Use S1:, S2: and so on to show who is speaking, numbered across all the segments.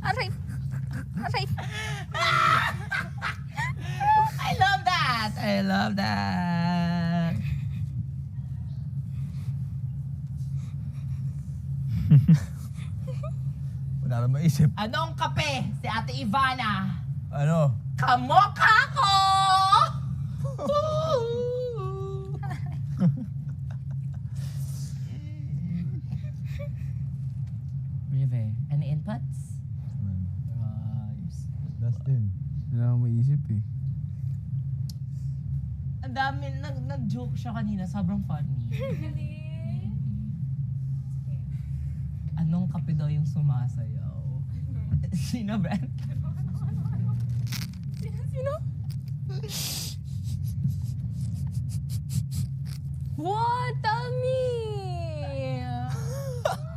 S1: Aray! Aray!
S2: I love that! I love that!
S3: Wala na maisip.
S2: Anong kape si Ate Ivana?
S3: Ano?
S2: Kamokha ko! Rive, any inputs?
S3: Dustin. Wala akong maisip eh.
S2: Ang dami, nag-joke siya kanina, sobrang funny. Anong kape daw yung sumasayaw? Sino, Brent?
S1: Sino? What? Tell me!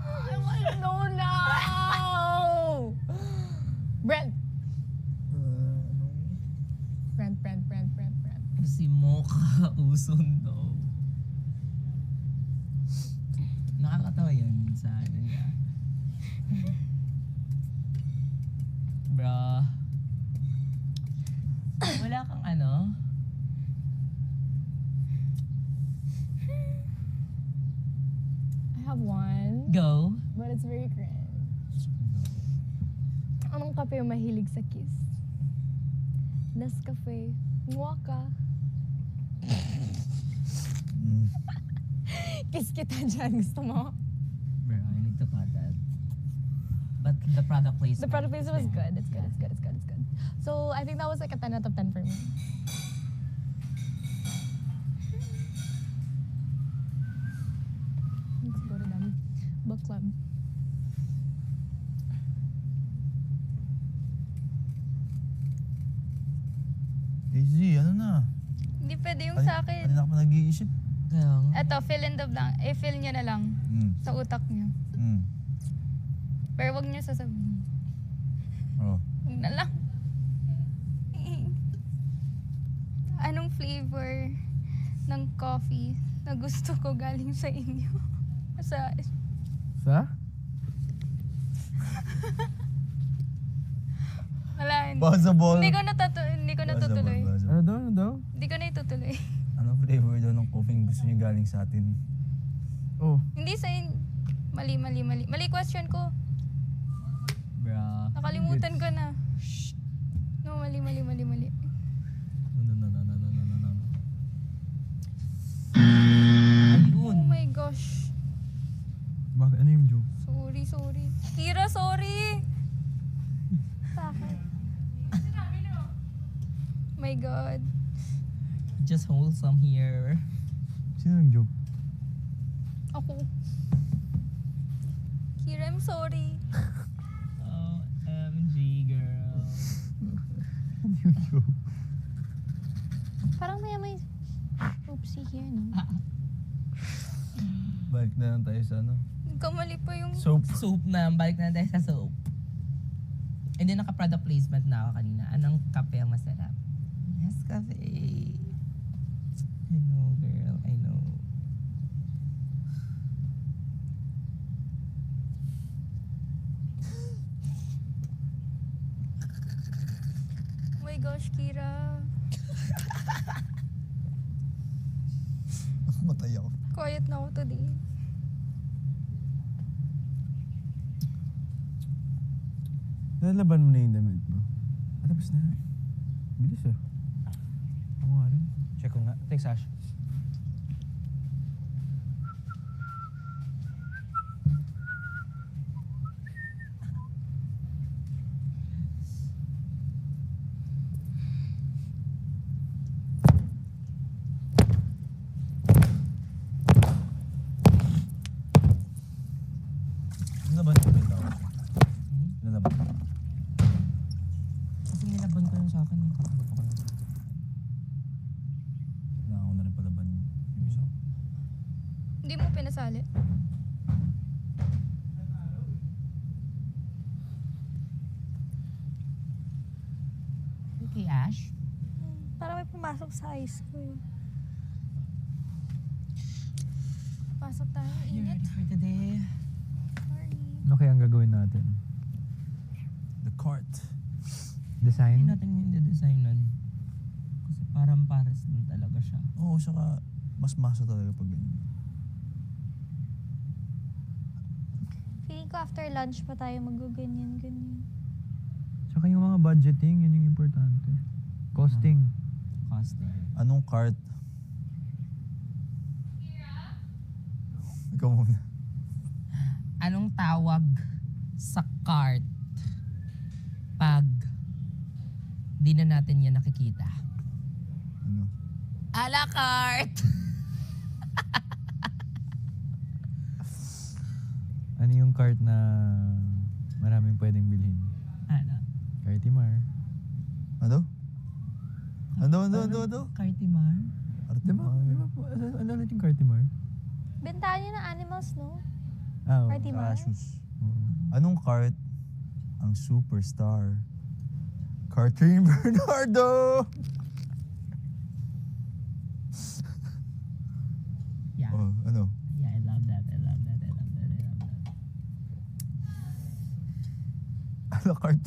S1: I wanna know now! Brent! Brent.
S2: Si Mocha Uson daw. Nakakatawa yun sa ano niya. Bro. Wala kang ano?
S1: I have one,
S2: Go.
S1: but it's very cringe. Anong kape yung mahilig sa kiss? Nescafe. Mocha. Kiss kita dyan. Gusto mo?
S2: Bro, I need to cut that. But the product placement.
S1: The product placement was good. It's good. So I think that was like a 10 out of 10 for me. Let's go to them. Book club.
S3: Easy, ano na?
S1: Hindi pwede yung sa akin.
S3: Kanina ka pa nag-iisip.
S2: Kaya nga.
S1: Eto, fill in the blank. Fill nyo na lang sa utak nyo. Pero wag nyo sasabihin.
S3: Oh.
S1: Huwag na lang. Anong flavor ng coffee na gusto ko galing sa inyo? Sa... Wala.
S3: Possible.
S1: Hindi ko natutuloy.
S3: Ano daw?
S1: Hindi ko na itutuloy.
S3: Anong flavor daw ng coffee gusto niyo galing sa atin? Oh.
S1: Hindi sa Mali. Mali question ko.
S2: Bro.
S1: Nakalimutan ko na. No, mali.
S3: No.
S1: Oh my gosh.
S3: Bakit? Ano yung joke?
S1: Sorry. Kira, sorry. Bakit? My God.
S2: Just wholesome here.
S3: Sino yung joke?
S1: Ako. Kira, I'm sorry.
S2: OMG, girl.
S3: Ano yung joke?
S1: Parang may oopsie here, no?
S3: Balik na lang tayo sa ano?
S1: Kamali pa yung...
S3: Soap.
S2: Soap na. Balik na tayo sa soap. And then naka-product placement na ako kanina. Anong kape ang masarap? Nescafe. I know, girl. I know.
S1: Oh my gosh, Kira.
S3: Matay ako.
S1: Quiet na ako today.
S3: Lalaban mo na yung damit mo. Tapos na. Bilis ah. Ako nga rin. Check ko nga. Thanks, Ash. Nilaban ko ba yung tao? Nilaban ko.
S2: Kasi nilaban ko yung sa akin. Kakalit ako lang.
S3: Kailangan ko na rin palaban yung isa.
S1: Hindi mo pinasali?
S2: Okay, Ash.
S1: Para may pumasok sa eyes ko eh. Pasok tayo.
S2: You
S1: Init.
S2: ready for today?
S1: Sorry.
S3: Ano kaya ang gagawin natin?
S4: The cart.
S2: Hindi
S3: Design?
S2: natin yung design nun. Kasi parang pares din talaga siya.
S4: Oo, saka mas masa talaga pag ganyan.
S1: Feeling ko after lunch pa tayo mag-ganyan-ganyan.
S3: Tsaka yung mga budgeting, yun yung importante. Costing.
S2: Costing.
S4: Anong cart? Ikaw muna.
S2: Anong tawag sa cart pag di na natin yan nakikita?
S4: Ano?
S2: A la carte!
S3: Ano yung cart na maraming pwedeng bilhin?
S2: Ano?
S3: Cartimar.
S4: Ano? Ano?
S2: Cartimar?
S3: Diba? Diba po? Ano ulit yung Cartimar?
S1: Bentahan niyo ng animals, no?
S3: Ah, oo.
S1: Cartimar?
S4: Shoes.
S3: Oo.
S4: Anong cart ang superstar? Catherine Bernardo!
S2: Yeah.
S4: Oh, ano?
S2: Yeah, I love that.
S4: Ano cart?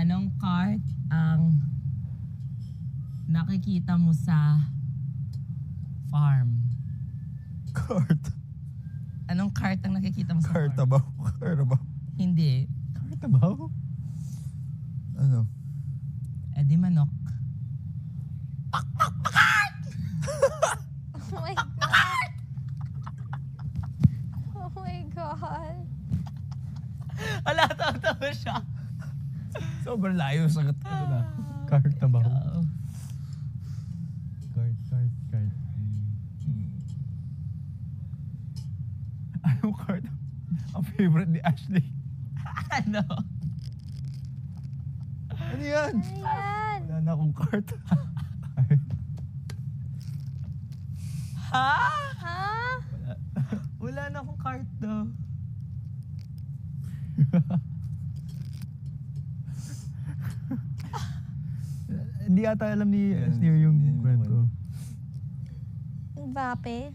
S2: Anong cart ang nakikita mo sa farm?
S4: Cart.
S2: Anong cart ang nakikita mo sa farm?
S4: Cartabaw. Cartabaw.
S2: Hindi.
S3: Cartabaw?
S4: Ano?
S2: Eh di manok.
S1: Oh my God! Oh my God!
S2: Wala, tawa siya.
S4: Sobrang layo sa sagot ko na.
S3: Cartabaw.
S2: Ikaw.
S3: Cart. Anong cart? Ang favorite ni Ashley.
S2: Ano?
S4: Ano yan?
S1: Ano yan?
S3: Wala na akong cart.
S2: Ha?
S1: Ha?
S2: Wala na akong cart daw.
S3: Hindi ata alam ni
S4: Yan,
S3: Ashley yung
S4: yan yung
S3: kwento.
S1: Yung vape?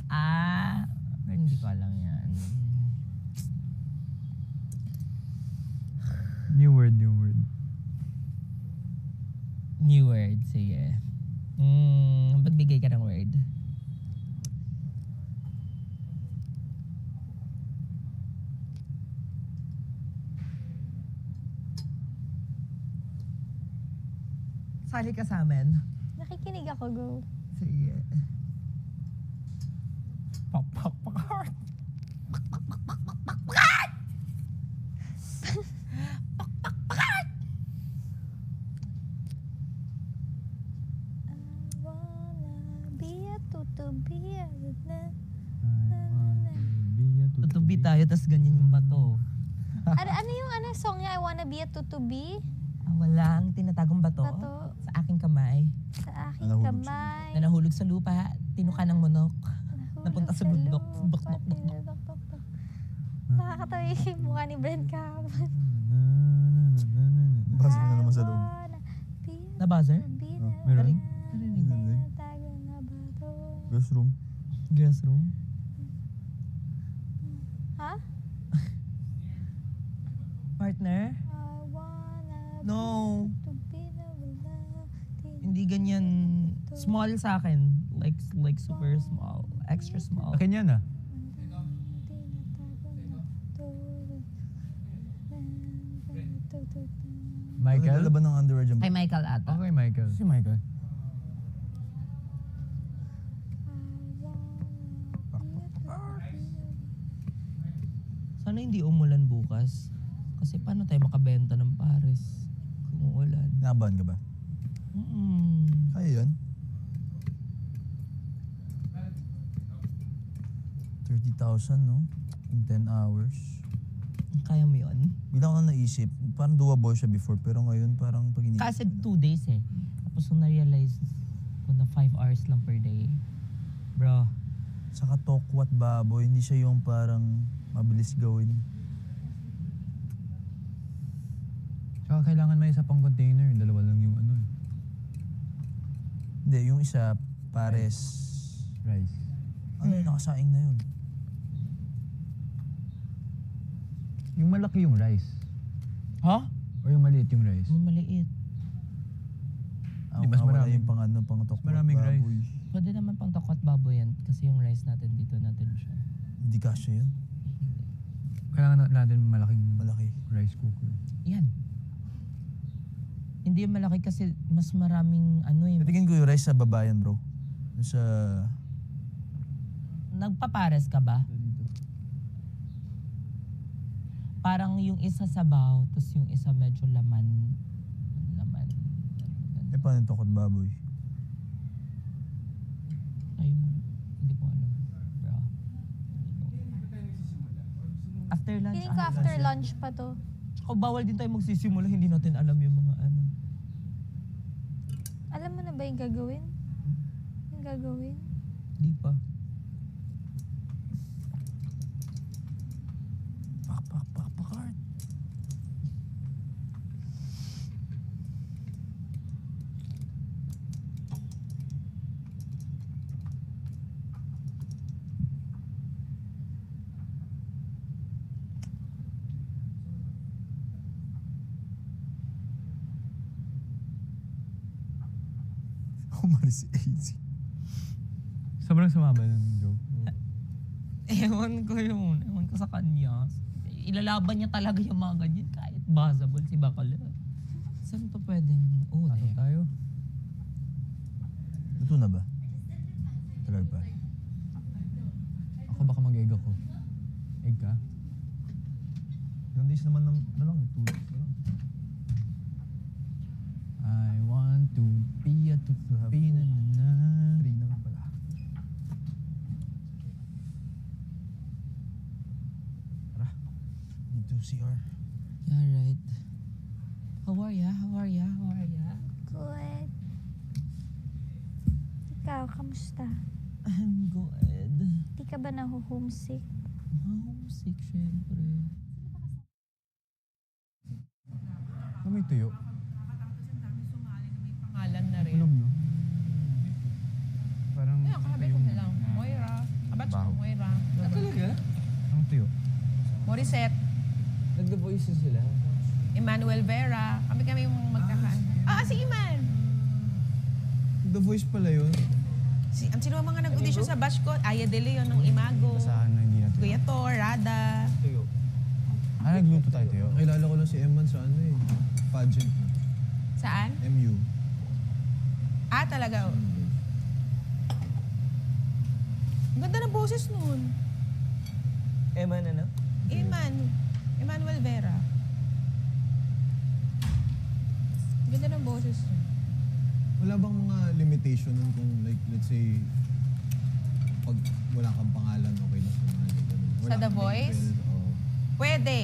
S2: Ah, hindi ko alam yan.
S3: New word.
S2: New word, sige. Pagbigay ka ng word. Sali ka sa amin.
S1: Nakikinig ako, go.
S2: Sige.
S3: Pak.
S1: I wanna be a tutubi.
S2: Tutubi tayo, tas ganyan yung bato.
S1: Ano yung song niya? I wanna be a tutubi?
S2: Ah, walang tinatagong bato,
S1: Bato.
S2: sa aking kamay.
S1: Sa aking
S4: Nahulog
S1: kamay.
S2: Na nahulog sa lupa, tinuka ng munok. Napunta sa bundok. Dok.
S1: Nakakatawa yung mukha ni Brent kahapon.
S4: Basa mo na naman sa loob.
S2: Na-buzzer?
S3: Meron?
S4: Narinig. Girls room.
S2: Girls room?
S1: Ha?
S2: Partner? No. Hindi ganyan. Small sa akin. Like super small. Extra small.
S3: Akin yan ah. Michael?
S4: Lalaban ng underwear dyan.
S2: Kay Michael ata.
S3: Okay, Michael. Si Michael.
S2: Sana hindi umulan bukas. Kasi paano tayo makabenta ng Paris kung umulan?
S4: Nabahan ka ba? Kaya yun. 30,000, no? In 10 hours.
S2: Kaya mo yun?
S4: Bilang ko na naisip, parang doable siya before, pero ngayon parang pag iniisip.
S2: Kasi 2 days eh. Tapos nung na-realize ko na 5 hours lang per day. Bro,
S4: Saka tokwat baboy, hindi siya yung parang mabilis gawin.
S3: Tsaka kailangan may isa pang container. Yung dalawa lang yung ano eh.
S4: Hindi, yung isa, pares.
S3: Rice.
S4: Ano yung nakasaing na yun?
S3: Yung malaki yung rice.
S2: Ha?
S3: O yung maliit yung rice.
S2: Maliit.
S4: Ang
S3: mas
S4: wala
S3: maraming-
S4: yung pang ano, pang tokwa.
S3: maraming rice.
S4: baboy.
S2: Pwede naman pang takwat baboy yan kasi yung rice natin dito natin siya.
S4: Hindi kasya yun.
S3: Kailangan natin malaking
S4: Malaki.
S3: rice cooker.
S2: Yan. Hindi yung malaki kasi mas maraming ano eh.
S4: Natingin ko yung rice sa babayan, bro. Yung sa...
S2: Nagpapares ka ba?
S3: Dito.
S2: Parang yung isa sabaw, tapos yung isa medyo laman. Laman.
S4: Eh, paano yung tokwa baboy?
S2: Ayun, hindi ko alam. Bro. After lunch.
S1: Feeling ko after lunch pa to.
S2: Tsaka bawal din tayo magsisimula, hindi natin alam yung mga ano.
S1: Alam mo na ba yung gagawin? Yung gagawin?
S2: Di pa.
S4: Pak, hard. Umalis si AZ.
S3: Sobrang sumaba ng joke.
S2: Ewan ko sa kanya. Ilalaban niya talaga yung mga ganyan kahit buzzable si Bakala. Saan to pwedeng
S3: Pasok
S2: uli?
S3: tayo.
S4: Luto na ba? Tagal pa.
S3: Ako baka mag-egg ako. Egg ka?
S4: Ilang days naman na lang, 2 days na lang.
S3: I want to be a tutupi na na na.
S4: 3 na lang pala. Tara. Need to CR.
S2: Yeah, right. How are ya? How are ya? How are ya?
S1: Good. Ikaw, kamusta?
S2: I'm good.
S1: Di ka ba naho-homesick?
S2: Homesick, syempre.
S3: Ano may tuyo?
S2: Pangalan na rin.
S3: Kulog, no? Parang
S2: Ayun, kahabi ko na lang. Moira. Kabatch ko, Moira.
S5: Talaga?
S3: Ang tuyo.
S2: Morissette.
S5: Nag-The Voices sila?
S2: Emmanuel Vera. Kami yung magkakaan. Si Iman.
S4: The Voice pala yun.
S2: Sino ang mga nag-audition sa batch ko? Aya De Leon ng Imago.
S3: Basahan na hindi na tuyo.
S2: Kuya Tor, Rada.
S5: Tuyo.
S3: Nagluto tayo tuyo.
S4: Nakilala ko lang si Eman sa ano eh. Pageant.
S2: Saan?
S4: MU.
S2: Talaga. Ang ganda ng boses nun.
S5: Eman ano?
S2: Emmanuel Vera. Ang ganda ng boses nun.
S4: Wala bang mga limitation nun kung like, let's say, pag wala kang pangalan, okay na sa mga ganun? Wala
S2: Sa The
S4: kang
S2: Voice?
S4: label, oo.
S2: Pwede.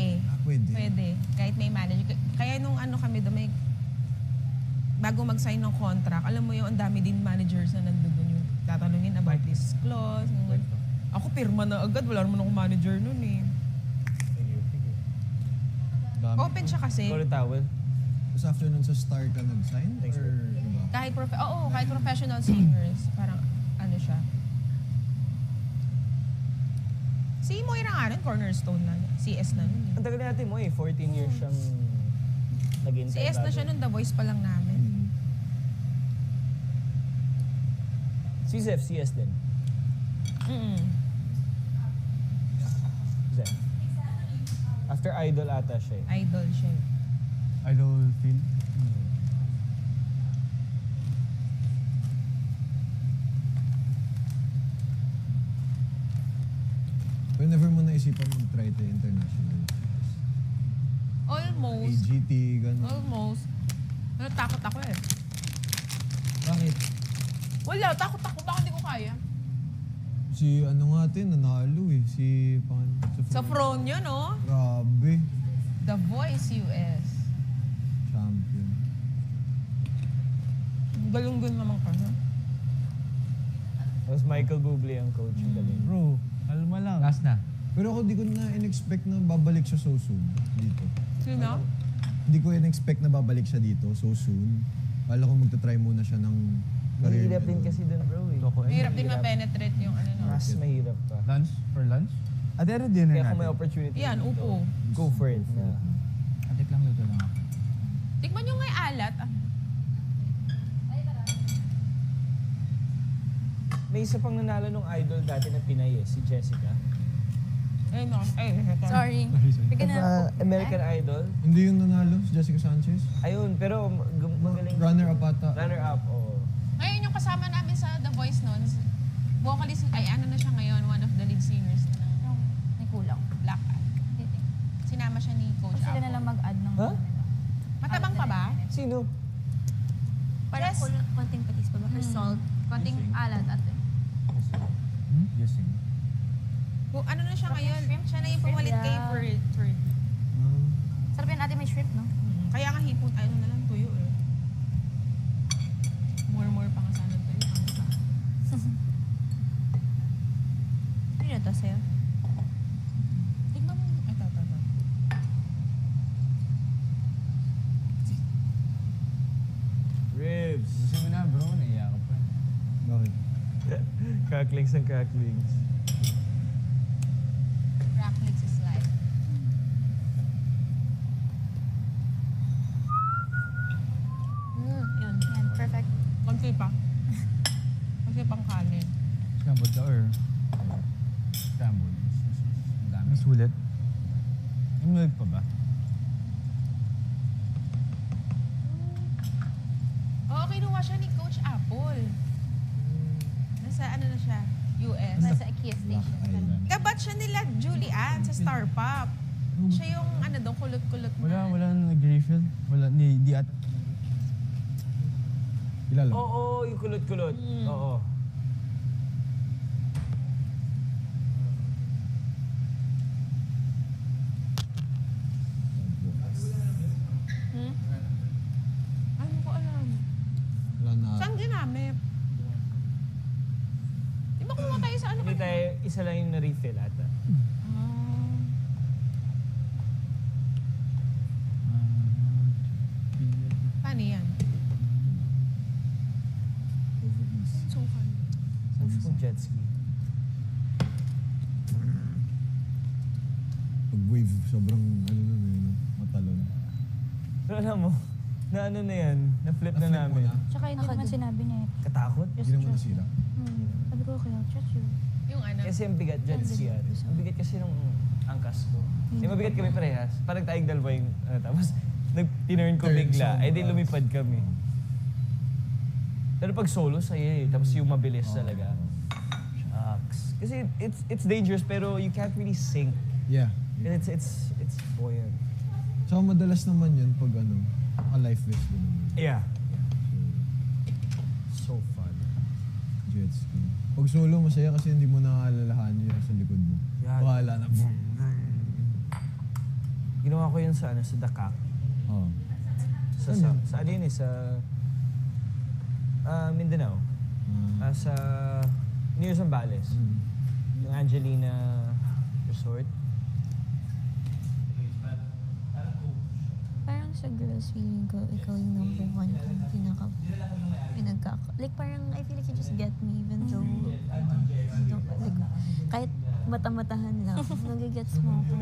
S4: Pwede.
S2: Pwede. Kahit may manager. Kaya nung ano kami doon, may bago mag-sign ng contract, alam mo yung ang dami din managers na nandun yung tatanungin about this clause. Ako pirma na agad, wala naman akong manager nun eh.
S5: Sige.
S3: Dami.
S2: Open siya kasi.
S5: Call towel.
S4: Tapos after nun sa Star ka nag-sign?
S5: Thanks,
S4: Or iba?
S2: Kahit professional singers, parang ano siya. Si Moira nga rin, cornerstone na. CS na nun
S5: Ang tagal natin mo 14 years siyang nag-intern.
S2: CS na siya nun, The Voice pa lang namin.
S4: Mm.
S5: Si Zef, CS din. Zef. After Idol ata siya eh.
S2: Idol siya.
S3: Idol feel.
S4: Pero never mo naisipan mag-try to international.
S2: Almost.
S4: AGT, gano'n.
S2: Almost. Pero takot ako eh.
S4: Bakit?
S2: Wala, takot ako. Baka hindi ko kaya.
S4: Si ano nga din, nanalo eh. Si
S2: Sa Fronyo, no?
S4: Grabe.
S2: The Voice US.
S4: Champion.
S2: Galunggan naman ka na.
S5: Tapos Michael Bublé ang coach. Ang galing.
S3: Bro, kalma lang. Last na.
S4: Pero ako di ko na in-expect na babalik siya so soon dito.
S2: Sino?
S4: Di ko in-expect na babalik siya dito so soon. Kala ko magta-try muna siya ng career
S5: Mahirap
S4: niya
S5: din
S4: doon.
S5: kasi dun bro eh.
S3: Toko,
S2: Mahirap din ma-penetrate yung ano no.
S5: Mas mahirap pa.
S3: Lunch? For lunch? At ano dinner
S5: Kaya
S3: natin?
S5: kung may opportunity
S2: Yan,
S5: dito,
S2: upo.
S5: go for it. Yeah.
S3: Atik lang, luto lang ako.
S2: Tikman nyo nga yung alat. Ah.
S5: May isa pang nanalo nung idol dati na Pinay si Jessica.
S2: Ay, no. Ay, ito.
S1: Sorry. We're gonna...
S5: American Idol.
S4: Hindi yung nanalo, si Jessica Sanchez.
S5: Ayun, pero magaling.
S4: Runner-up ata.
S5: Runner-up, oo.
S2: Ngayon yung kasama namin sa The Voice noon, vocalist, ay ano na siya ngayon, one of the lead singers na ng
S1: May kulang.
S2: Black Eye. Sinama siya ni Coach
S1: Sila na
S2: Apple.
S1: lang mag-add ng...
S5: Huh?
S2: Matabang pa ba?
S5: Sino?
S1: Parang
S2: Yes.
S1: konting patis pa ba? For salt. Konting alat at
S3: Yes, sing.
S2: Kung ano na siya ngayon, siya na yung pumalit
S1: Yeah.
S2: kay Ferd.
S1: Sarap yan ate, may shrimp, no?
S2: Kaya nga hipon, ano na lang, tuyo eh. More pa nga sana tuyo. Ano ba?
S1: Ano na to sa'yo?
S2: Tignan mo. Ito.
S5: Ribs.
S3: Gusto mo na bro, naiya ka pa.
S4: Bakit?
S5: Cracklings and cracklings.
S2: Rack mix is life.
S1: Yun. Yan, perfect.
S2: Konti pa. Konti pang kanin.
S3: Scrambled ka or? Scrambled. Ang dami. Sulit. May milk pa ba?
S2: Oo, kinuha siya ni Coach Apple. Nasa ano na siya? US.
S1: Nasa IKEA station.
S4: Island.
S2: Kabat siya nila Julian sa Star Pop. Siya yung ano doon, kulot-kulot na.
S3: Wala nang nag-refill. Wala, di at...
S4: Kilala mo?
S5: Oo, yung kulot-kulot. Oo.
S2: Ano ko alam?
S4: Wala na.
S2: Saan ginamit? Di ba kumuha tayo sa ano
S5: Hindi
S2: kanina?
S5: tayo, isa lang yung na-refill ata.
S2: Ah. Paano yan? Sukan.
S5: Sabi kong jet ski.
S4: Pag wave, sobrang ano na no? Matalon.
S5: Pero alam mo, na ano na yan, na-flip na
S4: Na-flip mo
S5: namin.
S4: na?
S1: Tsaka hindi naman sinabi niya eh.
S5: Katakot?
S1: Just
S4: Hindi naman
S1: trust
S4: nasira.
S1: Sabi ko, okay, I'll trust you.
S2: Yung ano?
S5: Kasi ang bigat jet ski yan. Ang bigat kasi nung angkas ko. Yung mabigat kami parehas. Parang tayong dalawa yung, tapos nag-tinurn ko
S4: Turn
S5: bigla.
S4: zone
S5: Eh di
S4: ba?
S5: lumipad kami. Pero pag solo, saya eh. Tapos yung mabilis talaga. Shucks. Kasi it's dangerous pero you can't really sink.
S4: Yeah.
S5: And it's buoyant.
S4: Tsaka madalas naman yun pag ano, life vest din naman.
S5: Yeah. So fun.
S4: Jet ski. Pag solo, masaya kasi hindi mo nakaalalahan yun sa likod mo.
S5: Yeah.
S4: Bahala na.
S5: Ginawa ko yun sa Dakak.
S4: Oo.
S5: Sa ano yun eh, sa Mindanao. Sa New Zambales. Yung Angelina Resort.
S6: Parang sa girls, feeling ko, ikaw yung number one kung like parang, I feel like you just get me even though, like, kahit mata-matahan lang, nagigets mo ako.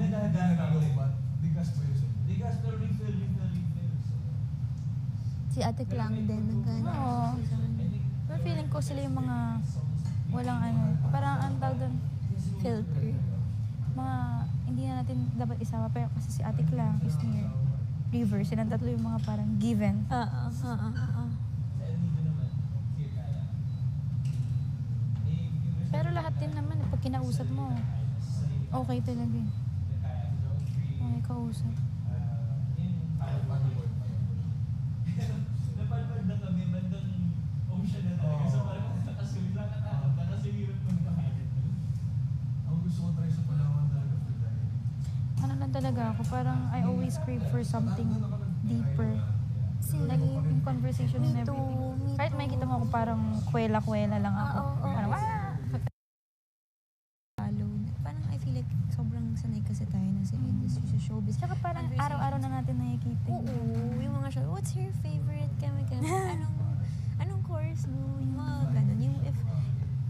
S6: Si Ate Klang din, nagkano.
S1: Oo. Pero feeling ko sila yung mga walang ano, parang ang tawag doon,
S6: Filter.
S1: mga hindi na natin dapat isama pero kasi si Ate Klang is near River. Silang tatlo yung mga parang given. Pero lahat din naman, pag kinausap mo, okay talaga eh. Okay, kausap. Ano lang talaga ako, parang I always crave for something deeper. Like, yung conversation and
S6: Me too,
S1: everything.
S6: me
S1: Kahit
S6: too.
S1: makikita mo ako parang kwela-kwela lang ako.
S6: Oo.
S1: Parang,
S6: Follow. Parang I feel like sobrang sanay kasi tayo na sa sa industry, sa showbiz.
S1: Tsaka parang araw-araw na natin nakikita.
S6: Oo, yung mga show, what's your favorite kami? Anong course mo? Yung mga ganun. Yung if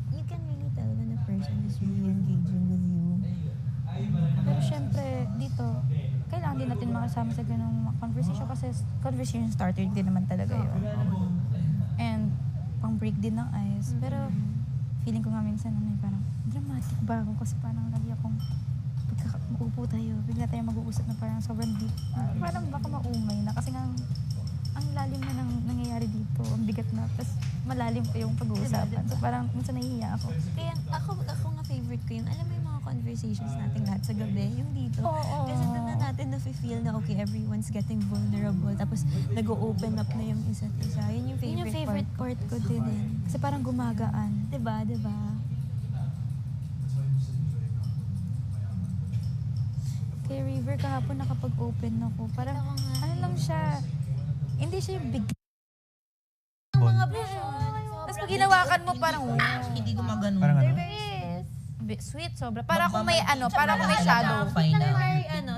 S6: you can really tell when a person is really engaging with you.
S1: Pero syempre, dito, kailangan din natin makasama sa ganung mga conversation kasi conversation starter din naman talaga yun. And pang-break din ng ice. Pero feeling ko nga minsan parang dramatic ba ako kasi parang lagi akong maupo tayo, bigla tayo mag-uusap na parang sobrang deep. Parang baka maumay na kasi nga ang lalim na nang nangyayari dito, ang bigat na, tapos malalim pa yung pag-uusapan. So parang minsan nahihiya ako.
S6: Kaya ako nga favorite ko yung, alam mo yung mga conversations natin lahat sa gabi, yung dito.
S1: Oo.
S6: Kasi doon na natin na-feel na okay, everyone's getting vulnerable. Tapos nag-open up na yung isa't isa. Yun yung
S1: Yun yung favorite part ko din eh. Kasi parang gumagaan.
S6: Diba?
S1: Kay River kahapon nakapag-open ako. Parang
S6: Ako nga
S1: ano lang siya, hindi siya yung big.
S6: Mga vision.
S1: Tapos pag ginawakan mo parang,
S7: Hindi gumagano.
S3: Parang ano?
S1: sweet sobra. Para kung may para kung may shadow.
S7: Final.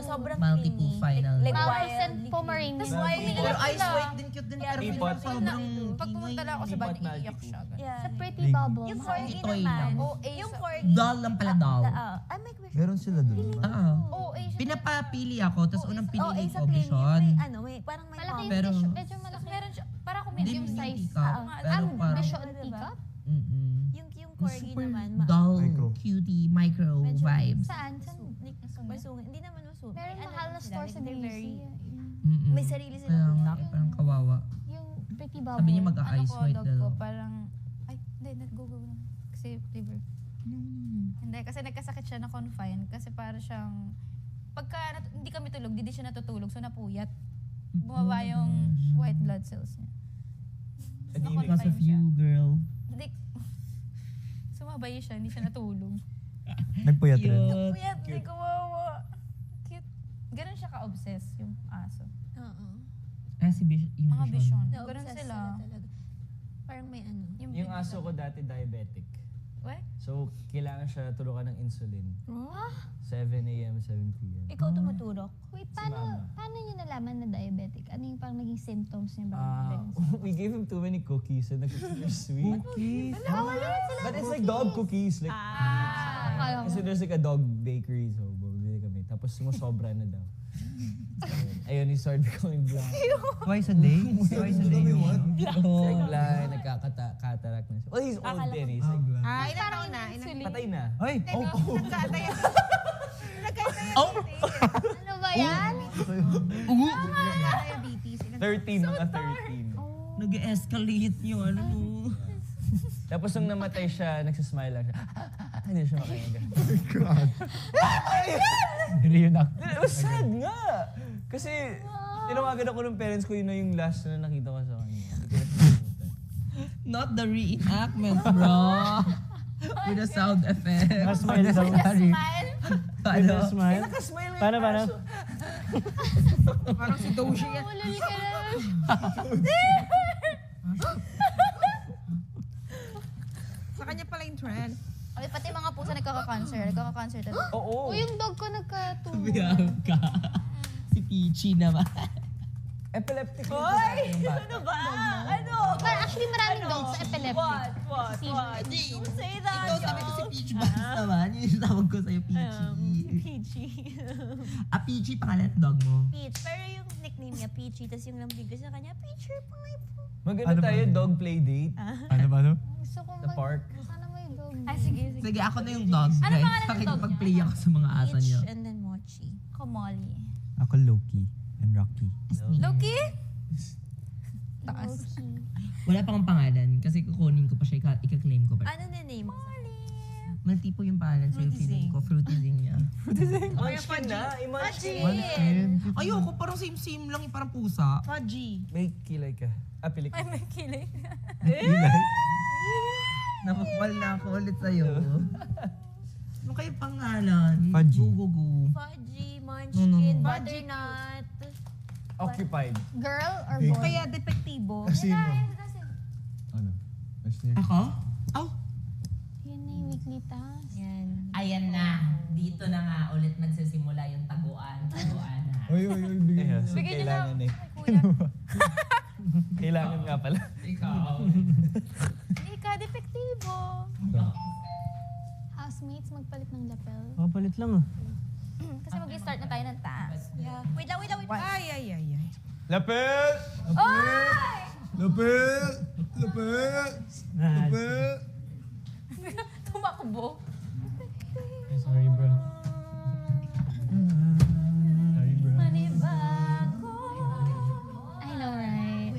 S6: Sobrang
S7: Multiple
S6: clingy.
S7: final.
S6: Like
S1: Mouse
S6: wild.
S1: and Pomeranian.
S6: Tapos wild.
S7: Pero ice white din, cute din. Pero
S5: Teapot.
S7: feeling ko sobrang
S1: Pag pumunta lang ako sa
S5: Teapot
S1: banyo,
S5: magic
S1: iiyak siya.
S6: Yeah.
S1: Sa Pretty Bubble.
S6: Yung
S7: Mahal.
S6: corgi
S7: Toy
S6: naman.
S7: lang.
S6: Yung corgi.
S7: Doll lang pala doll.
S6: I make wish.
S4: Meron sila doon.
S7: Oo.
S1: OA siya.
S7: Pinapapili ako, tapos unang pinili
S6: sa
S7: ko
S6: clingy.
S7: vision.
S6: Parang may
S1: Malaki
S6: mom.
S7: Pero-
S1: yung tissue. Medyo malaki. Meron siya. Parang kung
S7: Hindi
S1: medium
S7: yung
S1: size.
S7: teacup, pero parang-
S1: Vision
S6: Diba?
S1: teacup?
S6: Yung corgi
S7: Super
S6: naman.
S7: doll,
S4: Micro.
S7: cutie, micro
S6: Medyo-
S7: vibes.
S1: Saan? Saan?
S6: Masungit. Hindi naman masungit.
S1: Meron
S6: May
S1: mahal na
S6: sila,
S1: store
S6: like,
S1: sa
S6: they're very-
S7: Mm-mm.
S6: May sarili
S7: Kaya
S6: silang
S7: parang kawawa.
S1: Yung Pretty Bubble.
S7: Sabi niya mag-a-ice
S1: ko,
S7: white
S1: dog
S7: na
S1: ko,
S7: daw.
S1: parang, ay, hindi, go lang. Kasi liver. Hindi, kasi nagkasakit siya na confine. Kasi para siyang, hindi kami tulog, hindi siya natutulog, so napuyat. Bumaba yung white blood cells niya.
S7: Because of you, girl.
S1: Hindi, sumabay siya, hindi siya natulog.
S3: Nagpuyat rin.
S1: Puyat, hindi kawawa. Cute. Ganun siya ka-obsess, yung aso.
S6: Oo.
S7: Si Vision. Yung
S1: Mga vision. Ganun
S6: Na-obsess
S1: sila.
S6: talaga. Parang may ano.
S5: Yung
S1: big
S5: aso ko dati diabetic.
S1: What?
S5: So, kailangan siya turukan ng insulin. 7 a.m., 7 p.m.
S6: Ikaw tumuturok.
S8: Wait,
S5: mama.
S8: paano niyo nalaman na diabetic? Ano yung parang naging symptoms niya ba?
S5: We gave him too many cookies and the cookies are sweet. But it's like dog cookies. Like, kasi there's like a dog bakery, so bumili kami. Tapos sumusobra na daw. Ayun, he started becoming blind.
S3: Twice a day? Twice a day.
S5: He's like blind, nagka-cataract na siya. Well, he's old din. He's like,
S2: Ilan taon na?
S5: patay na.
S3: Ay!
S8: Ano ba yan?
S6: Diabetes.
S5: 13, mga 13.
S7: Nag-escalate yung ano mo.
S5: Tapos nung namatay siya, nagsasmile lang siya. Hindi siya makahinga.
S3: Reenact.
S5: It was sad nga! Kasi, tinawagan ako ng parents ko, yun na yung last na nakita ko sa kanya. Hindi ko na siya nakalimutan.
S7: Not the reenactment, bro. With a sound effect.
S3: Smile daw.
S7: Paano?
S3: Smile.
S5: Nakasmile nga
S3: Paano,
S5: yung
S3: paano?
S5: aso.
S2: Parang si Doshi yan.
S8: Ulul ka na.
S2: Sa kanya pala yung trend.
S1: Ay, pati mga pusa nagkaka-cancer talaga.
S5: Oo.
S8: O yung dog ko nagkatubo.
S7: Biyang ka. Si Peachy naman.
S5: Epileptic.
S6: Ano ba? Ano?
S8: Actually, maraming dogs sa epileptic.
S6: What? Don't say that.
S7: Ikaw sabi ko si Peach Bass naman. Yung tawag ko sa'yo, Peachy.
S6: Peachy.
S7: Peachy pangalan ng dog mo.
S6: Peach. Pero yung nickname niya, Peachy. Tapos yung lambing ko sa kanya, Peachy Pie po.
S5: Mag-ano
S3: Ano ba?
S5: tayo, dog play date?
S3: Ano ba, no?
S8: Gusto kong
S5: The park.
S8: Sana may dog.
S1: Sige.
S7: Sige, ako na yung dog.
S1: Ano
S7: guys.
S1: pangalan ng dog niya?
S7: Pakikipag-play ako sa mga asa
S6: Peach
S7: niyo.
S6: and then Mochi.
S1: Ako, Molly.
S3: Ako Loki and Rocky.
S1: Loki? Taas.
S7: Wala pang pangalan kasi kukunin ko pa siya, ika-claim ko pa.
S6: Ano na name mo?
S7: Maltipo yung pangalan sa'yo, feeling ko. Fruity Zing niya.
S5: Munchkin na. Munchkin.
S3: Munchkin.
S7: Ayoko, parang same-same lang, parang pusa.
S6: Fudgy.
S5: May kilay ka. Pilik.
S1: Ay, may kilig.
S7: Napapal na ako ulit sa'yo. Ano kayo pangalan?
S3: Fudgy.
S7: Gugugu.
S6: Fudgy, Munchkin,
S7: No.
S6: Butternut.
S5: Occupied.
S8: Girl or
S4: Okay.
S8: boy?
S6: Kaya depektibo.
S4: Kasi ano? Ano? Last year?
S7: Ako? Oh,
S8: Yan na yung weekly task.
S6: Yan.
S7: Ayan na. Dito na nga ulit nagsisimula yung taguan. Taguan na.
S4: Oy, bigyan
S5: Yes.
S4: mo.
S1: Bigyan niyo
S5: Kailangan
S1: na.
S5: eh.
S1: Ay, kuya.
S5: Kailangan nga pala.
S7: Ikaw.
S1: Hindi ka, depektibo.
S8: Housemates, magpalit ng lapel.
S5: Papalit lang ah.
S1: Kasi mag-start na tayo ng task.
S6: Yeah. Wait lang.
S2: Ay.
S5: Lapel!
S1: Oy!
S4: Lapel! Lapel! Lapel!
S1: Tumakbo.
S5: Sorry bro. Sorry bro.
S1: Manibago.
S8: I know, right?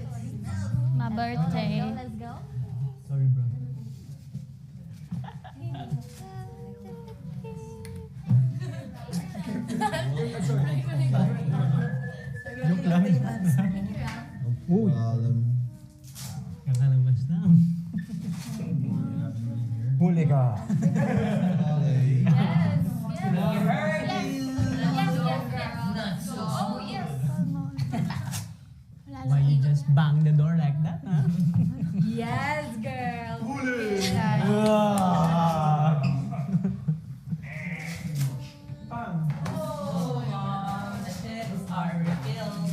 S8: My birthday.
S1: Let's go.
S5: Sorry bro. Joke lang. Uy, kakalabas na. Huli ka.
S4: Okay.
S1: Yes.
S7: You heard it.
S1: Oh, yes.
S8: Wala
S5: Why
S8: lang.
S5: you just bang the door like that, huh?
S1: Yes, girl.
S7: The ships are refilled.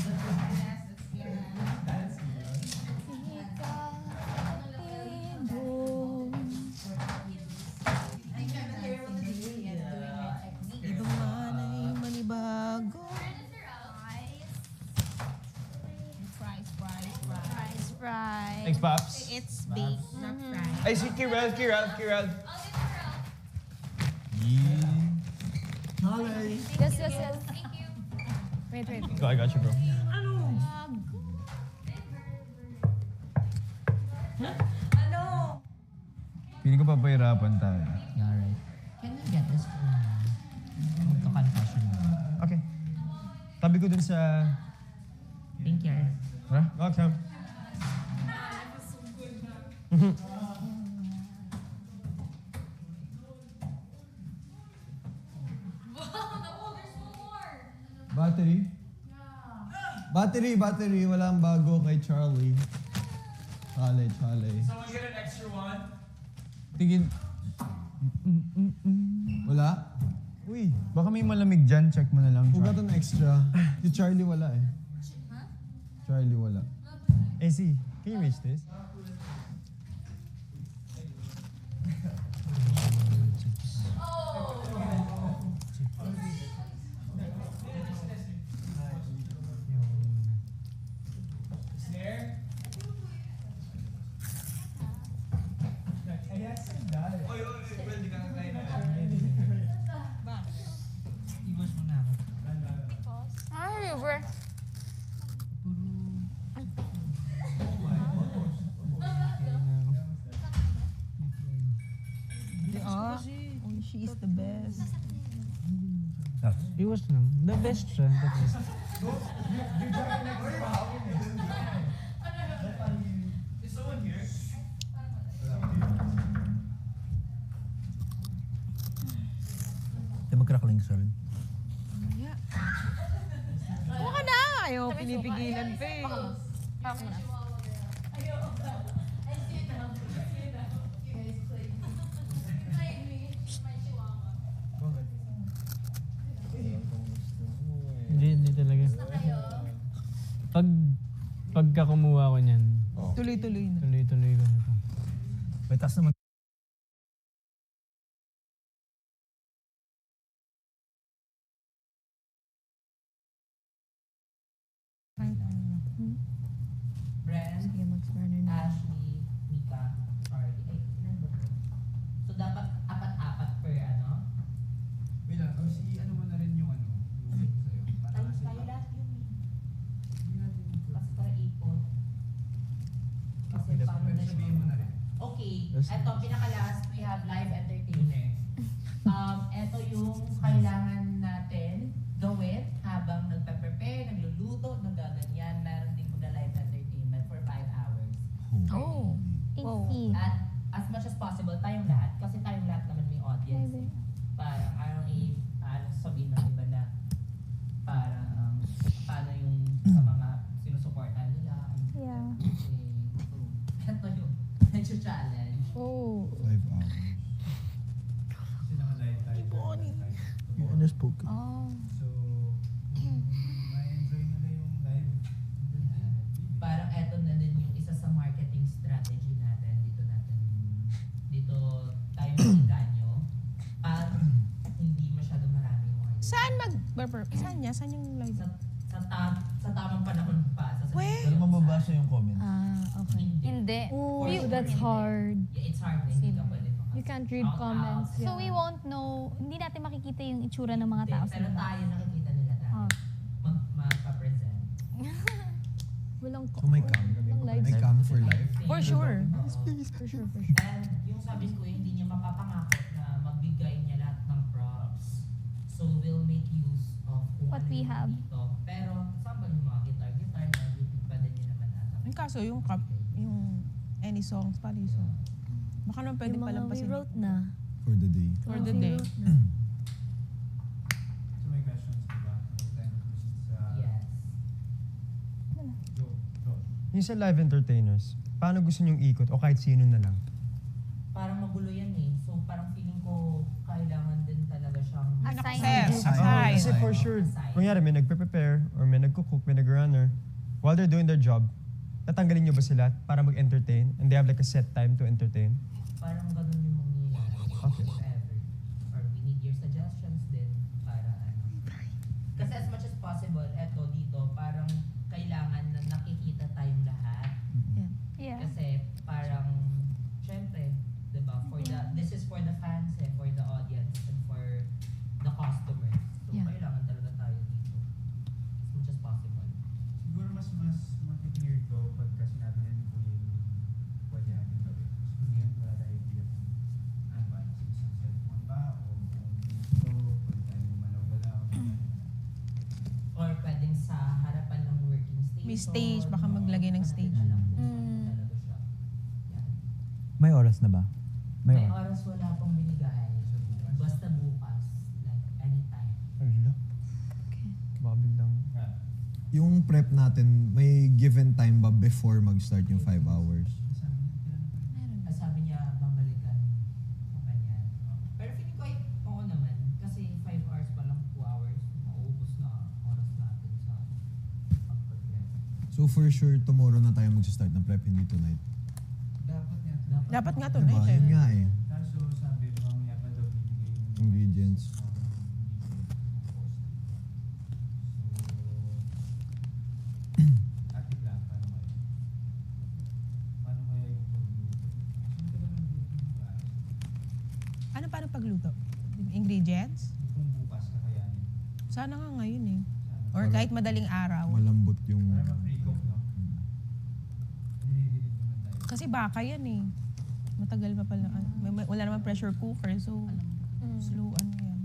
S2: Ibang manay manibago. Fries.
S1: Right.
S5: Thanks, Pops.
S2: It's baked, not fried.
S5: Ay, si Kirel.
S1: Yes. Wait.
S5: Go, I got you, bro.
S3: Pili ko papahirapan tayo.
S7: Yeah, right. Can we get this? Magka-confession.
S3: Okay. Tabi ko dun sa...
S7: Thank you.
S3: Tara, welcome.
S4: Battery? Battery. Walang bago kay Charlie. Chale.
S5: Someone get an extra one?
S3: Tingin...
S4: Wala?
S3: Uy, baka may malamig dyan. Check mo na lang.
S4: Ugatan extra. Si Charlie wala eh. Charlie wala.
S3: AC, can you reach this?
S1: Ay, over.
S2: Oh, she is the best.
S5: Iwas lang. The best siya. The best. Di mag-crackling sword.
S2: Huwag ka na! Ayaw, pinipigilan pa eh.
S1: Hawak mo na.
S5: Hindi talaga. Pagka kumuha ko niyan,
S2: Tuloy-tuloy na.
S5: tuloy-tuloy ko na to.
S3: May taas naman.
S7: Brand,
S2: Sige, mag-spanner na.
S7: Ashley, Mika, Charlie. Ay, ilan ba to? So, dapat apat-apat per ano?
S3: Wait lang, tapos i-ano mo na rin yung ano.
S7: Times tayo lahat yun eh. Kasi para ipon. Kasi paano na
S3: Sabihin mo na rin.
S7: Okay, eto, pinaka-last, we have live entertainment. Eto yung kailangan natin gawin habang nagpe-prepare, nagluluto, nagaganyan. Meron din live entertainment for 5 hours.
S2: Oh.
S8: AC.
S7: At as much as possible, tayong lahat. Kasi tayong lahat naman may audience.
S8: Maybe.
S7: Parang sabihin ng iba na parang paano yung sa mga sinusuportahan nila.
S8: Yeah.
S7: So, ito yung medyo challenge.
S8: Oh.
S4: 5 hours.
S3: Just poke it.
S8: Oh.
S3: So, ma-enjoy nila yung live.
S7: Parang eto na din yung isa sa marketing strategy natin. Dito tayo mag-ganyo. At hindi masyado marami yung mga
S2: Saan yung live?
S7: sa tamang panahon pa.
S4: Pero mababasa yung comments.
S8: Okay.
S1: Hindi.
S8: Ooh,
S1: We-
S8: that's hard.
S7: Yeah, it's hard. Hindi ka pwede makasama.
S8: You can't read comments.
S1: So we won't know, hindi natin makikita yung itsura ng mga tao sa
S7: Pero
S1: labas.
S7: tayo nakikita nila tayo.
S1: Oh.
S7: Magpa-present.
S8: Walang
S4: So may cam. May cam for life.
S2: For sure.
S8: For sure.
S7: And yung sabi ko, hindi niya mapapangako na magbigay niya lahat ng props. So we'll make use of kung
S1: What
S7: ano
S1: we
S7: yung
S1: have.
S7: dito. Pero example yung mga guitar na YouTube pa din yun naman ata.
S2: Yung kaso, yung any songs, pala yung song. Baka naman pwede
S6: Yung mga we
S2: palampasin.
S6: wrote na.
S4: For the day.
S2: For the day.
S3: So may questions pa ba? Time questions sa...
S7: Yes.
S3: Go.
S9: Yung sa live entertainers, paano gusto nyong ikot o kahit sino na lang?
S7: Parang magulo yan eh. So parang feeling ko kailangan din talaga siyang
S2: Assign.
S9: Kasi for sure, kunyari may nagpe-prepare or may nagko-cook, may nag-runner, while they're doing their job, tatanggalin nyo ba sila para mag-entertain? And they have like a set time to entertain?
S7: Parang ganun yung mangyayari.
S9: Okay.
S7: If ever. Or we need your suggestions din para ano. Kasi as much as possible, eto dito, parang kailangan na nakikita tayong lahat.
S1: Yeah.
S7: Kasi parang, syempre, diba, this is for the fans for the audience and for the customers. So
S6: Yeah.
S7: kailangan talaga tayo dito. As much as possible.
S3: Siguro mas makiklear ko pagka sinabi niya ni Kuya yung pwede natin gawin. Kasi ngayon wala tayo idea kung ano ba, isang cellphone ba o buong dito, pwede tayo gumalaw-galaw.
S7: Or pwedeng sa harapan ng working station.
S2: May stage, baka maglagay ng stage.
S7: Alam kung saan talaga siya. Yan.
S5: May oras na ba?
S7: May oras wala pong binigay. Basta bukas. Like, anytime.
S9: Ala. Baka biglang...
S4: Yung prep natin, may given time ba before mag-start yung 5 hours?
S7: Sabi niya, babalikan. Ganyan. Pero feeling ko, oo naman. Kasi 5 hours pa lang, 2 hours. Mauubos na oras natin sa pag-prep.
S4: So for sure, tomorrow na tayo mag-start ng prep, hindi tonight.
S2: Dapat nga
S4: Diba?
S2: tonight
S4: Yun
S2: eh.
S4: nga eh.
S3: Kaso sabi, mamaya pa daw bibigay yung
S4: Ingredients.
S3: So, atik lang, paano kaya? Paano kaya yung pagluto?
S2: Paano pagluto? Ingredients?
S3: Kung bukas kakayanin.
S2: Sana nga ngayon eh.
S3: Sana.
S2: Or kahit madaling araw.
S4: Malambot yung...
S3: Para ma-pre-cook, no? Dinidilid naman tayo.
S2: Kasi baka yan eh. Matagal pa pala. Wala naman pressure cooker. So, slow ano yan.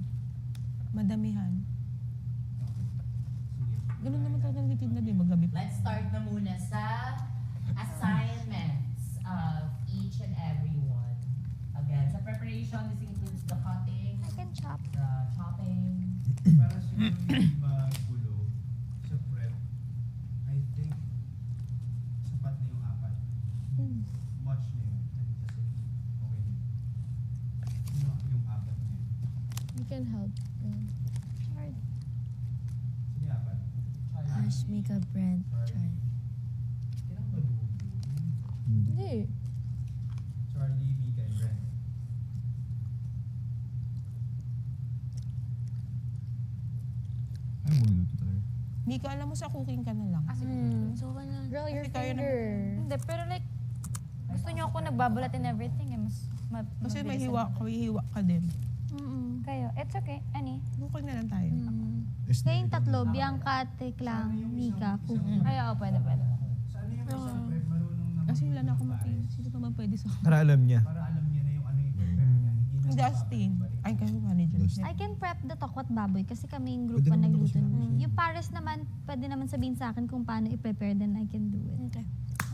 S2: Madamihan. Ganun naman talaga nagtitinda din. Magabi pa.
S7: Let's start na muna sa assignments of each and every one. Again, sa preparation, this includes the cutting,
S1: I can chop.
S7: the chopping.
S3: Para siguro hindi magulo sa prep, I think sapat na yung 4. Much na yun. Kasi okay na. Yung 4 na yun.
S8: You can help.
S3: Sige, 4.
S6: Hash, makeup, brand, char.
S7: Kailangan ba dugo?
S8: Hindi.
S3: Charlie, Mika, and Ren.
S4: Ay, magluto talaga.
S2: Mika, alam mo sa cooking ka na lang.
S6: So, wala.
S8: Girl, your
S2: Kasi kaya
S8: finger.
S1: Hindi, pero like, gusto niyo ako nagbabalat and everything eh.
S2: Kasi may
S1: mabilis
S2: hiwa ka din.
S1: Kayo, it's okay. Ani?
S2: Cooking na lang tayo.
S8: Kayong tatlo, Bianca, Teklang, Mika, Cookie.
S1: Ay, oo, pwede.
S3: Sana yung isang prep marunong naman.
S2: Kasi wala na akong makinig. Sino pa man pwede sa
S9: Para alam niya.
S3: Para alam niya na yung ano yung prep niya. Hindi na
S2: Dustin. Ay, kayo manager.
S4: Dustin.
S8: I can prep the tokwat baboy kasi kami yung group
S4: Pwede
S8: pa
S4: naman
S8: nagluto.
S4: ako siya.
S8: Yung Paris naman, pwede naman sabihin sa akin kung paano i-prepare, then I can do it.
S1: Okay.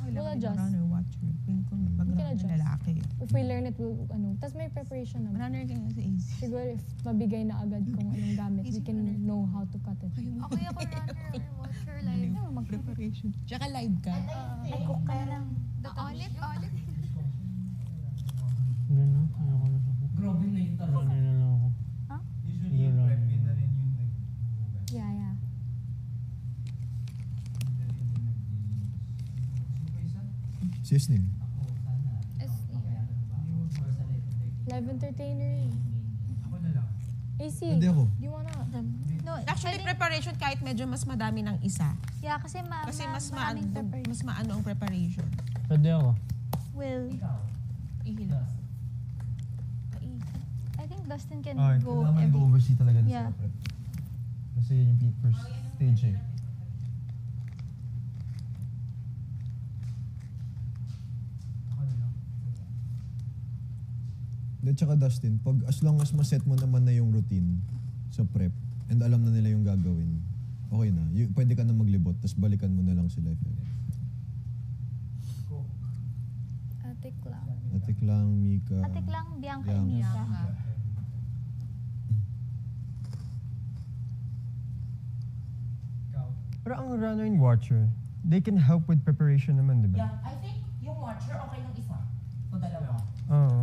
S2: Kailangan
S8: adjust.
S2: runner watcher. Feeling ko pag
S8: You can
S2: runner
S8: adjust.
S2: lalaki.
S8: If we learn it, we'll, tapos may preparation naman.
S2: Runner ka kasi easy.
S8: Siguro if mabigay na agad kung anong gamit, we can know how to cut it.
S1: Okay ako runner or watcher live.
S2: Preparation. Tsaka live ka.
S1: Mag-cook ka lang.
S8: Ulit.
S3: Grabe na yun talaga.
S9: Ano na lang ako.
S3: Usually yung prep yun na rin
S8: Yeah, yeah.
S3: Sino pa isa?
S4: Sis name.
S10: Live entertainer eh.
S3: Ako na lang.
S10: AC,
S4: Hindi ako.
S10: do you wanna...
S1: No,
S2: Actually, preparation kahit medyo mas madami ng isa.
S1: yeah, kasi
S2: Kasi mas
S1: maraming preparation.
S2: mas maano ang preparation.
S5: Pwede ako.
S1: Will,
S2: Ihila.
S1: I think Dustin can
S9: Okay,
S1: go
S9: kailangan
S1: every...
S9: mag-oversee talaga na
S1: Yeah.
S9: sa prep. Kasi yun yung first stage eh.
S3: Ako na lang.
S4: At saka Dustin, pag as long as maset mo naman na yung routine sa prep and alam na nila yung gagawin, okay na. Pwede ka na maglibot, tapos balikan mo na lang sila.
S8: Atik lang.
S4: Atik lang, Mika.
S1: Atik lang, Bianca
S4: Bianca.
S1: and Mika.
S3: Ikaw.
S9: Pero ang runner and watcher, they can help with preparation naman, di ba?
S7: Yeah, I think yung watcher okay ng isa. O dalawa.
S9: Oo.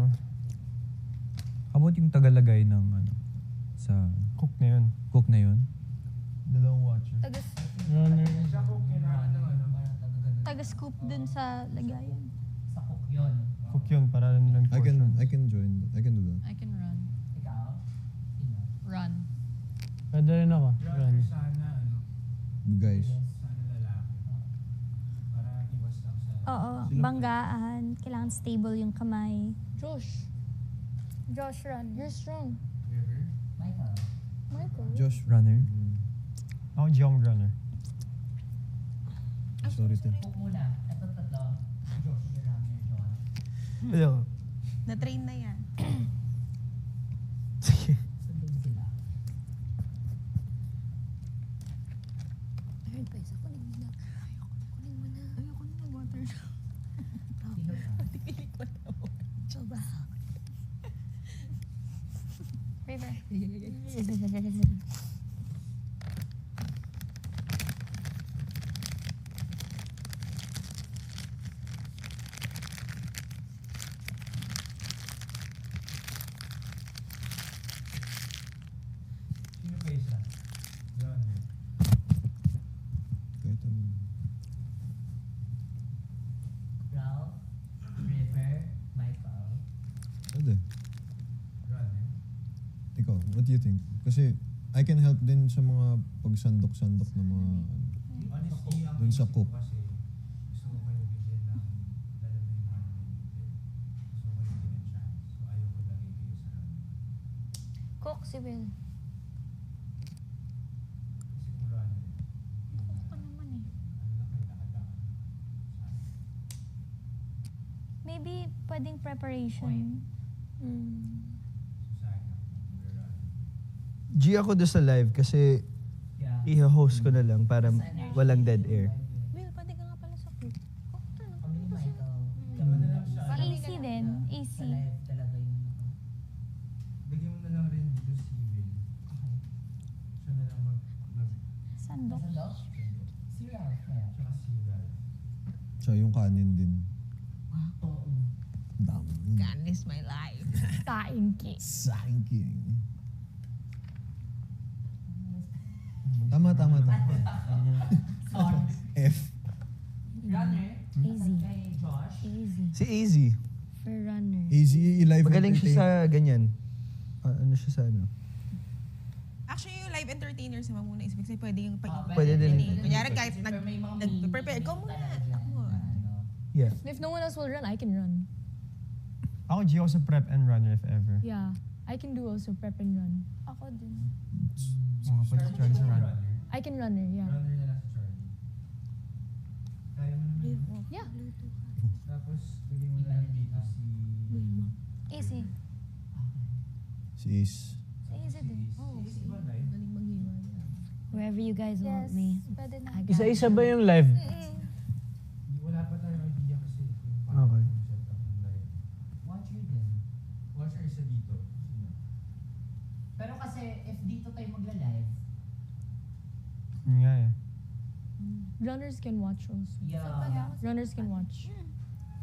S11: How about yung tagalagay ng ano, sa
S9: Cook na yun.
S11: cook na yun?
S9: Dalawang watcher.
S3: Siya kung kailangan ng ano.
S1: Taga-scoop dun sa lagayan.
S7: Sa cook yun.
S9: Cook yun para nilang
S4: I
S9: portions.
S4: can join. I can do that.
S10: I can run.
S7: Ikaw? Sino?
S10: Run.
S5: Pwede rin ako.
S3: Runner sana, ano,
S4: Guys.
S3: sana lalaki. Para iwas lang sa...
S1: Oo, banggaan. Kailangan stable yung kamay.
S10: Josh,
S1: Josh, run.
S10: you're strong.
S3: River?
S7: Michael.
S10: Michael.
S4: Josh.
S11: Runner?
S9: Ako geom runner.
S4: Sorry, te.
S7: Cook muna. Ito tatlo. Josh, you're runner, Josh.
S11: Hello.
S2: Na-train na yan.
S11: Sige.
S7: Sundin sila.
S6: Meron pa isa. Kunin mo na. Kunin mo na.
S2: Ayoko na mag-water.
S7: Sino ka?
S2: Pinili ko na mo.
S6: Soba.
S1: River.
S3: Sino pa isa? Runner.
S4: Kahit ano.
S7: Ralph, River, Michael.
S4: Pwede.
S3: Runner.
S4: Ikaw, what do you think? Kasi I can help din sa mga pagsandok-sandok ng mga...
S3: Honestly, ang
S4: Dun sa
S3: isip ko
S4: cook.
S3: kasi, gusto ko kayo bigyan ng, lalo na yung mga limited. Gusto ko kayo bigyan ng chance. So ayaw ko lagay kayo sa runner.
S1: Cook si Will.
S3: Kasi kung runner, yung,
S1: Cook pa naman eh.
S3: ano lang kayo, lakad-lakad. Sayang.
S1: Maybe pwedeng preparation.
S3: So sayang. We're runner.
S11: G ako doon sa live kasi
S7: Yeah.
S11: i-host ko na lang para walang dead air.
S2: Will, pwede ka nga pala sa cook. Cook ka na.
S7: Kami ni Michael.
S3: Kami na lang siya.
S1: AC din. AC.
S7: Sa live talaga yung
S3: Bigyan mo na lang rin dito si Will. Siya na lang
S1: Sandok.
S7: Sandok? Si Ralph kaya.
S3: Tsaka si Ralph.
S4: Siya yung kanin din.
S7: Oo.
S4: Dami.
S2: God is my life.
S10: Kain ki.
S4: Sanking. Tama.
S7: Sorry.
S4: F.
S7: Runner.
S8: Easy.
S7: Kay Josh.
S8: Easy.
S11: Si Easy.
S8: For runner.
S4: Easy live
S11: Magaling siya sa
S4: entertain.
S11: ganyan. Ano siya sa ano?
S2: Actually, yung live entertainers naman muna isip kasi pwede yung pag
S11: Pwede din.
S2: Kunyari kahit
S7: May mga
S2: nag-prepare,
S7: meeting
S2: ikaw muna.
S7: talaga dyan.
S2: Ako.
S7: Ano.
S11: Yeah.
S10: If no one else will run, I can run.
S9: Ako G ako sa prep and runner if ever.
S10: Yeah. I can do also prep and run.
S1: Ako din.
S9: Mga pwede si Charlie sa runner.
S10: I can runner, yeah.
S3: Runner na lang si Charlie. Kaya mo naman.
S10: Yeah.
S3: Tapos, bigyan mo na lang dito si...
S1: AC.
S4: Si Ace.
S1: Si AC din.
S3: Si Ace ba live?
S2: Galing maghiwa.
S8: Wherever you guys
S1: Yes.
S8: want me.
S1: Pwede na.
S8: I got
S5: Isa-isa ba yung live?
S3: Wala pa tayong idea kasi kung paano
S11: Okay.
S3: yung setup ng live.
S7: Watcher din.
S3: Watcher isa dito. Sino?
S7: Pero kasi, if dito tayo magla-live,
S9: Yun nga eh.
S10: Runners can watch also.
S7: yeah.
S10: Runners can watch.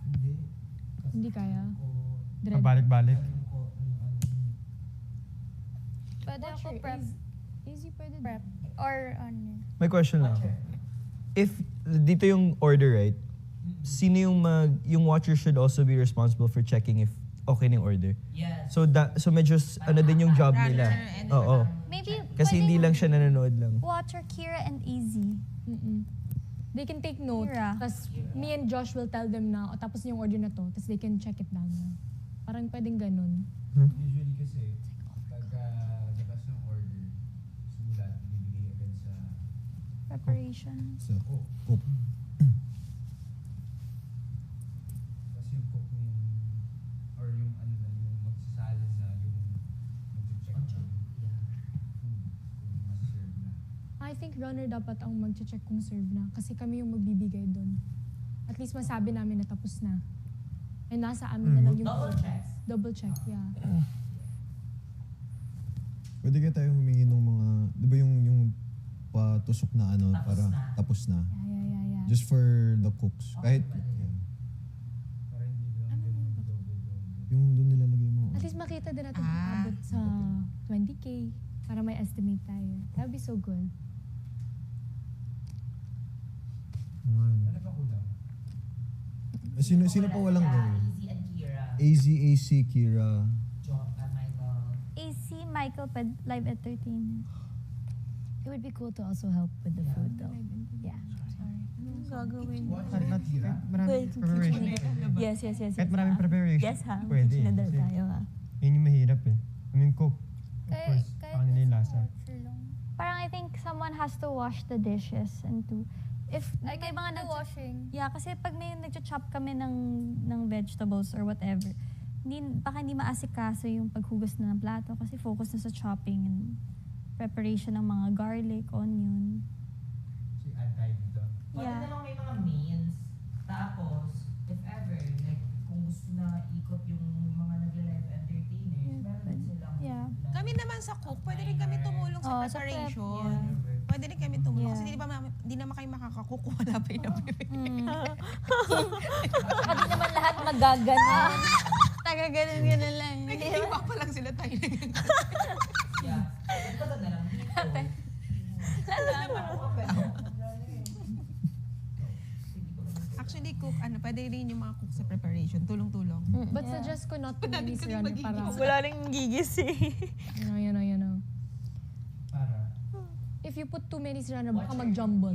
S3: Hindi.
S10: Hindi kaya.
S3: Ko,
S10: Dread.
S9: Pabalik-balik.
S3: yung ko, yung ano,
S1: Pwede ako
S10: Watcher,
S1: prep.
S10: Easy pwede.
S1: Prep.
S8: Or ano?
S5: May question lang ako. If dito yung order, right? Sino yung watcher should also be responsible for checking if okay na yung order.
S7: Yes.
S5: So medyo ano din yung job
S2: Runner
S5: nila.
S2: and
S5: Oo.
S8: Maybe
S5: Kasi hindi lang siya nanonood lang.
S8: Watcher, Kira, and Easy.
S10: They can take note.
S8: Kira.
S10: Tapos me and Josh will tell them na, tapos yung order na to. Tapos they can check it down na. Parang pwedeng ganun.
S3: Usually kasi, pagka labas ng order, sulat, bibigay agad sa
S1: Preparation.
S4: Sa cook.
S3: Tapos yung cook yung, or yung ano na, yung magsasali na, yung mag-check na yung food, kung mas-serve na.
S10: I think runner dapat ang mag-check kung serve na. Kasi kami yung magbibigay doon. At least masabi namin na tapos na. And nasa amin na lang yung
S7: Double
S10: food.
S7: check.
S10: Double check, yeah.
S4: Pwede kaya tayo humingi ng mga, di ba yung patusok na ano,
S7: Tapos
S4: para
S7: na.
S4: tapos na.
S10: Yeah.
S4: Just for the cooks. Kahit, yeah.
S3: Para hindi lang din double.
S4: Yung doon nilalagay yung mga
S10: At least makita din natin kung abot sa 20K para may estimate tayo. That would be so good.
S3: Ano pa kulang?
S4: Sino pa walang order?
S7: Easy and Kira.
S4: AZ, AC, Kira.
S7: John and Michael.
S1: AC, Michael, live at 13.
S6: It would be cool to also help with the food though. Yeah.
S2: Anong gagawin?
S9: Kahit maraming preparation.
S6: Yes.
S9: Kahit maraming preparation.
S6: Yes, ha?
S9: Pwede.
S6: Kitchen na daw
S9: Kasi
S6: tayo, ha?
S9: Yun yung mahirap eh. I mean, cook. Of
S8: Kahit
S9: course, sa kanila yung lasa.
S1: Parang I think someone has to wash the dishes and to if
S8: Like,
S1: may mga
S8: washing.
S1: Yeah, kasi pag may nagcho-chop kami ng vegetables or whatever, baka hindi maasikaso yung paghugas na ng plato kasi focus na sa chopping and preparation ng mga garlic, onion.
S3: Si add tayo dito.
S7: Pwede
S1: Yeah.
S7: namang may mga means. Tapos, if ever, like, kung gusto na ikot yung mga nag-live entertainers, meron din silang
S1: Yeah.
S2: Kami naman sa cook, pwede rin kami tumulong sa
S1: Oh, sa prep,
S2: preparation.
S1: yeah.
S2: Pwede rin kami tumulong.
S1: Yeah.
S2: Kasi di naman kayo makakakook kung wala pa yung
S8: Baka di naman lahat magaganon.
S6: Taga-ganun lang.
S2: Nag-iiba pa lang sila tayo.
S7: Yeah. Ito na lang dito.
S2: Actually, cook, pwede rin yung mga cook sa preparation. Tulong-tulong.
S10: But suggest ko not too many
S2: Wala din
S10: runner
S2: kami
S10: para...
S6: Wala rin gigisi.
S10: You know.
S3: Para,
S10: If you put too many runner, baka mag-jumble.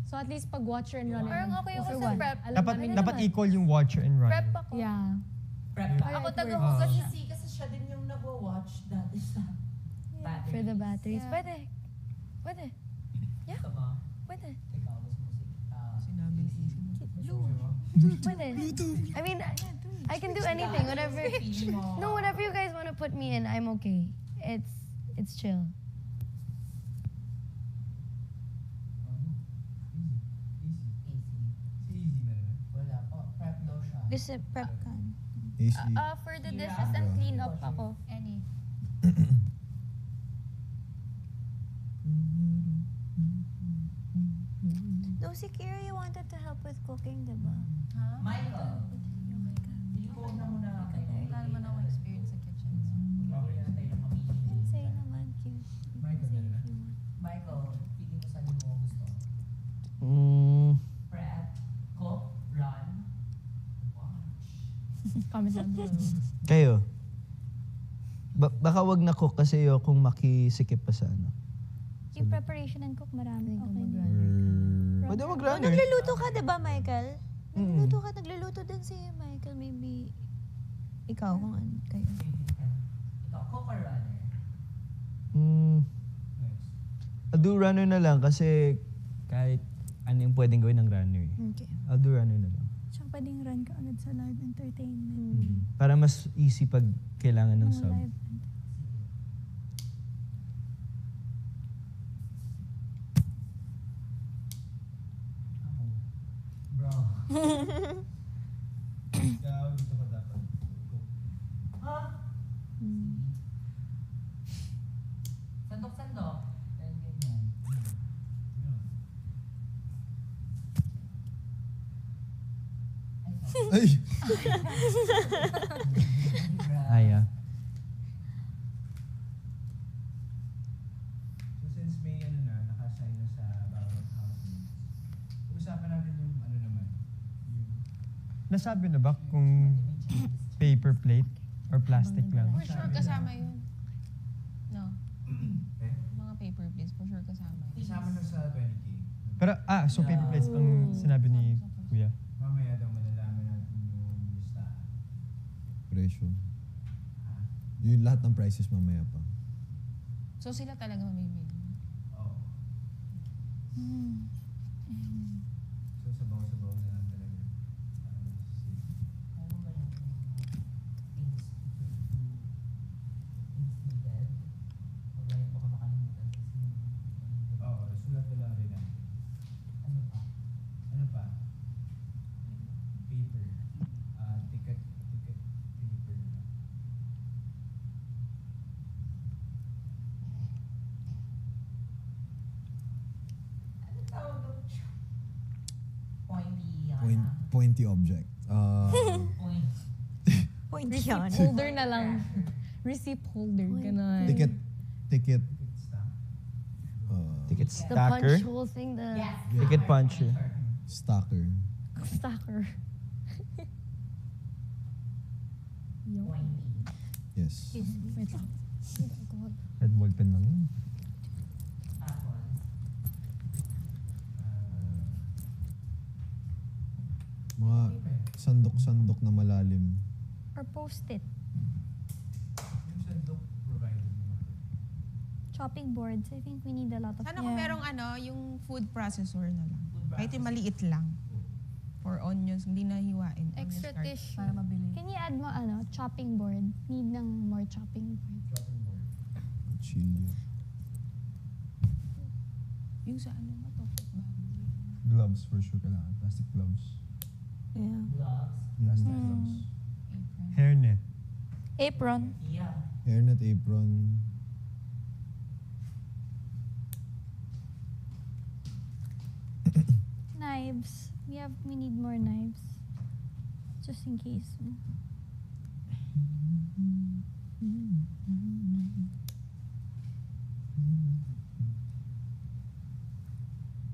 S10: So at least pag watcher and runner.
S8: Parang okay ako
S10: for
S8: sa
S10: one.
S8: prep.
S10: Alam
S9: Dapat,
S10: namin
S9: dapat
S10: naman.
S9: equal yung watcher and runner.
S8: Prep ako.
S10: Yeah.
S7: Prep pa.
S8: Ako
S10: It
S8: taga-hugas siya.
S7: Easy kasi siya din yung nagwa-watch dati sa battery.
S6: For the batteries.
S8: Yeah.
S6: Pwede. Pwede.
S7: Gusto mo?
S6: Pwede.
S7: Ikaw, gusto mo
S2: Sinabi ni Easy.
S6: Pwede. I mean, I can do anything. Whatever. No, whatever you guys want to put me in, I'm okay. It's chill.
S3: Si Easy na rin.
S7: Wala po. Prep daw siya.
S6: Gusto prep ka.
S4: AC.
S8: For the dishes and clean up ako. Any.
S6: No, si Kira, you wanted to help with cooking, diba?
S7: Michael. Hindi ko na muna kayo.
S6: Wala naman ako
S7: experience sa kitchen. Mag-away na tayo ng mamili.
S6: Can say naman, cute. You can
S3: Michael
S6: say
S3: na
S6: if you want.
S7: Michael, pili mo saan mo gusto. Prep, cook, run, watch.
S10: Comment down below.
S5: Kayo. Baka wag na cook kasi kung makisikip pa sa ano.
S1: Yung preparation and cook marami. Okay.
S5: Pwede
S6: Oh,
S5: mag-runner.
S6: nagluluto ka, diba, Michael? Nagluluto din si Michael. Maybe, ikaw, kung ano kayo.
S7: Ikaw, cook or runner?
S5: I'll do runner na lang kasi kahit ano yung pwedeng gawin ng runner.
S6: Okay.
S5: I'll do runner na lang.
S1: Tsaka pwedeng run ka agad sa live entertainment.
S5: Para mas easy pag kailangan ng
S1: Mga
S5: sub.
S1: live
S3: Bro. Ikaw, dito ka dapat. Cook.
S7: Ha? Sandok-sandok. Ganyan.
S4: Ay!
S5: Aya.
S3: So since may ano na,
S9: Nasabi na ba kung paper plate or plastic lang?
S2: For sure kasama yun. No.
S3: Eh?
S2: Mga paper plates, for sure kasama yun.
S3: Isama na sa 20K.
S9: Pero, so paper plates ang sinabi ni Kuya.
S3: Mamaya daw malalaman natin yung listahan.
S4: Presyo. Yung lahat ng prices mamaya pa.
S2: So sila talaga mamimili.
S3: Oo. So sabaw-sabaw na lang talaga. Para mas safe.
S7: Ano ba yung things needed? Pag baka makalimutan kasi
S3: Oo, sulat na lang rin natin.
S7: ano pa?
S3: Ano pa? Paper. Ticket paper.
S7: Ano tawag doon? Pointy,
S4: Pointy object.
S7: point.
S6: Point
S10: Receipt
S6: yan.
S10: holder na lang. Receipt holder. Ganon.
S4: Ticket.
S3: Ticket stamp.
S5: Ticket
S8: The
S5: stacker.
S8: punch hole thing, the
S7: Yes.
S5: Ticket puncher.
S4: Stacker.
S8: stacker.
S7: Pointy.
S4: Yes.
S10: Wait lang.
S9: Red ballpen lang yun.
S7: Tapos,
S4: Mga sandok-sandok na malalim.
S8: Or post-it.
S3: Yung sandok provided mo.
S8: Chopping boards. I think we need a lot of
S2: Sana kung merong yung food processor na lang. Kahit yung maliit lang. For onions, hindi na hiwain.
S8: Extra
S2: Onions,
S8: tissue.
S2: Para mabili.
S8: Can you add mo chopping board? Need ng more chopping board.
S3: Chopping board.
S4: Chili.
S2: Yung sa matokot baboy.
S9: Gloves for sure kailangan. Plastic gloves.
S6: Yeah.
S7: gloves.
S9: Plastic
S8: Mm.
S9: gloves.
S2: Apron.
S9: Hairnet.
S1: Apron.
S7: Yeah.
S4: Hairnet apron.
S8: Knives. We need more knives. Just in case.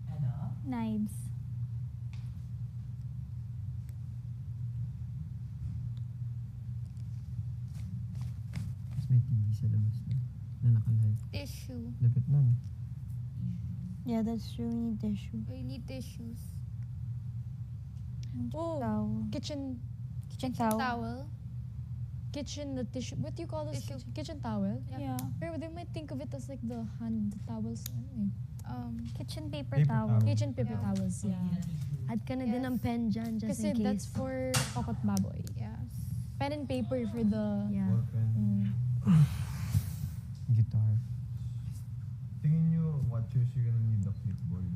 S7: Ano?
S8: Knives.
S9: Tapos may TV sa labas na nakalive.
S8: Tissue.
S9: Lapit na. No?
S6: Yeah, that's true. We need tissue.
S8: We need tissues.
S10: Oh,
S8: Towel.
S10: kitchen
S8: Kitchen towel.
S10: towel. Kitchen the tissue. What do you call this?
S8: Tissue.
S10: Kitchen towel?
S8: Yeah.
S10: Pero they might think of it as like the hand towels.
S8: Kitchen paper,
S9: Paper
S8: towel.
S9: towel.
S10: Kitchen paper towels, yeah.
S6: Add ka na din ng pen dyan, just
S10: Kasi
S6: in case.
S10: that's for kokot baboy.
S8: Yes.
S10: Pen and paper for the...
S6: Yeah.
S3: Ballpen.
S9: Guitar.
S4: Tingin nyo, what choice you're gonna need the clipboard?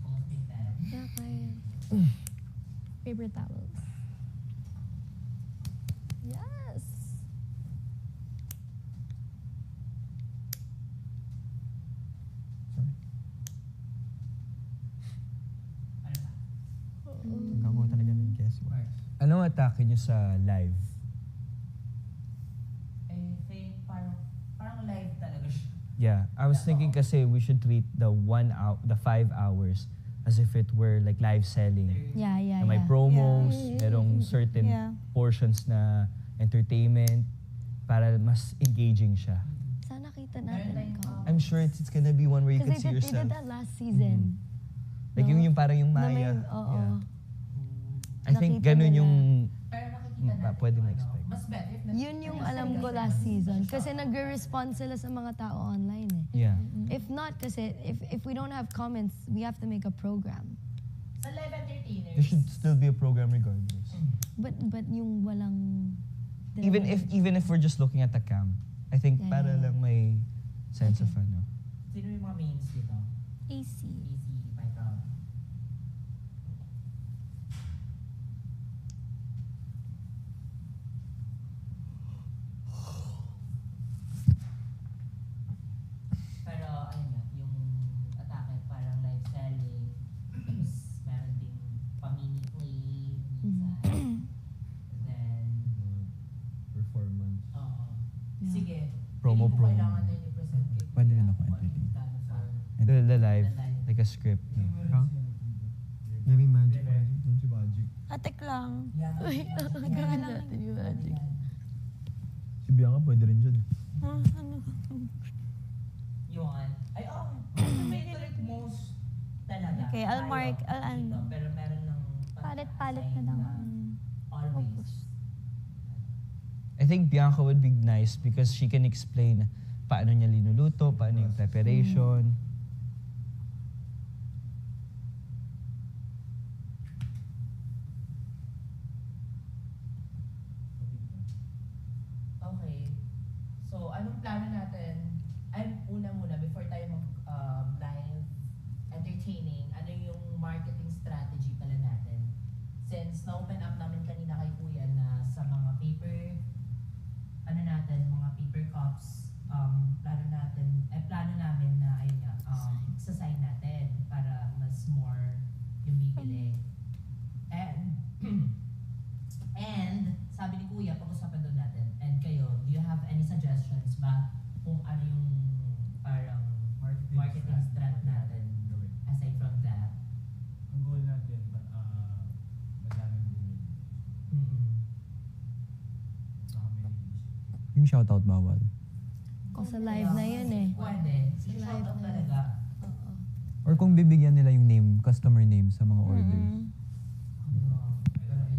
S7: Konting pen.
S6: Yeah, kaya.
S10: Paper towels. Yes!
S9: Sorry.
S7: Ano pa?
S9: Hanggang ko talaga ng guess.
S5: Anong atake nyo sa live?
S7: I think parang live talaga siya.
S5: Yeah, I was thinking kasi we should treat the 5 hours as if it were like live selling.
S6: Yeah, yeah,
S5: Na may
S6: yeah.
S5: promos, merong certain
S6: Yeah.
S5: portions na entertainment para mas engaging siya.
S6: Sana kita natin ikaw.
S5: I'm sure it's gonna be one where you
S6: Because
S5: can see
S6: they
S5: yourself.
S6: did that last season.
S5: Like
S6: No?
S5: yung parang yung
S6: Na may-
S5: Maya.
S6: oo.
S5: Yeah. I think
S6: Nakita
S5: ganun
S6: nila.
S5: yung
S7: Pero makikita natin
S5: pwede
S7: kung
S5: ma-expect.
S7: Mas better if
S6: Yun yung alam ko last season. Kasi nagre-respond sila sa mga tao online eh.
S5: Yeah.
S6: If not, kasi if we don't have comments, we have to make a program.
S7: Sa live entertainers.
S5: There should still be a program regardless.
S6: But yung walang...
S5: Even if we're just looking at the cam, I think
S6: Yeah,
S5: para
S6: yeah, yeah.
S5: lang may sense of ano.
S7: Sino yung mga mains dito?
S8: AC.
S7: Easy, Michael. Pero ayun nga, yung atake parang live selling, tapos meron ding pa-mini play, minsan. Then,
S4: Performance.
S7: oo.
S6: Yeah.
S7: Sige.
S5: Promo,
S7: Hindi mo
S5: promo.
S7: kailangan din i-present kay
S11: Pwede
S7: Kuya
S11: rin ako
S7: kung ano
S11: entertain.
S7: yung plano for
S5: The live,
S7: the live.
S5: like a script. No?
S3: Meron
S9: Huh?
S3: siya nagtitinda.
S6: Atek lang.
S1: Uy, gawin natin yung magic.
S11: Si Bianca pwede rin dyan.
S6: Ano?
S7: Yun. Ay, favorite most talaga.
S6: Okay, I'll
S7: Tayo
S6: mark,
S7: dito,
S6: ano.
S7: pero meron ng
S8: Palit-palit na lang.
S7: always.
S5: I think Bianca would be nice because she can explain paano niya linuluto, paano yung preparation.
S7: Okay. So, anong plano natin? Ay, una muna, before tayo mag-live entertaining, ano yung marketing strategy pala natin? Since na-open up namin kanina kay Kuya na sa mga paper, ano natin, mga paper cups, plano namin na, ayun nga, sa-sign natin para mas more yung bibili. And sabi ni Kuya, pag-usapan doon natin. And kayo, do you have any suggestions ba kung ano yung parang marketing strat natin aside from that?
S3: Ang goal natin, madaming bumili. Baka may naisip.
S11: Yung shoutout bawal.
S1: Sa live na yun eh.
S7: Pwede. Sige, shoutout talaga.
S11: Or kung bibigyan nila yung name, customer name sa mga orders.
S4: I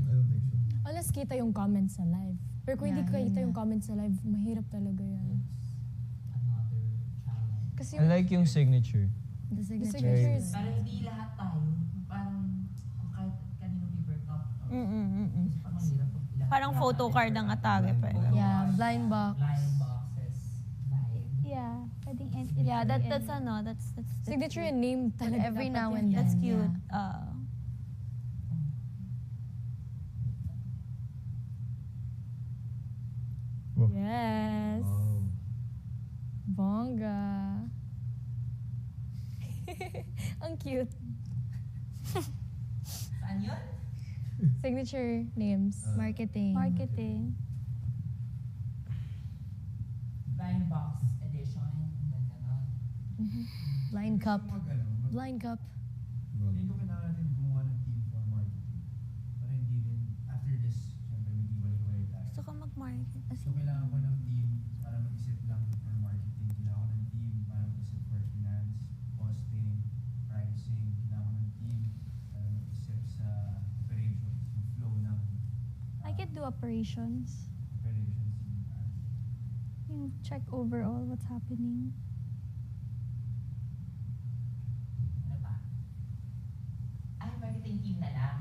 S4: don't think so.
S10: Unless kita yung comments sa live. Pero kung hindi kita yung comments sa live, mahirap talaga yan.
S7: Another challenge.
S10: Kasi
S5: I like yung signature.
S1: The
S10: the
S1: signature.
S10: signatures,
S7: Pero hindi lahat tayo. Parang kahit kanino paper cup. Kasi parang mahirap pag lahat.
S6: Parang photo card ang atake pa.
S1: Yeah, blind box.
S7: Blind boxes. Live.
S8: Yeah, pwedeng
S6: Yeah, that's ano, that's
S10: signature and name talaga.
S1: Every
S10: dapat
S1: now
S10: yan.
S1: and then.
S6: That's cute.
S10: Yes.
S4: Wow.
S10: Bongga. Ang cute.
S7: Saan yun?
S10: Signature names.
S1: Marketing.
S8: marketing.
S7: Blind box edition. Ganon.
S1: Blind cup.
S3: Mag-ano,
S1: Blind cup.
S3: Hindi ko kailangan natin gumawa ng team for marketing. Para hindi din, after this, syempre mag-iwalay-iwalay tayo.
S6: Gusto ko mag-market.
S3: So kailangan ko ng team para mag-isip lang for marketing. Kailangan ko ng team para mag-isip for finance, costing, pricing. Kailangan ko ng team para mag-isip sa operations, yung flow ng
S8: I could do operations.
S3: operations team.
S8: Yung check overall what's happening.
S7: Ano ba? Ay, marketing team na lang.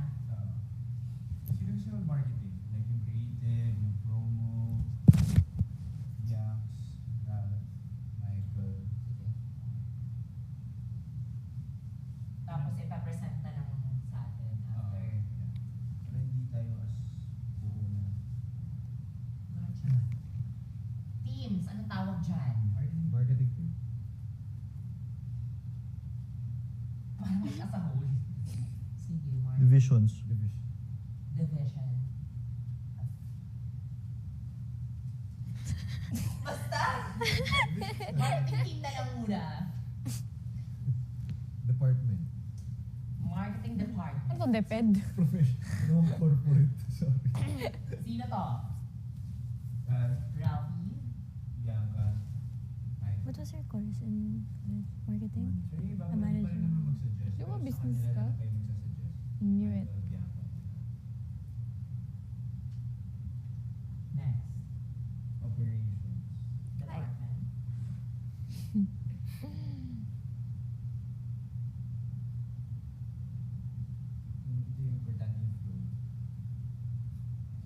S3: Sino gusto yung marketing? Like yung creative, yung promo, Yax, Ralph, Michael.
S7: Tapos ipapresent na lang sa atin after.
S3: Para hindi tayo as buo na.
S7: Gotcha. Teams, ano tawag dyan?
S4: Marketing team.
S7: Parang like as a whole. Sige, Mark.
S11: Divisions.
S7: Division. Basta! Marketing team na lang muna.
S4: Department.
S7: Marketing department.
S10: Ano to, deped?
S4: Professional. Corporate. Sorry.
S7: Sino to? Ralphie?
S3: Bianca, Michael.
S6: What was your course in marketing?
S3: So yung iba,
S6: A
S3: pwede pa rin
S6: manager.
S3: naman mag-suggest.
S10: Di ba
S3: Pero sa
S10: business
S3: kanila
S10: ka?
S3: lang kayo magsasuggest.
S10: Knew it.
S3: Michael, Bianca.
S7: Next.
S3: Operations.
S7: Department.
S3: Ito yung importante yung flow.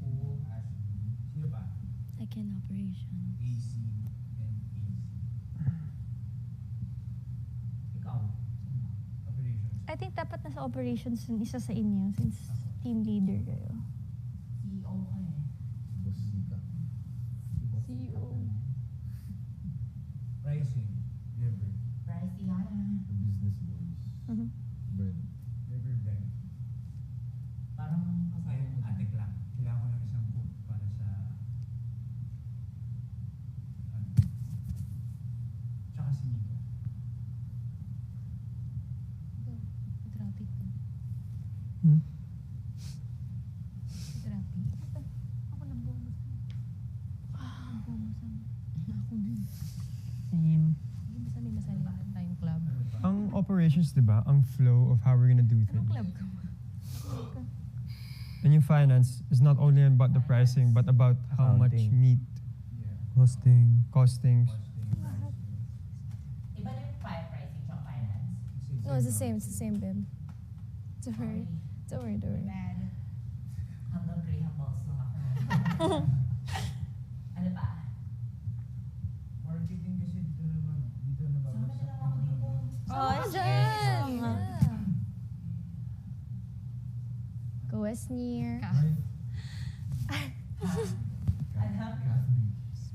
S3: Who, Ashley, sino pa?
S1: Second operation.
S3: AC and AC.
S7: Ikaw. Sino ba?
S3: Operations.
S8: I think dapat nasa operations yung isa sa inyo since team leader kayo.
S7: CEO ka eh.
S4: Boss Zika.
S10: CEO.
S3: Pricing. River.
S7: Pricey yan.
S4: The business boys.
S6: Mhm.
S4: Brent.
S3: River Bank.
S7: Parang kasama
S3: Ngayon,
S7: mo.
S3: atik lang. Kailangan ko ng isang book para sa ano. Tsaka si Nico.
S1: Traffic ko.
S9: operations, di ba, ang flow of how we're gonna do things. And yung finance is not only about the pricing, but about how much
S5: Accounting.
S9: meat,
S11: Hosting.
S9: costings.
S7: Iba na yung pricing sa finance.
S10: No, it's the same, babe. Don't worry.
S7: Bad. Hanggang graham balls lang ako. Ano pa?
S3: Marketing kasi dito na babagsak.
S6: Oh,
S10: Dyan! Go Westnir.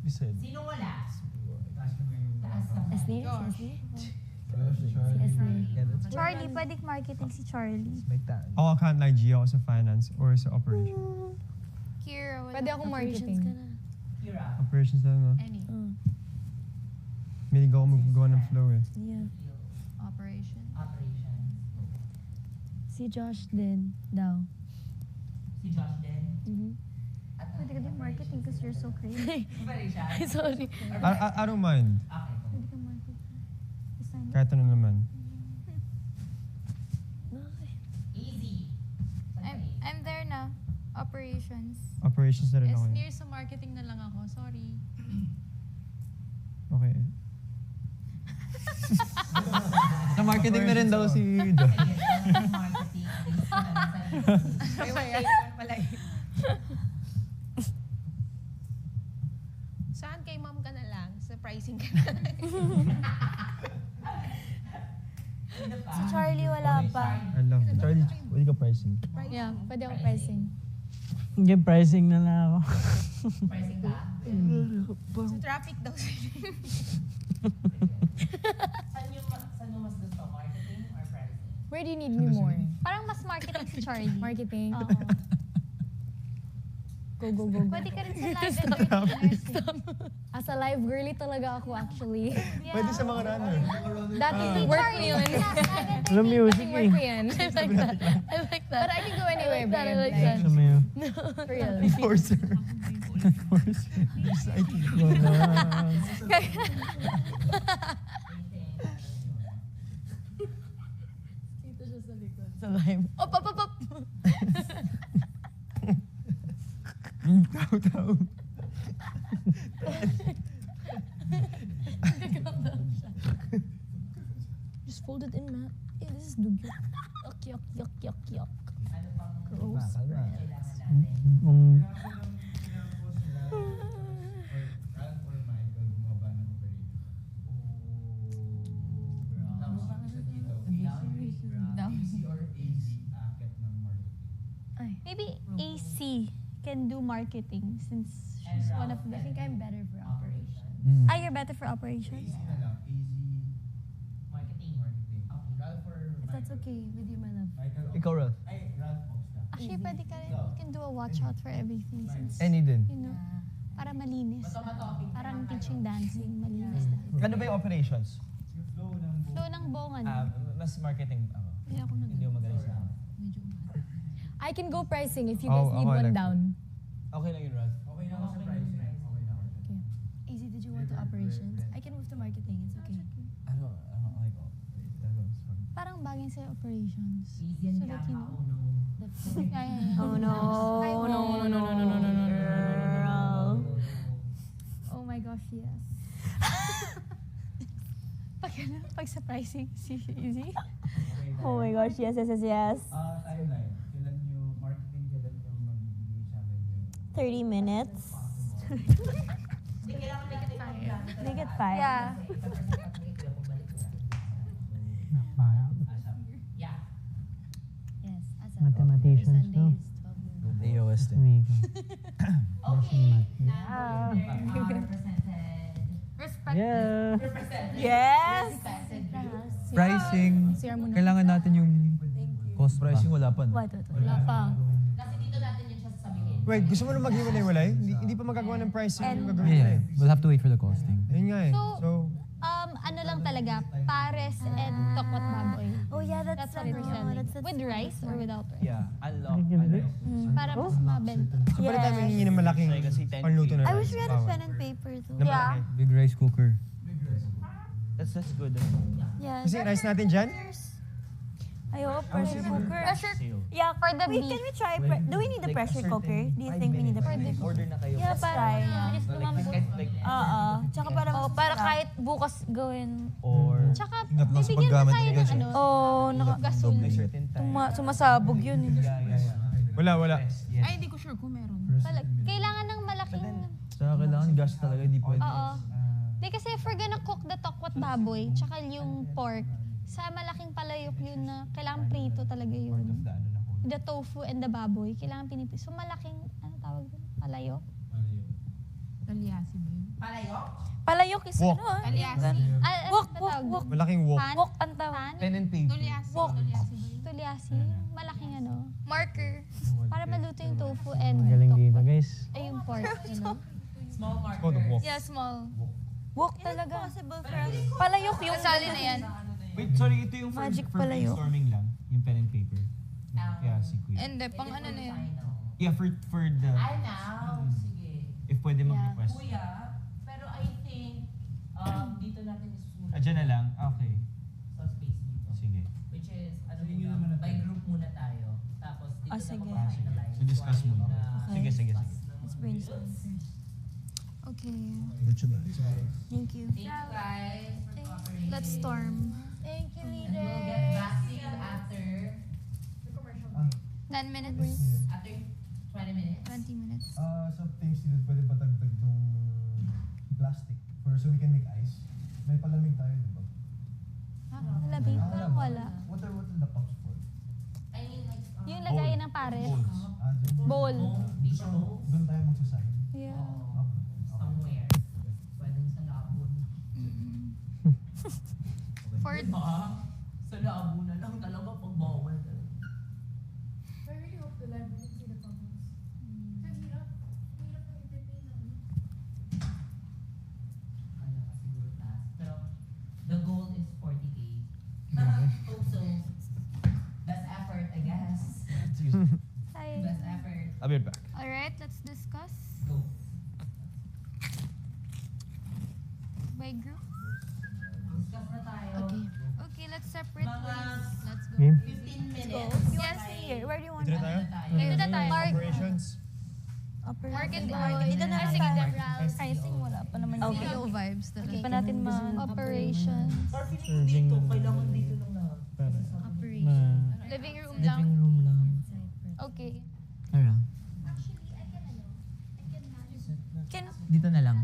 S5: Bisan.
S7: Sino wala?
S3: Taas naman yung
S7: Taas naman.
S10: Westnir?
S5: Yeah, that's
S8: Charlie, pwede marketing si Charlie.
S5: my time.
S9: Ako account like Gio ako sa finance or sa operation.
S8: Kira, wala.
S10: Pwede akong marketing.
S7: Kira.
S9: Operations lang, no?
S8: Any.
S9: May ako magagawa ng flow eh.
S6: Yeah.
S8: Operation.
S7: Operation.
S6: Si Josh din daw.
S7: Si Josh din. At
S8: Pwede ka din marketing because you're so crazy.
S7: Iba rin siya.
S6: Sorry.
S9: I don't mind.
S7: Okay.
S8: Pwede ka marketing. Design.
S9: Kahit ano naman.
S7: Easy.
S8: I'm there na. Operations.
S9: Operations na rin ako. eh.
S10: Near sa marketing na lang ako. Sorry.
S9: Okay.
S11: Sa marketing na rin daw si Jo.
S7: Marketing.
S2: Saan kay ma'am ka na lang? Sa pricing ka na lang.
S6: Si Charlie wala pa.
S9: I love that.
S5: Charlie, pwede ka pricing.
S10: Yeah, pwede akong pricing.
S5: Hindi, pricing na lang ako.
S7: Pricing ka?
S2: Sa traffic daw sila.
S7: Saan yung mas gusto? Marketing or pricing?
S10: Where do you need me more?
S8: Parang mas marketing si Charlie.
S10: Marketing?
S8: Oo.
S10: Go.
S8: Pwede ka rin sa live entertainers.
S10: As a live girly talaga ako actually.
S8: Yeah.
S9: Pwede sa mga runner.
S10: Dati work ko yun.
S5: Alam music
S10: Work ko
S5: eh.
S10: yan.
S8: I like that.
S10: But I can go anywhere, babe.
S8: I like
S10: Like,
S8: that.
S5: Sa mayo.
S10: for real.
S9: Enforcer.
S10: Sa live. Op.
S9: Tao.
S10: Just fold it in, Matt. Yeah, this is dugyot. Yuck.
S7: Ano pang
S10: Gross.
S7: kailangan natin?
S3: Or Michael bumaba ng operation. Tapos sa dito, AC or AZ akit ng marketing.
S8: Maybe AC can do marketing since she's one of the...
S10: I think I'm better for operation.
S8: Ah, you're better for operations?
S3: AC na lang, AZ
S7: Marketing.
S3: marketing. Ralph or
S6: If that's okay with you, my love.
S3: Michael
S5: Ikaw, Ralph.
S3: Ay, Ralph Oxta.
S8: Actually, pwede ka rin. You can do a watch out for everything since,
S5: Any din.
S8: you know, para malinis.
S7: Mato-matopic na
S8: Parang
S7: lang
S8: teaching
S7: kayo.
S8: dancing, malinis na.
S5: Ano ba yung operations?
S3: Yung flow ng
S8: Flow ng bongan.
S5: Mas marketing ako.
S8: Hindi ako nag-
S5: Hindi ako magaling sa
S10: I can go pricing if you
S9: Oh,
S10: guys need
S9: ako
S10: one
S9: like-
S10: down.
S5: Okay lang yun, Ralph.
S3: Okay na ako sa pricing. Okay na ako.
S6: Easy, did you want to operations? I can move to marketing. It's okay.
S5: Ano, like, sorry.
S8: Parang bagay sa operations.
S7: Easy yan
S8: So that you know.
S7: Yeah.
S6: Oh no. Girl.
S8: Oh my gosh, yes. Pag sa pricing, si Easy.
S6: Oh my gosh, yes.
S3: Timeline. Kailan yung marketing, kailan yung magbibigay sa amin yung
S6: 30 minutes.
S7: Hindi, kailangan make it fire.
S6: Make it fire.
S8: Yeah.
S7: Yeah.
S6: Yes. As
S5: Mathematicians, no?
S6: Sundays, 12 noon.
S5: AOS din.
S7: Okay. Now, represented.
S8: Respect.
S5: Yeah.
S7: Represented.
S6: Yes.
S7: Respected group.
S11: Pricing.
S10: CR muna.
S11: Kailangan natin yung cost pa.
S5: Pricing wala pa. No?
S6: What?
S10: Wala pa.
S7: Kasi dito natin yun siya sasabihin.
S9: Wait, gusto mo na maghiwalay-walay? Hindi pa magagawa ng pricing yung gagawin
S11: Yeah,
S9: nila eh.
S11: we'll have to wait for the costing.
S9: Yun nga eh.
S8: So,
S9: So,
S8: ano lang talaga, pares and tokwat baboy.
S6: Oh yeah, that's
S8: That's what we're selling. With rice or without rice?
S5: Yeah. Unlock.
S8: Para mas mabenta.
S9: so pwede tayo mangingi ng malaking
S5: Like, kasi 10K.
S9: panluto na
S6: I
S9: rice.
S6: wish we had a
S9: Bawal.
S6: pen and paper too.
S9: Na malaki.
S11: Big rice cooker.
S5: That's good.
S6: Yeah.
S9: Kasi rice natin dyan?
S6: Ayoko, pressure cooker.
S8: Yeah, for the
S6: Wait,
S8: beef.
S6: can we try? Do we need a pressure cooker? Do you think we need a pressure cooker?
S5: Order na kayo.
S8: Yeah, para
S6: try,
S8: bilis lumambot.
S6: Oo. Tsaka para
S1: Oh, para kahit bukas gawin.
S5: Or
S8: Tsaka,
S4: Ingat lang sa
S8: bibigyan mo
S4: paggamit
S8: tayo
S4: ng
S8: ng
S4: gas.
S8: ano,
S1: Gasol.
S5: may certain time.
S1: Sumasabog yun.
S9: Wala.
S5: Yes.
S2: Ay, hindi ko sure kung meron.
S8: kailangan ng malaking...
S5: Sa kailangan gas talaga, hindi pwede.
S8: Oo. Di kasi if we're gonna cook the tokwat baboy, tsaka yung pork, sa malaking palayok yun na kailangan prito talaga yun. The tofu and the baboy, kailangan pinipis. So malaking, ano tawag yun? Palayok?
S2: Talyasi ba yun?
S7: Palayok?
S1: Palayok is
S9: Wok.
S1: ano ah.
S2: Talyasi.
S1: Wok.
S9: Malaking wok.
S1: Pan? Wok ang tawag.
S8: Pan?
S5: Pen and paper.
S2: Tulyasi.
S1: Wok.
S2: Tulyasi ba yun?
S8: Tulyasi. Malaking ano.
S1: Marker.
S8: Para maluto yung tofu and
S11: Galing dito,
S8: tokwat.
S11: guys.
S8: Ay, yung pork, you know?
S7: Small marker.
S9: Oh, the wok.
S1: Yeah, small. Wok talaga.
S6: Possible for us.
S1: Palayok yung sali na yan.
S5: Wait, sorry, ito yung for,
S1: Magic
S5: for
S1: pala yun.
S5: brainstorming lang. Yung pen and paper. Kaya si Queen.
S1: Hindi, pang ano na yan.
S5: Yeah, for the...
S7: Ay, now. Sige.
S5: If pwede mag-request.
S7: Kuya, pero I think dito natin isulat.
S5: Dyan na lang? Okay.
S7: Sa space dito.
S5: Sige.
S7: Which is, muna, by group muna tayo. Tapos dito na
S6: sige.
S7: mag-finalize.
S5: So discuss muna. Sige.
S6: Let's brainstorm first.
S8: Okay.
S6: Thank you.
S7: Thank you guys for cooperating.
S8: Let's storm.
S1: Thank you,
S7: And we'll get back to you after
S8: 10 minutes.
S7: after 20 minutes.
S8: 20 minutes.
S4: Sa Teams dito, pwede ba tagtag ng plastic so we can make ice? May palamig tayo, di ba?
S8: Labi, parang wala.
S4: What are the cups for?
S7: I mean, like,
S8: Yung lagayan ng pares.
S4: Dyan.
S8: Bowl.
S7: dito,
S4: Doon tayo magsasign.
S8: Yeah.
S7: somewhere. Pwedeng sa labon.
S8: For
S7: Diba? Sa labo na lang talaga pag bawal. Kaya nga siguro taas. Pero the goal is 40K. Hope so. Best effort, I guess.
S8: Hi.
S7: Best effort.
S9: I'll be right back.
S8: Alright, let's discuss.
S7: Go.
S8: By group.
S7: Discuss na tayo.
S8: Okay. Okay, let's separate
S7: Mga
S8: ways. Let's go.
S11: Game?
S7: 15 minutes.
S8: Yes,
S6: Here, where do you want
S9: Dito na tayo?
S8: Dito na tayo.
S9: Operations.
S8: Mark and
S6: Dito na
S8: Sige,
S6: tayo.
S8: Debrals.
S1: Pricing wala pa naman.
S6: Okay.
S1: Yung vibes talaga. Hindi pa natin
S8: Operations.
S7: Or feeling ko dito, kailangan dito lang lahat.
S8: Living room
S5: Living
S8: lang.
S5: room lang.
S8: Okay.
S5: Tara.
S6: Can
S5: Dito na lang.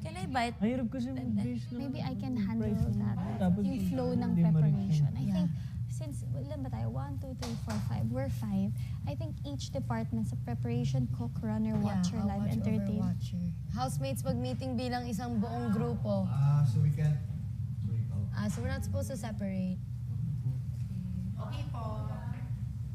S6: can I bite?
S5: Ay, hirap kasi mag-base lang.
S8: Maybe I can handle that.
S5: Tapos
S8: Yung flow ng
S5: hindi
S8: preparation. I
S6: Yeah.
S8: think, since, ilan ba tayo? 1, 2, 3, 4, 5. We're 5. I think each department sa preparation, cook, runner, watcher, live, entertain.
S12: Housemates pag-meeting bilang isang buong grupo.
S4: So we can break out.
S12: So we're not supposed to separate.
S7: Okay po.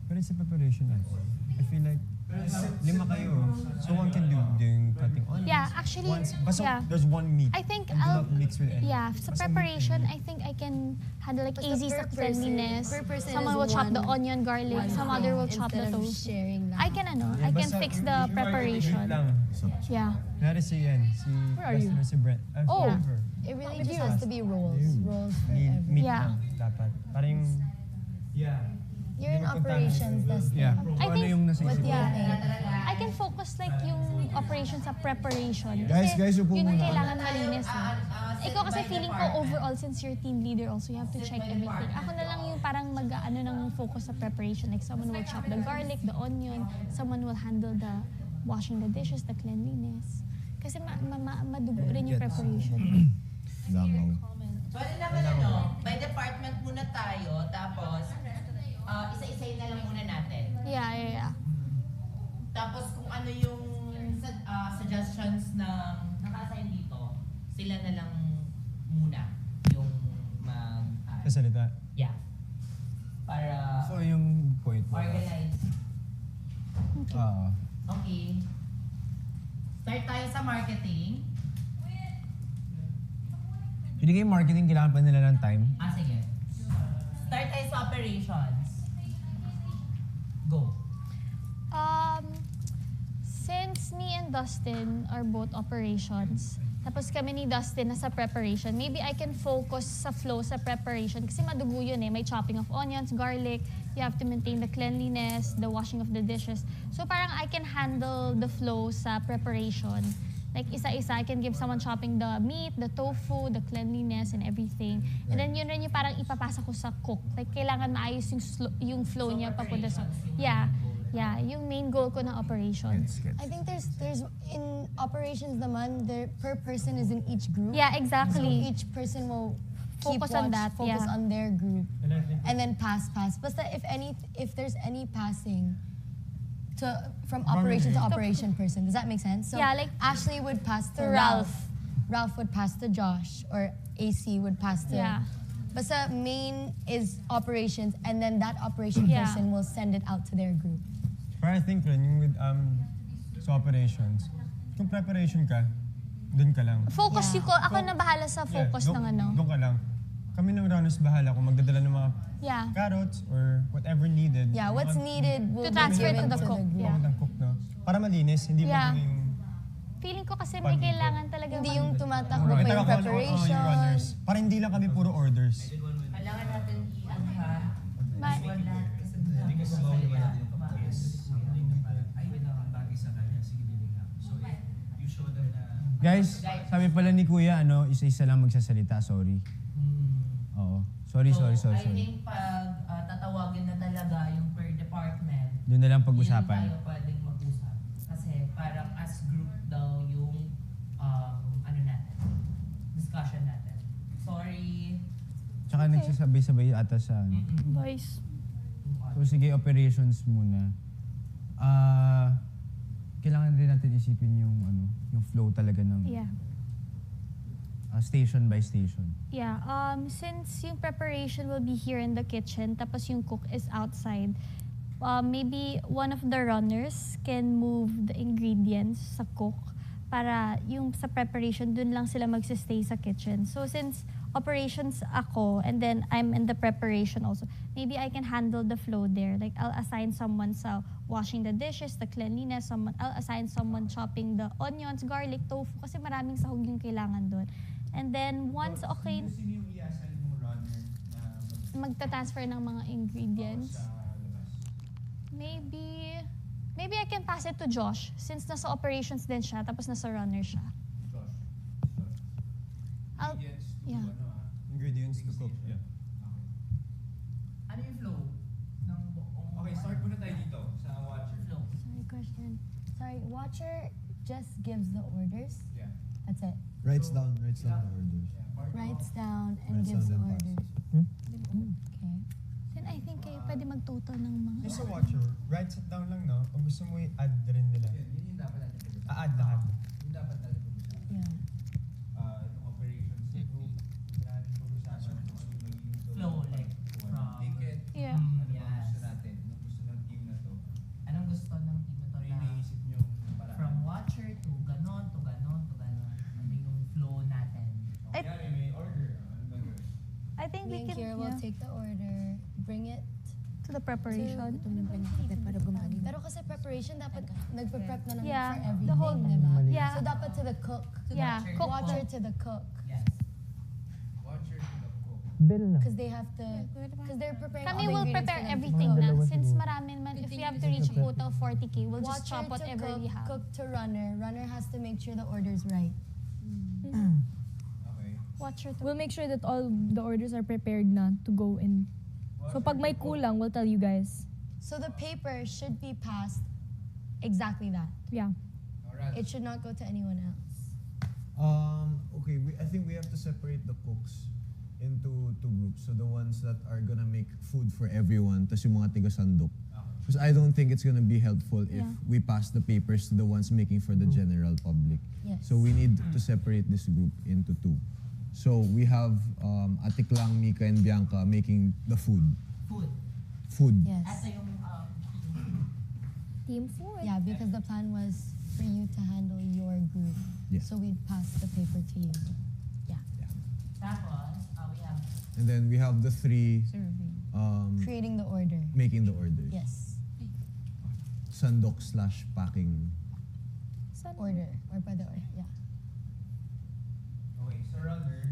S9: Pero sa preparation, I feel like 5 kayo. So one can do yung cutting onions.
S8: Yeah, actually,
S9: Basta
S8: yeah.
S9: there's one meat.
S8: I think
S9: and do
S8: I'll,
S9: not mix with anything.
S8: yeah, sa
S9: Basta
S8: preparation,
S9: meat
S8: I think I can handle like
S12: Basta
S8: easy sa
S12: per person-
S8: cleanliness.
S12: per person
S8: Someone
S12: is
S8: will chop the
S12: one-
S8: onion, garlic.
S12: one
S8: Some
S12: thing
S8: other will chop the
S12: instead of
S8: toast.
S12: sharing
S8: I
S12: lahat.
S8: can
S9: Yeah,
S8: I can
S9: basta
S8: fix
S9: you-
S8: the
S9: you
S8: preparation.
S9: wait lang.
S8: Yeah.
S9: Nari si
S8: Where are you?
S9: Si Brent.
S8: Oh.
S9: Whoever.
S12: It really just has to be rolls. Rolls for
S9: Meat
S12: everyone.
S8: Yeah.
S9: lang dapat. Para yung... Yeah.
S12: You're in operations, that's
S9: Yeah.
S8: I
S9: Kung ano
S8: think-
S9: yung nasa
S12: what
S9: isip
S12: you
S9: mo.
S12: think.
S8: I can focus like yung operation sa preparation.
S4: Guys, upo
S8: yun yung
S4: muna.
S8: kailangan malinis. Ikaw kasi feeling ko overall, since you're team leader also, you have to check everything. Ako na lang yung parang mag-ano ng focus sa preparation. Like someone will chop the garlic, the onion, someone will handle the washing the dishes, the cleanliness. Kasi madugo rin yung preparation.
S4: Langaw.
S7: Pwede naman by department muna tayo, tapos isa-isay na lang muna natin.
S8: Yeah.
S7: Tapos kung ano yung suggestions ng naka-assign dito, sila na lang muna yung
S9: Kasalita.
S7: yeah. Para
S9: So yung point mo.
S7: organize. Okay. Start tayo sa marketing.
S9: Hindi kayo marketing, kailangan pa nila ng time.
S7: Sige. Start tayo sa operations. Go.
S8: Since me and Dustin are both operations, Tapos kami ni Dustin na sa preparation. Maybe I can focus sa flow sa preparation kasi madugo yun eh. May chopping of onions, garlic, you have to maintain the cleanliness, the washing of the dishes. So parang I can handle the flow sa preparation. Like isa-isa, I can give someone chopping the meat, the tofu, the cleanliness, and everything. And then yun rin yung parang ipapasa ko sa cook. Like kailangan maayos yung flow niya papunta sa... Yeah, yung main goal ko ng operations.
S12: I think there's in operations naman, there per person is in each group.
S8: Yeah, exactly.
S12: So each person will keep
S8: Focus on that,
S12: focus
S8: yeah.
S12: on their group, and then pass. Basta if there's any passing from operation to operation person, does that make sense? So
S8: Yeah, like-
S12: Ashley would pass to
S8: To
S12: Ralph.
S8: Ralph.
S12: Ralph would pass to Josh, or AC would pass to.
S8: Yeah.
S12: Basta main is operations, and then that operation
S8: Yeah.
S12: person will send it out to their group.
S9: Pero I think rin, yung with sa operations, kung preparation ka, dun ka lang.
S8: Focus
S12: Yeah.
S8: yung ko. Ako na bahala sa focus ng ano.
S9: Doon ka lang. Kami ng runners bahala kung magdadala ng mga
S8: Yeah.
S9: carrots or whatever needed.
S12: Yeah, what's needed will
S8: To
S12: be
S8: transfer
S12: given
S8: to the cook.
S12: group.
S8: Yeah.
S9: Ng cook, no? Para malinis, hindi
S8: Yeah.
S9: mo yung...
S8: Feeling ko kasi may kailangan talaga
S12: Hindi yung tumatakbo pa
S9: Right.
S12: yung
S9: Yung
S12: preparation.
S9: runners. Para hindi lang kami puro orders.
S7: Kailangan natin i-anha.
S8: Ma-
S3: Hindi kasi mawawala din yung kapatid. Something na parang, ay, bagay sa kanya, sige din lang. So if you show them na...
S13: Guys, sabi pala ni Kuya, isa-isa lang magsasalita. Sorry. Oo. Sorry.
S7: I think pag tatawagin na talaga yung per department,
S13: Doon na lang
S7: yun
S13: pag-usapan.
S7: tayo pwedeng mag-usap. Kasi parang as group daw yung discussion natin. Sorry.
S13: Tsaka nagsasabay-sabay ata sa
S8: Boys.
S13: So sige, operations muna. Kailangan rin natin isipin yung flow talaga ng
S8: Yeah.
S13: Station by station.
S8: Yeah, since yung preparation will be here in the kitchen, tapos yung cook is outside, maybe one of the runners can move the ingredients sa cook para yung sa preparation, dun lang sila magsistay sa kitchen. So since operations ako, and then I'm in the preparation also, maybe I can handle the flow there. Like I'll assign someone sa washing the dishes, the cleanliness, I'll assign someone chopping the onions, garlic, tofu, kasi maraming sahog yung kailangan dun. And then once okay,
S3: Sino yung i-assign mong runner na
S8: magta-transfer ng mga ingredients.
S3: sa labas?
S8: Maybe I can pass it to Josh since nasa operations din siya tapos nasa runner siya. I'll, yeah.
S9: Ingredients to cook. Yeah.
S7: Ano yung flow ng buong...
S3: Okay, start muna tayo dito sa Watcher.
S7: Flow.
S12: Sorry, question. Sorry, Watcher just gives the orders.
S3: Yeah.
S12: That's it.
S4: Writes down the orders.
S12: Writes down and
S4: Writes
S12: gives the
S4: down then
S12: orders.
S4: passes.
S12: Okay.
S8: Then I think pwede mag-total ng mga...
S9: Yung sa watcher, writes it down lang, no? Kung gusto mo i-add rin nila.
S3: Yun yung dapat natin.
S9: A-add lahat.
S3: Yung dapat natin pag-usapan.
S12: Yeah.
S3: Yung operations group, yan, pag-usapan kung ano yung magiging
S7: Flow, like, from-
S3: ticket.
S8: Yeah.
S3: Ano ba
S7: Yes.
S3: gusto natin? Anong gusto ng team na to?
S7: Anong gusto ng team na to
S3: Ano
S7: na
S3: yung naisip nyo para...
S7: from watcher to ganon, to ganon, to ganon. Ano yung flow natin?
S3: Kaya may order. Anong gagawin?
S8: I think we
S12: Me and
S8: can
S12: Kira will
S8: yeah,
S12: take the order, bring it
S8: to the preparation.
S12: Pero kasi preparation, dapat nagpe-prep na naman
S8: Yeah,
S12: for
S8: the
S12: everything,
S8: whole-
S12: diba?
S8: Yeah.
S12: So dapat to the cook.
S8: Yeah, cook.
S12: Watcher to the cook.
S7: Yes.
S3: Watcher to the cook.
S12: Because they have to, because they're preparing
S8: Kami
S12: all the
S8: will
S12: ingredients
S8: prepare
S12: for them to
S8: everything
S12: cook.
S8: na. Since marami naman, if we have to reach a quota of 40K, we'll just
S12: Watcher
S8: chop
S12: to
S8: whatever
S12: cook,
S8: we have.
S12: cook to runner. Runner has to make sure the order's right.
S3: Okay.
S8: Watcher to
S10: We'll make sure that all the orders are prepared na to go in. So pag may kulang, we'll tell you guys.
S12: So the paper should be passed exactly that.
S10: Yeah.
S3: Alright.
S12: It should not go to anyone else.
S4: Okay, I think we have to separate the cooks into two groups. So the ones that are gonna make food for everyone, tas yung mga tiga-sandok. Because I don't think it's gonna be helpful if
S8: Yeah.
S4: we pass the papers to the ones making for the general public.
S12: Yes.
S4: So we need to separate this group into two. So we have Ate Klang, Mika, and Bianca making the food.
S7: Food.
S4: Food.
S12: Yes.
S7: Ito yung
S10: Team food.
S12: Yeah, because the plan was for you to handle your group.
S4: Yeah.
S12: So we'd pass the paper to you.
S7: tapos, we have
S4: And then we have the three
S12: Creating the order.
S4: making the orders.
S12: Yes.
S4: Sandok / packing.
S12: Order. Or by the order. Yeah.
S3: runner,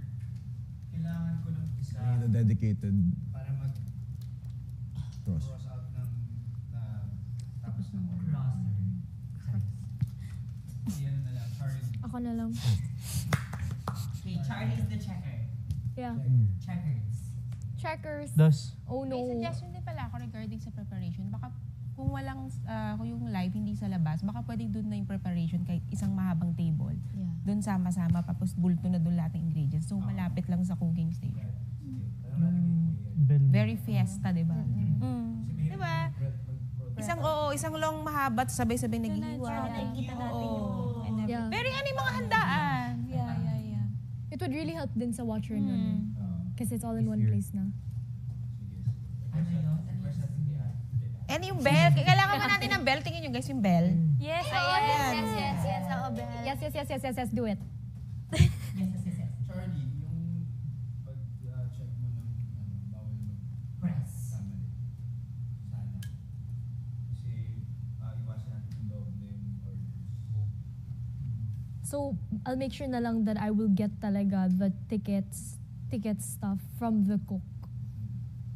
S3: kailangan ko ng isa
S4: The dedicated
S3: para mag
S4: cross.
S3: cross out ng tapos ng
S7: Roster.
S3: Yan na lang, Charlie.
S10: Ako na lang.
S7: Okay, Charlie is the checker.
S10: Yeah.
S7: Checkers.
S10: Checkers.
S11: Das.
S10: Oh no.
S2: May suggestion din pala ako regarding sa preparation. Baka kung walang, kung yung live hindi sa labas, baka pwedeng doon na yung preparation kahit isang mahabang table.
S12: Yeah.
S2: Doon sama-sama, tapos bulto na doon lahat ng ingredients. So malapit lang sa cooking station. Very fiesta, di ba? Di ba? Isang long mahaba, tapos sabay-sabay naghihiwa.
S1: Nakikita natin
S2: Oo.
S1: yung
S10: Yeah.
S2: Very yung mga handaan.
S1: Yeah.
S10: It would really help din sa watcher nun. Kasi it's all in one place na.
S7: Ano yun?
S2: And yung bell, kailangan ba natin ng bell? Tingin nyo guys yung bell.
S1: Yes,
S12: Yes, ako, Bel.
S10: Yes, do it.
S7: Yes.
S3: Charlie, yung pag-check mo ng bawal
S7: Press.
S3: mag-family. Sana. Kasi iwasan natin yung doble yung orders.
S10: So, I'll make sure na lang that I will get talaga the ticket stuff from the cook.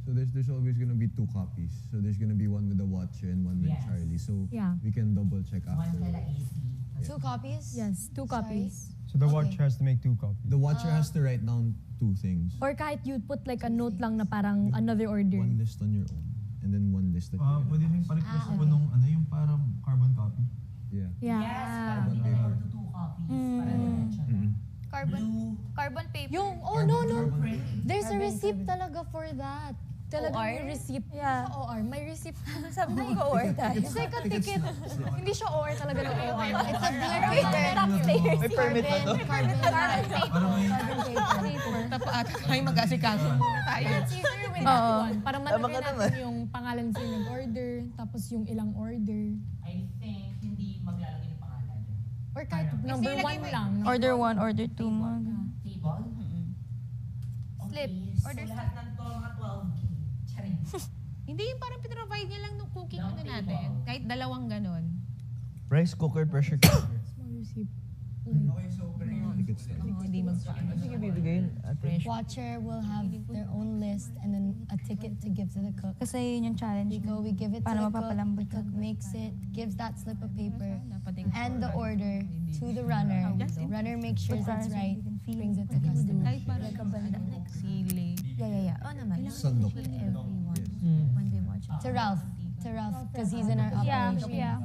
S4: So there's always gonna be 2 copies. So there's gonna be one with the watcher and one with
S7: Yes.
S4: Charlie. So
S10: Yeah.
S4: we can double check
S7: One
S4: after.
S7: kala AC.
S12: 2 copies?
S10: Yes, 2
S12: Sorry?
S10: copies.
S9: So the
S12: Okay.
S9: watcher has to make 2 copies.
S4: The watcher has to write down 2 things.
S10: Or kahit you put like a note lang na parang another order.
S4: One list on your own, and then one list that you're
S14: Pwede
S4: gonna
S14: rin pa-request
S12: okay.
S14: ko nung yung parang carbon copy.
S4: Yeah.
S10: Yeah.
S7: Yes, parang
S4: Carbon
S7: minimum
S4: paper.
S7: to 2 copies. Para diretso na.
S6: Carbon paper.
S10: Yung, there's a receipt talaga for that. Talaga
S6: OR?
S10: may receipt.
S1: Yeah.
S10: Sa OR. May receipt.
S6: Sabi mo OR tayo.
S10: It's like a ticket. Hindi siya OR talaga ng OR.
S12: It's a blue paper.
S5: May permit na to?
S12: Carbon paper.
S2: Tapos tayo mag-asikaso muna tayo.
S10: It's easier with that one. Para
S5: Tama
S10: malagay
S5: ka
S10: natin yung pangalan sa nag-order, tapos yung ilang order.
S7: I think hindi maglalagay ng pangalan.
S10: Or kahit number
S2: Kasi
S10: 1 lang.
S1: Order 1, order 2 mo.
S7: Table?
S6: Slip.
S7: Okay,
S6: Order
S7: so lahat ng to mga 12K. Charing.
S2: Hindi yung parang pinrovide niya lang nung cooking
S7: Ng
S2: ano
S7: table.
S2: natin. Kahit dalawang ganon.
S5: Rice cooker, pressure cooker.
S10: Small receipt.
S3: Okay, so
S4: Tickets na.
S2: Hindi magpaano.
S5: Sige, bibigay.
S12: Watcher will have their own list and then a ticket to give to the cook.
S1: Kasi yun yung challenge.
S12: We go, we give it to
S1: Para
S12: the cook.
S1: mapapalambot
S12: The cook
S1: lang.
S12: makes it, gives that slip of paper
S2: Dapat yung
S12: and the order to the runner. The runner makes sure it's right, brings it to customer.
S2: kahit parang sili.
S6: Yeah. Oh naman.
S4: Sandok.
S6: Everyone. When they watch it.
S12: To Ralph, because he's in our operation.
S1: Yeah.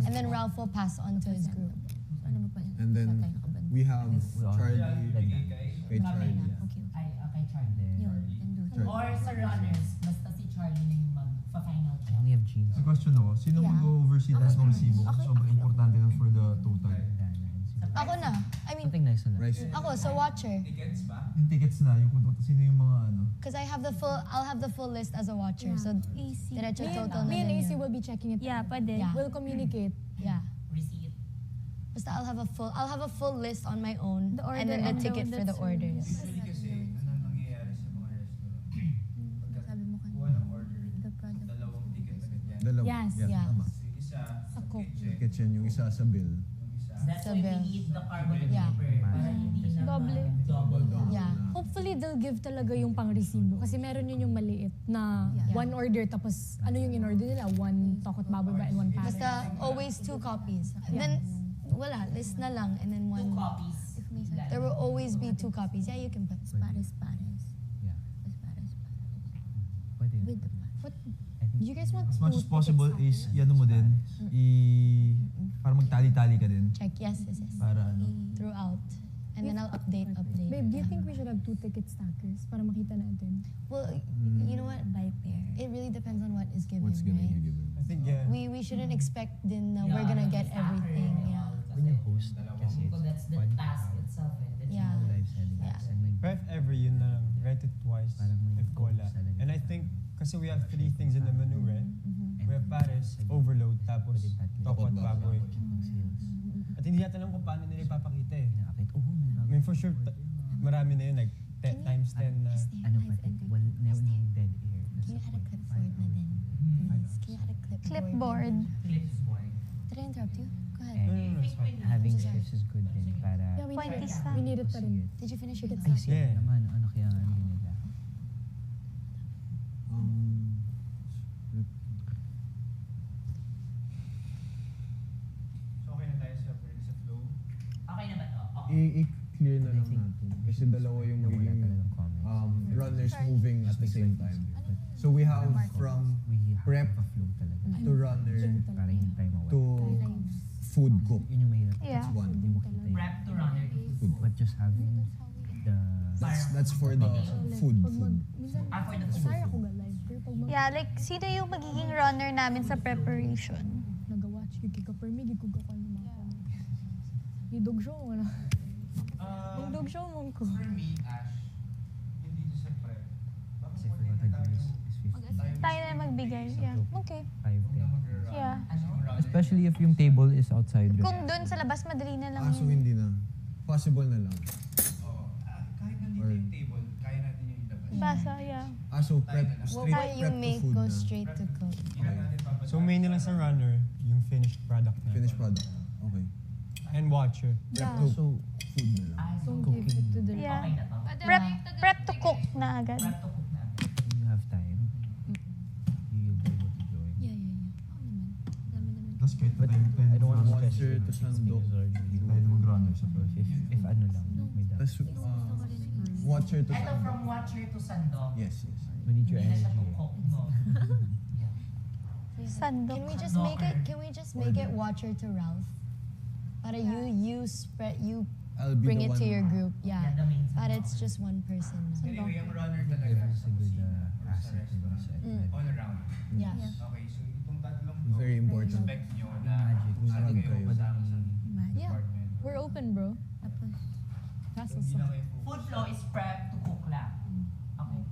S12: And then Ralph will pass on to his group.
S6: Ano ba pa?
S4: And then we have Charlie. Kay Charlie.
S7: Ay, okay, Charlie.
S6: Yun. And do.
S7: Or sa runners, basta si Charlie na yung mag-final check.
S5: We have jeans.
S14: May question ako, sino mag-oversee tayo ng resibo? Sobrang importante lang for the total.
S12: Ako na. I mean,
S5: Something nice na lang.
S4: Rice.
S12: ako, so watcher.
S3: tickets ba?
S14: Yung tickets na, yung kung sino yung mga
S12: Because I'll have the full list as a watcher. So, diretso total na
S10: Me and
S12: din
S10: AC
S12: yun.
S10: will be checking it.
S1: Yeah, pwede.
S12: Yeah.
S10: We'll communicate.
S12: Yeah.
S7: Receipt.
S12: Basta I'll have a full list on my own.
S1: The order
S12: And then the
S1: and
S12: ticket for the orders.
S3: Usually kasi, anong nangyayari sa mga restaurant? Pagka
S6: Sabi mo
S3: kuha ng order,
S6: the product.
S3: dalawang ticket agad yan.
S4: Dalawa.
S10: Yes.
S12: Yeah.
S4: Tama.
S3: So, yung isa sa
S10: cook.
S3: kitchen,
S4: Kitchen, yung isa sa bill.
S3: yung isa
S7: That's why we
S12: Sabi.
S7: need the carbon
S12: Yeah.
S7: paper. Para hindi na
S10: Doble.
S7: double.
S12: Yeah.
S10: Hopefully, they'll give talaga yung pang-resibo. Kasi meron yun yung maliit na
S12: Yeah.
S10: one order, tapos ano yung in-order nila? One tokot baboy ba and one pares?
S12: Basta always 2 copies. Then, wala, list na lang. And then
S7: 2
S12: one.
S7: copies.
S12: There will always be 2 copies. Yeah, you can put.
S6: Pares.
S5: Yeah.
S6: Pares.
S5: Pwede.
S6: With the
S10: What? Do you guys want
S14: as much
S10: two
S14: as possible
S10: tickets?
S14: is, mo din, para magtali-tali ka din.
S12: Check, yes.
S14: Para ano.
S12: Throughout. And then I'll update.
S10: Babe, do you think we should have 2 ticket stackers para makita natin?
S12: Well, you know what?
S6: by pair.
S12: It really depends on what is given,
S4: What's gonna
S12: right?
S4: be given?
S9: I think, yeah.
S12: We shouldn't expect din na we're gonna get everything. Yeah.
S5: When you host, kasi
S7: So that's the
S5: fun.
S7: task itself. That you
S12: Yeah.
S7: know.
S5: Live selling.
S12: Yeah.
S5: And like,
S9: But if ever, yun na lang. Write it twice
S5: Parang may
S9: if wala.
S5: goals talaga.
S9: And I think, kasi we have 3 things in the menu, right? We have pares, overload, tapos tokot baboy. At hindi natin alam kung paano nila ipapakita eh. I mean, for sure, marami na yun, like times 10 na.
S5: ano pa din, no dead air.
S12: Can you add a clipboard na din? Please, can you add a clipboard?
S1: Clipboard.
S7: Clipboard.
S12: Did I interrupt you? Go ahead.
S5: And having shifts is good din para
S10: Yeah, we need it.
S1: 20s na.
S10: We need it pa rin.
S12: Did you finish
S10: We
S12: your
S10: can
S5: ay
S10: start.
S5: sila
S9: Yeah.
S5: naman, ano kaya ano nila.
S3: So okay na tayo sa flow.
S7: Okay na ba to? Okay.
S4: I-clear na lang natin. Kasi dalawa yung
S5: Wala
S4: magiging
S5: talagang comments.
S4: runners moving at the same time. So we have from
S5: We have
S4: prep
S5: a flow talaga.
S4: to runner
S5: Para hindi tayo mawala.
S4: to food cook.
S5: Yun yung mahirap.
S1: Yeah.
S4: That's one.
S5: Hindi mo kita yun.
S7: Prep to runner.
S5: But just having the...
S4: That's for the food.
S10: Pag mag, minsan,
S7: Ah, for the
S10: sorry ako ga-live. Pero pag mag,
S1: Yeah, like, sino yung magiging runner namin sa preparation?
S10: nag-watch, gigika per me, giguga ko ng mga Gidog show, wala. Yung dog show mo ko.
S3: For me, Ash, hindi sa prep. Bakit
S5: Kasi
S3: mo
S5: for what I do is 50.
S1: Tayo na magbigay. Yeah, okay.
S5: 5, 10.
S1: Yeah.
S11: Especially if yung table is outside.
S1: Kung dun sa labas, madali na lang
S4: So
S1: yun.
S4: hindi na. Possible na lang.
S3: Oo. Kahit nandito yung table, kaya natin yung ilabas.
S1: Basa, yeah.
S4: So prep,
S12: What
S4: straight
S12: will you
S4: prep to
S12: make
S4: food
S12: go
S4: na.
S12: straight to cook?
S3: Hindi lang natin papadaan.
S9: So main na lang sa runner, yung finished product na.
S4: Finished product. Okay.
S9: And watcher.
S4: Prep
S1: Yeah.
S4: to
S5: So,
S4: food na lang.
S10: Don't give it to the...
S1: Yeah.
S7: Okay na to.
S1: Prep to cook na agad.
S7: Prep to cook na.
S5: when you have time, you'll be able to join.
S12: Yeah. Oo naman. Dami naman.
S14: Tapos kahit
S5: But
S14: tayo,
S5: I don't want to stress
S4: Watcher
S5: you.
S4: to
S5: 6
S4: sandok.
S5: minutes already.
S14: tayo mag-runner sa first.
S5: If ano lang, may dapat.
S4: Tapos watcher to
S7: Ito
S4: sandok.
S7: from watcher to sandok.
S4: Yes.
S5: We need your
S7: Hindi na siya
S5: energy.
S7: to cook, no?
S1: Sandok.
S12: Can we just make it watcher to Ralph? Para you spread, you
S4: I'll be
S12: bring
S4: the
S12: it to
S4: one.
S12: your group. Yeah.
S7: Yeah, the main
S12: But
S7: sandok.
S12: it's just one person now.
S3: Anyway, yung runner talaga.
S5: Everyone's a good
S3: or sa
S5: asset in
S3: restaurant.
S5: this set.
S3: All around.
S12: Yeah.
S3: Okay, so itong tatlong to,
S4: Very important.
S3: expect nyo na
S5: Magic.
S3: lagi kayo
S4: Kayo.
S3: kasama sa
S12: Yeah.
S3: department.
S10: We're open, bro. That's
S3: So, hindi na kayo
S7: Food flow is prep to cook lang. Okay.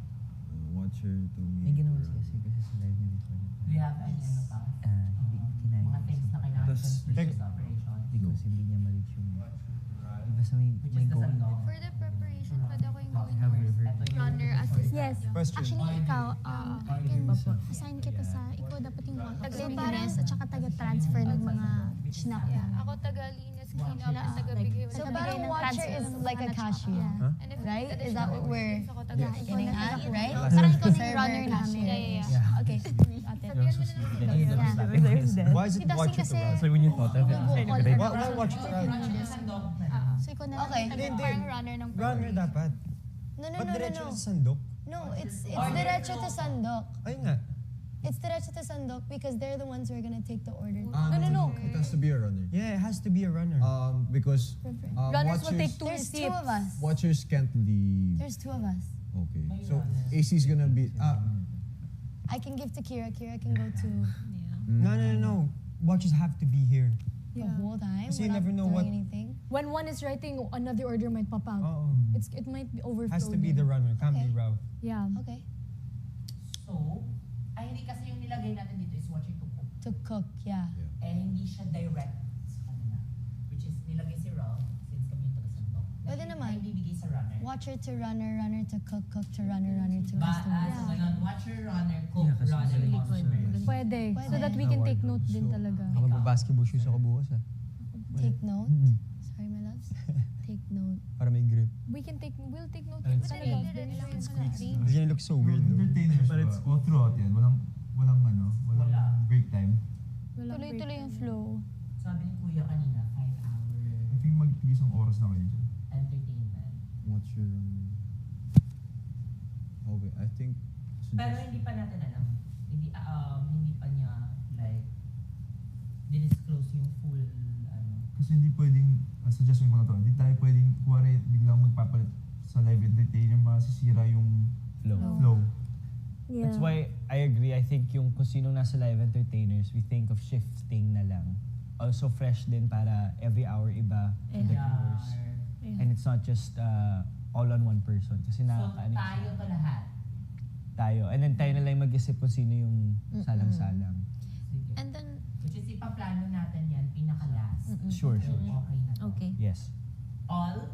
S4: Watcher to
S5: May
S4: meet.
S5: ginawa siya kasi sa live niya before.
S7: Do you have any ano pa?
S5: Hindi kinain.
S7: Mga things na kailangan
S4: Tas-
S7: sa business operation?
S5: Because hindi niya ma-reach yung...
S3: watcher to run.
S5: Basta may
S7: Which
S5: may
S7: is the
S5: goal
S7: sandok.
S5: din.
S15: For the preparation, pwede ako yung going
S5: Have
S15: towards
S5: river.
S7: Ito yung
S15: runner assistant.
S10: Yes.
S9: Question.
S8: Actually, ikaw, I can assign kita sa, ikaw dapat yung taga-Linis at saka taga-transfer ng mga snack.
S15: Ako taga-linis, clean up, and taga-bigay.
S12: So
S8: Taga-bigay
S12: parang
S8: ng
S12: watcher
S8: transfer
S12: is
S8: ng
S12: like a
S8: mga
S12: cashier,
S15: And if
S12: right?
S15: additional
S12: Is that what we're
S15: orders, ako taga-
S12: getting at, right?
S8: Parang ikaw na yung
S12: Server,
S8: runner namin.
S12: cashier.
S8: Yeah.
S12: Okay.
S8: Ate.
S9: Why is it
S8: Kasi
S9: watcher to
S8: kasi,
S9: run?
S11: So when you thought of it,
S9: Why watcher to run?
S8: So ikaw na lang
S12: Okay.
S8: yung parang runner ng
S9: Runner dapat.
S12: No.
S9: Ba't diretso na sa sandok?
S12: No, it's diretso to sandok.
S9: Ayun nga.
S12: It's diretso to sandok because they're the ones who are gonna take the order.
S4: No. It has to be a runner.
S9: Yeah, it has to be a runner.
S4: Because
S10: Runners will
S4: watchers,
S10: take 2
S12: There's two
S10: receipts.
S12: of us.
S4: watchers can't leave.
S12: There's 2 of us.
S4: Okay. So AC's gonna be
S12: I can give to Kira. Kira can go to
S9: No. Watchers have to be here.
S12: the whole time.
S9: Kasi you
S12: We're not
S9: never know
S12: doing
S9: what-
S12: anything.
S10: When one is writing, another order might pop out.
S9: Oo.
S10: It might be overflow.
S9: Has to be the runner. Can't be
S12: Okay.
S9: Ralph.
S10: Yeah.
S12: Okay.
S7: So, ay hindi kasi yung nilagay natin dito is watcher to cook.
S12: To cook, yeah.
S7: Eh, hindi siya direct sa kanila. Which is, nilagay si Ralph, since kami yung taga-sandok.
S12: Pwede naman.
S7: Ay, bibigay sa runner.
S12: Watcher to runner, runner to cook, cook to runner, runner to
S7: So,
S12: customer.
S7: ganun, watcher, runner, cook,
S5: Yeah, kasi
S7: runner,
S5: sila-
S7: customer.
S10: Pwede. So that we can take note din talaga.
S9: Ako mag-basketball shoes ako bukas ah.
S12: Take note. Sorry, my loves. Take note.
S9: Para may grip.
S10: We'll take note
S9: Ayun.
S10: talaga.
S9: It's gonna look so weird though.
S14: Entertainers ba? All throughout yan. Walang break time.
S8: tuloy-tuloy yung flow.
S7: Sabi ni Kuya kanina, 5-hour
S14: I think mag-isang oras na kayo dyan.
S7: entertainment.
S4: watcher. Okay, I think.
S7: Pero hindi pa natin alam. Hindi pa niya, like, dinisclose yung full,
S14: Kasi hindi pwedeng, suggestion ko na to, hindi tayo pwedeng, kuwari, biglang magpapalit sa live entertainer, masisira yung flow.
S5: That's why I agree. I think yung kung sino nasa live entertainers, we think of shifting na lang. Also fresh din para every hour iba the viewers. And it's not just all on one person. Kasi
S7: So,
S5: nakakaano
S7: tayo to lahat.
S5: tayo. And then tayo na lang mag-isip kung sino yung salang-salang.
S7: Sige.
S8: And then,
S7: Which is, ipaplano natin yan, pinaka-last.
S5: Sure.
S7: Okay na to.
S12: Okay.
S5: Yes.
S7: All?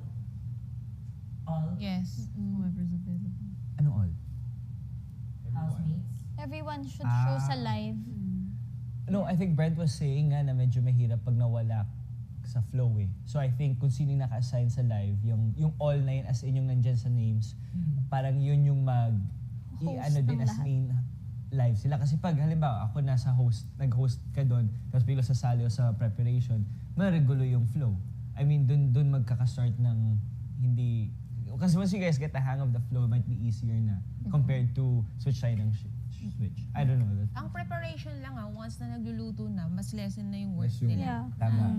S6: Yes. Whoever's available.
S5: Ano all?
S7: Housemates?
S8: everyone should show sa live.
S5: No, I think Brent was saying nga na medyo mahirap pag nawala sa flow eh. So I think kung sino yung naka-assign sa live, yung all 9 as in yung nandyan sa names, parang yun yung i-ano din as main live sila. Kasi pag halimbawa ako nasa nag-host ka doon, tapos bigla sasali o sa preparation, maregulo yung flow. I mean, dun magkaka-start ng hindi... Kasi once you guys get the hang of the flow, it might be easier na compared to switch tayo ng switch. I don't know.
S2: Ang preparation lang once na nagluluto na, mas lessen na yung work
S4: Yes, yung-
S2: nila.
S5: Tama.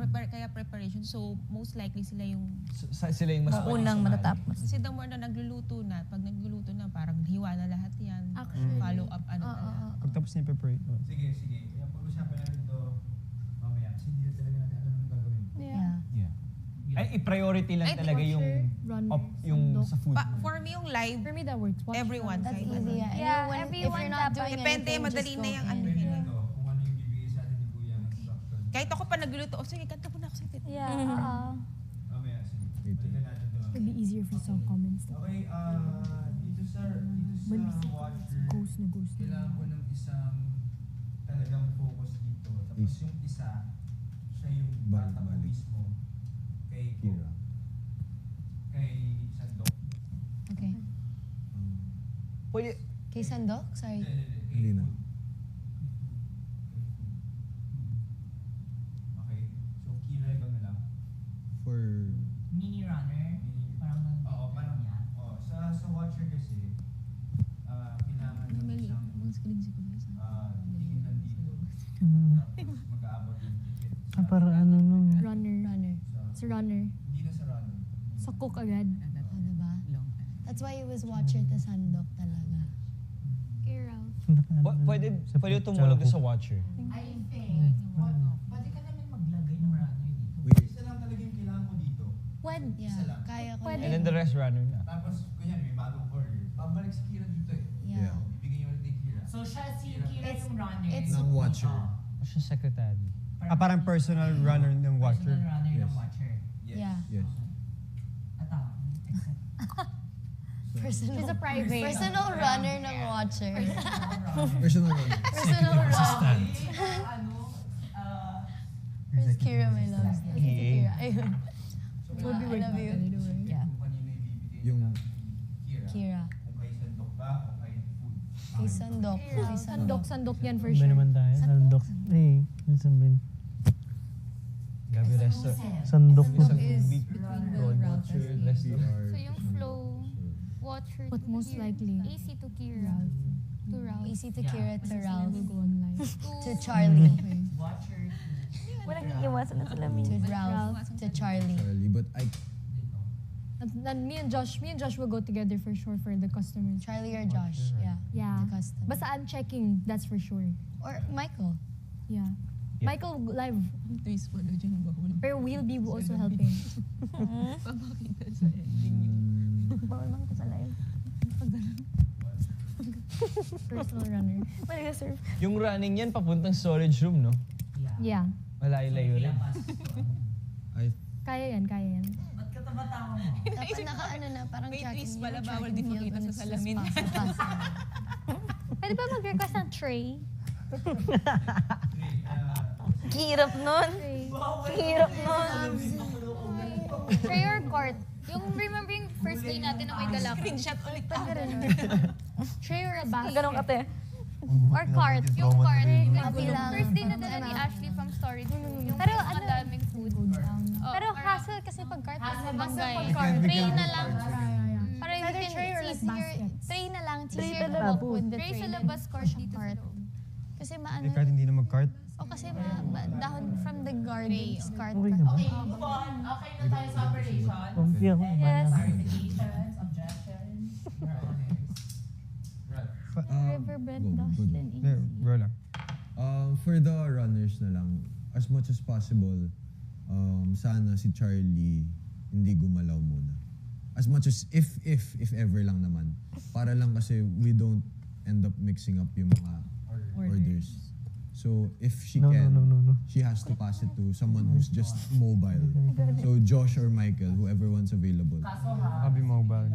S2: Kaya preparation, so most likely sila yung
S5: Sila yung mas
S1: Unang matatapos.
S2: kasi the more na nagluluto na, pag nagluluto na, parang hiwa na lahat yan.
S8: Actually.
S2: Follow up, ano na lang.
S9: Pagtapos niya prepare.
S3: Sige, sige. Kaya pag-usapan natin to mamaya. Kasi hindi na talaga natin alam ang gagawin.
S8: Yeah.
S5: Yeah. Ay, i-priority lang
S2: Ay,
S5: talaga yung yung sa food.
S2: For me, yung live,
S10: For me, that works. Watch
S2: everyone.
S12: That's
S2: kahit
S12: easy.
S2: ano.
S12: Yeah.
S8: Yeah,
S12: And if
S8: everyone
S12: you're not
S8: dapat.
S12: doing
S2: Depende,
S12: anything,
S2: madali
S12: just
S2: na
S12: go
S2: yung
S12: in.
S2: ano.
S3: Pwede na to kung ano yung bibigay sa atin ni Kuya ng instruction.
S2: Kahit ako pa nagluluto, sige, kanta mo na ako sa tit.
S8: Yeah.
S3: Mamaya, sige. Balikan natin to.
S10: It'd be easier if you saw comments.
S3: Okay, dito sa
S10: When we see
S3: watcher,
S10: ghost na ghost.
S3: kailangan ko ng isang talagang focus dito. Tapos yung isa, siya yung tatakbo mismo kay
S4: Kira.
S3: kay Sandok.
S12: Okay.
S5: Pwede,
S12: Kay Sandok? Sorry.
S4: Hindi na.
S3: Okay, so Kira ikaw na lang.
S4: For...
S7: Mini runner. Parang
S3: Oo, parang sa watcher kasi, kailangan ng isang
S2: screen si Kuya.
S3: tingin nandito. Tapos mag-aabot yung ticket.
S11: Para ano nung...
S10: Runner. It's a runner.
S3: Hindi na sa runner.
S10: Sa cook agad.
S12: Oh, diba? That's why he was watcher to Sandok talaga.
S8: Kira.
S5: pwede tumulog sa watcher.
S7: I think, pwede ka naman maglagay ng runner dito.
S3: Isa lang talaga yung kailangan ko dito.
S8: Pwede.
S3: Isa lang.
S12: Kaya ko
S8: Pwede.
S5: And then the rest runner na.
S3: Tapos, kunyan, may bagong order. Babalik si Kira dito eh.
S12: Yeah.
S3: Bibigyan niyo ulit kay Kira.
S7: So siya, si Kira yung runner.
S12: it's-
S4: Ng watcher.
S5: O siya secretary.
S9: Parang personal runner ng watcher.
S7: Personal runner
S4: Yes.
S7: ng watcher.
S12: Yeah.
S4: Yes.
S7: At
S12: Personal.
S8: She's a private.
S12: Personal runner ng watcher.
S4: Personal runner.
S12: Personal runner.
S7: ano,
S12: Where's Kira, my love? Kira. Ayun.
S3: So,
S12: I love you. Yeah.
S3: kung kanino ibibigay
S4: Yung...
S3: Kira.
S12: Kira.
S3: Kung kay Sandok ba o kay food.
S12: Kay Sandok. Kay Sandok.
S10: Sandok yan for
S11: Iba
S10: sure.
S11: naman tayo. Sandok. Eh, minsan bin.
S5: Gabi resto.
S11: Sandok.
S12: Sandok is
S5: week
S12: between
S5: road
S12: Will Ralph
S5: watcher,
S12: and
S5: resto.
S8: So yung flow, watcher
S10: But
S8: to
S10: most
S8: Kira.
S10: likely,
S8: AC to Kira. To Ralph.
S12: Easy to Kira to Ralph.
S10: will go online.
S12: To Charlie.
S7: watcher.
S1: Walang iiwasan na sila
S12: To Ralph. To Charlie.
S4: Charlie, but I...
S10: And me and Josh will go together for sure for the customers.
S12: Charlie or Josh. Yeah.
S10: Yeah.
S12: The customer.
S10: Basta I'm checking, that's for sure.
S12: Or Michael.
S10: Yeah.
S5: Yeah.
S10: Michael live.
S2: Twist pala dyan, bawal.
S10: Pero we'll be also helping.
S2: Pamakita sa ending yung
S1: Bawal bang ito sa live?
S10: Personal runner.
S1: Pwede ka surf.
S5: Yung running yan papuntang storage room, no?
S10: Yeah.
S5: Malayo-layo rin.
S4: I...
S10: Kaya yan.
S7: Ba't ka tabatawa mo?
S12: Dapat naka-ano na, parang
S2: May
S12: tracking.
S2: twist
S12: you
S2: pala,
S12: know,
S2: bawal
S12: tracking
S2: din
S12: field
S2: makita
S12: when
S2: sa
S12: it's just
S2: salamin.
S12: pass.
S8: Pwede ba mag-request ng tray?
S1: Hirap nun. Hirap nun.
S8: Tray or cart? Yung remember yung first day natin na may dala ko?
S2: screenshot ulit ako.
S8: Tray or a basket?
S1: Ganun kate.
S8: Or cart. Yung cart.
S12: Ate lang.
S8: First day na dala ni Ashley from storage room. Yung
S12: Pero
S8: ang daming food. Oh,
S12: Pero
S8: or-
S12: hassle kasi pag cart.
S8: Hassle
S12: Basta
S8: bangga
S12: pag
S8: eh.
S12: cart.
S8: Tray na lang. Para you
S12: Either
S8: can,
S12: tray or
S8: it's
S12: like
S8: easier.
S12: baskets.
S8: Tray na lang. It's
S1: Tray
S8: easier to
S1: talaga.
S8: walk with the
S12: Tray
S8: tray.
S12: sa
S8: Sa labas, cart dito sa loob.
S12: Kasi maano.
S9: Kahit hindi na mag-cart.
S12: O kasi dahon from the gardens, cart.
S11: Okay naman.
S7: Okay, move on. Okay na tayo sa operation.
S11: Comfy ako.
S1: Yes.
S7: Clarifications, objections, your honors.
S8: Riverbed,
S4: go, go, go.
S8: Dustin,
S9: There, bro lang.
S4: For the runners na lang, as much as possible, sana si Charlie hindi gumalaw muna. As much as if ever lang naman. Para lang kasi we don't end up mixing up yung mga orders. So if she
S11: No.
S4: she has to pass it to someone who's just mobile. So Josh or Michael, whoever one's available.
S7: Kaso ha,
S9: I'll be mobile.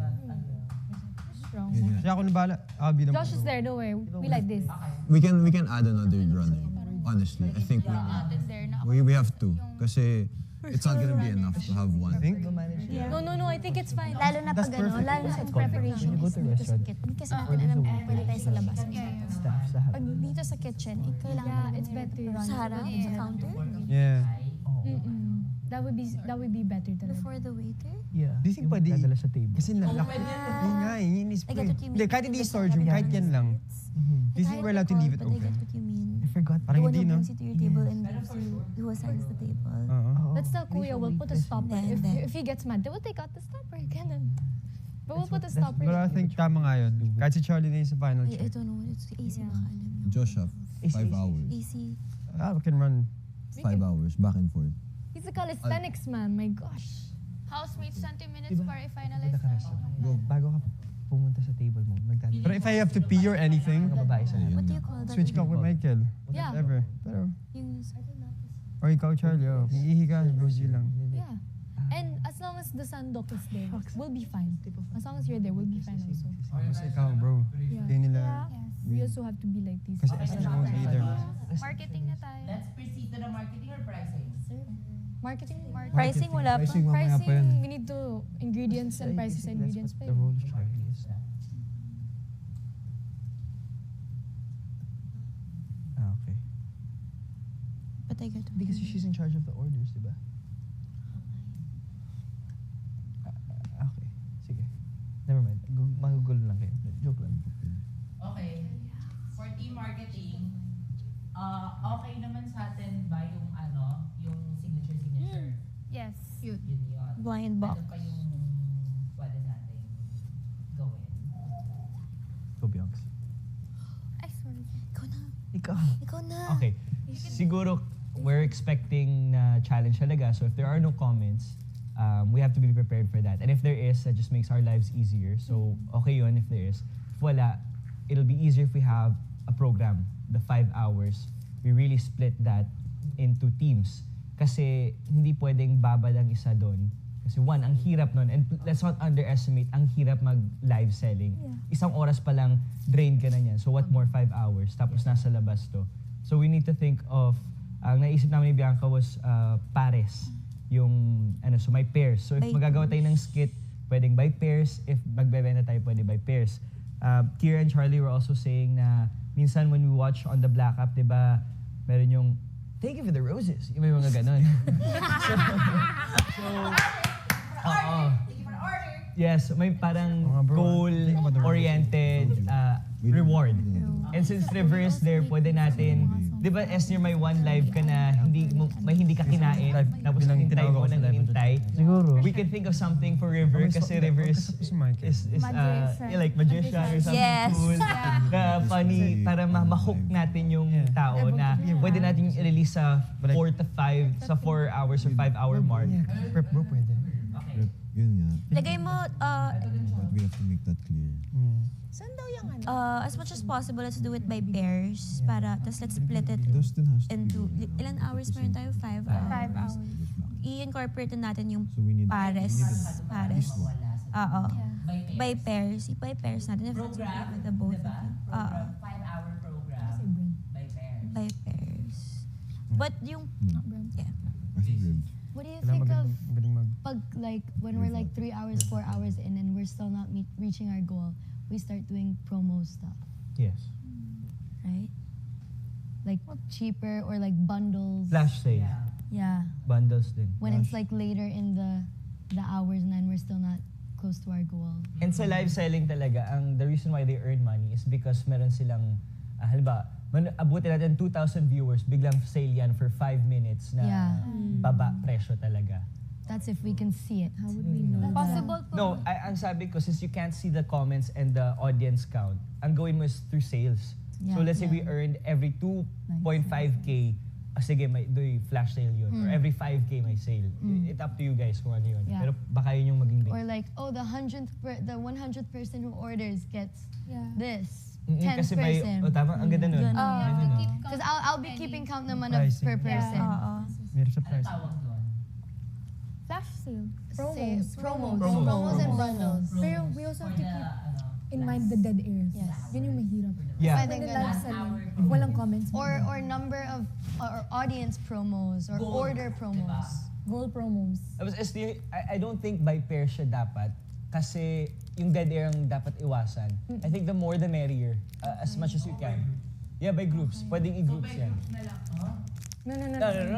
S10: Strong.
S4: Yun nga.
S9: Siya ako na bahala. I'll be the
S10: Josh is there, don't worry. We like this.
S4: We can add another runner. Honestly, I think
S15: natin there na
S4: we have to. Kasi it's not gonna be enough to have one.
S10: No, I think it's fine.
S6: Lalo na pag lalo na sa preparation
S5: When you go
S6: is
S5: to a
S6: dito sa
S5: restaurant,
S6: kitchen. Kasi natin alam kung pwede tayo sa labas.
S5: Staff sa harap.
S6: Pag dito sa kitchen, kailangan
S10: It's better.
S6: sa harap, sa counter,
S9: Yeah.
S10: That would be better talaga.
S6: before the waiter.
S5: Yeah.
S9: Do you think
S5: Yung
S9: pwede?
S5: magdadala sa table.
S9: Kasi nalak. Yun nga, yun is
S6: I get what you mean.
S9: Hindi, kahit hindi storage room, kahit yan lang. Do you think we're allowed to leave it
S6: But I get
S9: open?
S6: what you mean.
S5: I forgot.
S9: Parang
S6: The one
S9: hindi,
S6: who
S9: no?
S6: brings you to your table and gives you, who assigns the table.
S10: Let's tell Kuya, we'll put a stopper.
S6: Then.
S10: If he gets mad, they will take out the stopper. Ganun. But we'll put a stopper.
S9: But I think tama nga yun. Kahit si Charlie na yun sa final
S6: I
S9: check.
S6: don't know, it's AC baka alam yun.
S4: Joshua, 5 hours.
S6: AC.
S9: We can run.
S4: 5 hours, back and forth.
S10: He's a calisthenics man, my gosh.
S15: housemates 20 minutes para i-finalize
S5: Punta ka
S15: na.
S5: restaurant. Bago ka pumunta sa table mo, magdadala.
S9: But if I have to pee or anything,
S5: Mga babae sa
S6: What do you call that?
S9: switch ka with Michael.
S10: Yeah.
S9: Whatever. Pero,
S6: Yung
S9: or ikaw, Charlie, oh. Kung ihi ka, goes you lang.
S10: Yeah. And as long as the sandok is there, we'll be fine. As long as you're there, we'll be fine also.
S9: Basta ikaw, bro. Hindi nila...
S10: We also have to be like this.
S9: Kasi Esther won't be there.
S15: Marketing na tayo.
S7: Let's proceed to the marketing or pricing?
S10: Marketing?
S6: Pricing, wala pa.
S4: Pricing, mamaya pa yan.
S10: we need to ingredients and prices sa ingredients pa.
S5: The role of Charlie is. Okay.
S6: But I get
S5: Hindi kasi she's in charge of the orders, di ba? Okay. Sige. Never mind. Magugulo lang kayo. Joke lang.
S7: Okay. For team marketing, okay naman sa atin ba yung yung signature?
S15: Yes.
S7: Yun.
S6: blind box.
S7: Ano pa yung pwede natin gawin?
S5: Go Beyonce.
S15: Ay, sorry.
S6: Ikaw na.
S5: Ikaw.
S6: Ikaw na.
S5: Okay. Siguro, we're expecting na challenge talaga. So if there are no comments, we have to be prepared for that. And if there is, that just makes our lives easier. So okay yun if there is. If wala, it'll be easier if we have a program, the 5 hours. We really split that into teams. Kasi hindi pwedeng babad ang isa doon. Kasi one, ang hirap nun. And let's not underestimate, ang hirap mag-live selling. Isang oras pa lang, drain ka na niyan. So what more 5 hours? Tapos nasa labas to. So we need to think of, ang naisip namin ni Bianca was pares. Yung, so may pairs. So if magagawa tayo ng skit, pwedeng by pairs. If magbebenta tayo, pwede by pairs. Kira and Charlie were also saying na minsan when we watch on the Black App, di ba, meron yung, thank you for the roses. Yung may mga ganon. Yes, may parang goal-oriented reward. And since reverse there, pwede natin, di ba Esner, may one live ka na hindi ka kinain, tapos hinintay mo nang hinintay. Siguro. We can think of something for River kasi River is like magician or something cool. Na funny, para ma-hook natin yung tao na pwede natin i-release sa 4 to 5, sa 4 hours or 5-hour mark.
S9: Prep bro, pwede.
S4: Yun nga.
S6: Lagay mo,
S4: But we have to make that clear.
S6: saan daw yung as much as possible, let's do it by pairs. Para, tas let's split it
S4: Dustin has to
S6: into,
S4: be
S6: ilan hours meron tayo? 5 hours. I-incorporate natin yung
S4: So we need
S6: pares. Pares. Oo.
S7: By
S6: By pairs. By pairs natin. If it's okay
S7: Program,
S6: with the both of
S7: diba?
S6: you.
S7: Program, 5-hour program. By pairs.
S6: By pairs. But yung, yeah.
S4: I think ribs.
S8: What do you
S9: Kailangan
S8: think of
S9: magaling
S8: pag like when we're like 3 hours, 4 hours in and we're still not reaching our goal, we start doing promo stuff,
S5: Yes.
S6: Right?
S8: like cheaper or like bundles.
S5: Flash sale.
S8: Yeah.
S5: Bundles din.
S8: When it's like later in the hours and then we're still not close to our goal.
S5: And sa live selling talaga, the reason why they earn money is because meron silang, halimbawa, abutin natin 2,000 viewers, biglang sale yan for 5 minutes na baba presyo talaga.
S8: That's if we can see it. How would we know
S15: Possible po.
S5: No, ang sabi ko, since you can't see the comments and the audience count, ang gawin mo is through sales. So let's say we earned every 2.5K, sige, may flash sale yun. Or every 5K may sale. It's up to you guys kung ano yun.
S8: Yeah.
S5: Pero baka yun yung maging base.
S8: Or like, oh, the 100th person who orders gets this. 10th
S5: Kasi may,
S8: person.
S5: tama, ang ganda nun.
S8: Because I'll be keeping count naman of per person.
S9: Meron sa price.
S10: Flash sale.
S8: Promos.
S10: Promos.
S8: Promos and bundles.
S10: Pero we also have to keep in mind the dead air.
S12: Yes.
S10: Yun yung mahirap.
S5: Yeah.
S12: I think
S10: When
S12: ganun.
S10: live selling, walang comments.
S12: Or number of or audience promos or
S7: Goal,
S12: order promos.
S10: Goal promos.
S5: Tapos I don't think by pair siya dapat kasi yung dead air ang dapat iwasan. I think the more the merrier, as much as you can. Yeah, by groups. Pwedeng i-groups yan.
S10: No,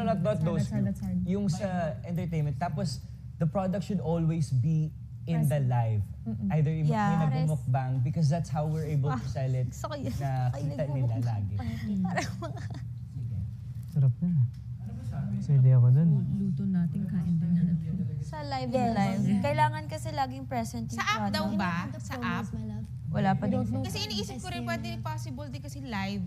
S5: Not those
S10: That's hard.
S5: Yung sa entertainment. Tapos, the product should always be in the live. Either may
S1: Yeah.
S5: nag-mukbang because that's how we're able to sell it
S1: Gusto ko yun.
S5: na
S1: Ay,
S5: kita nila lagi.
S11: Sarap na. Pwede ako dun.
S6: Luto natin, kain din na natin.
S1: Sa live na live. Kailangan kasi laging present yung
S2: Sa app daw
S1: product.
S2: ba? Sa app?
S1: Wala pa din.
S2: Kasi iniisip ko rin pwede possible din kasi live.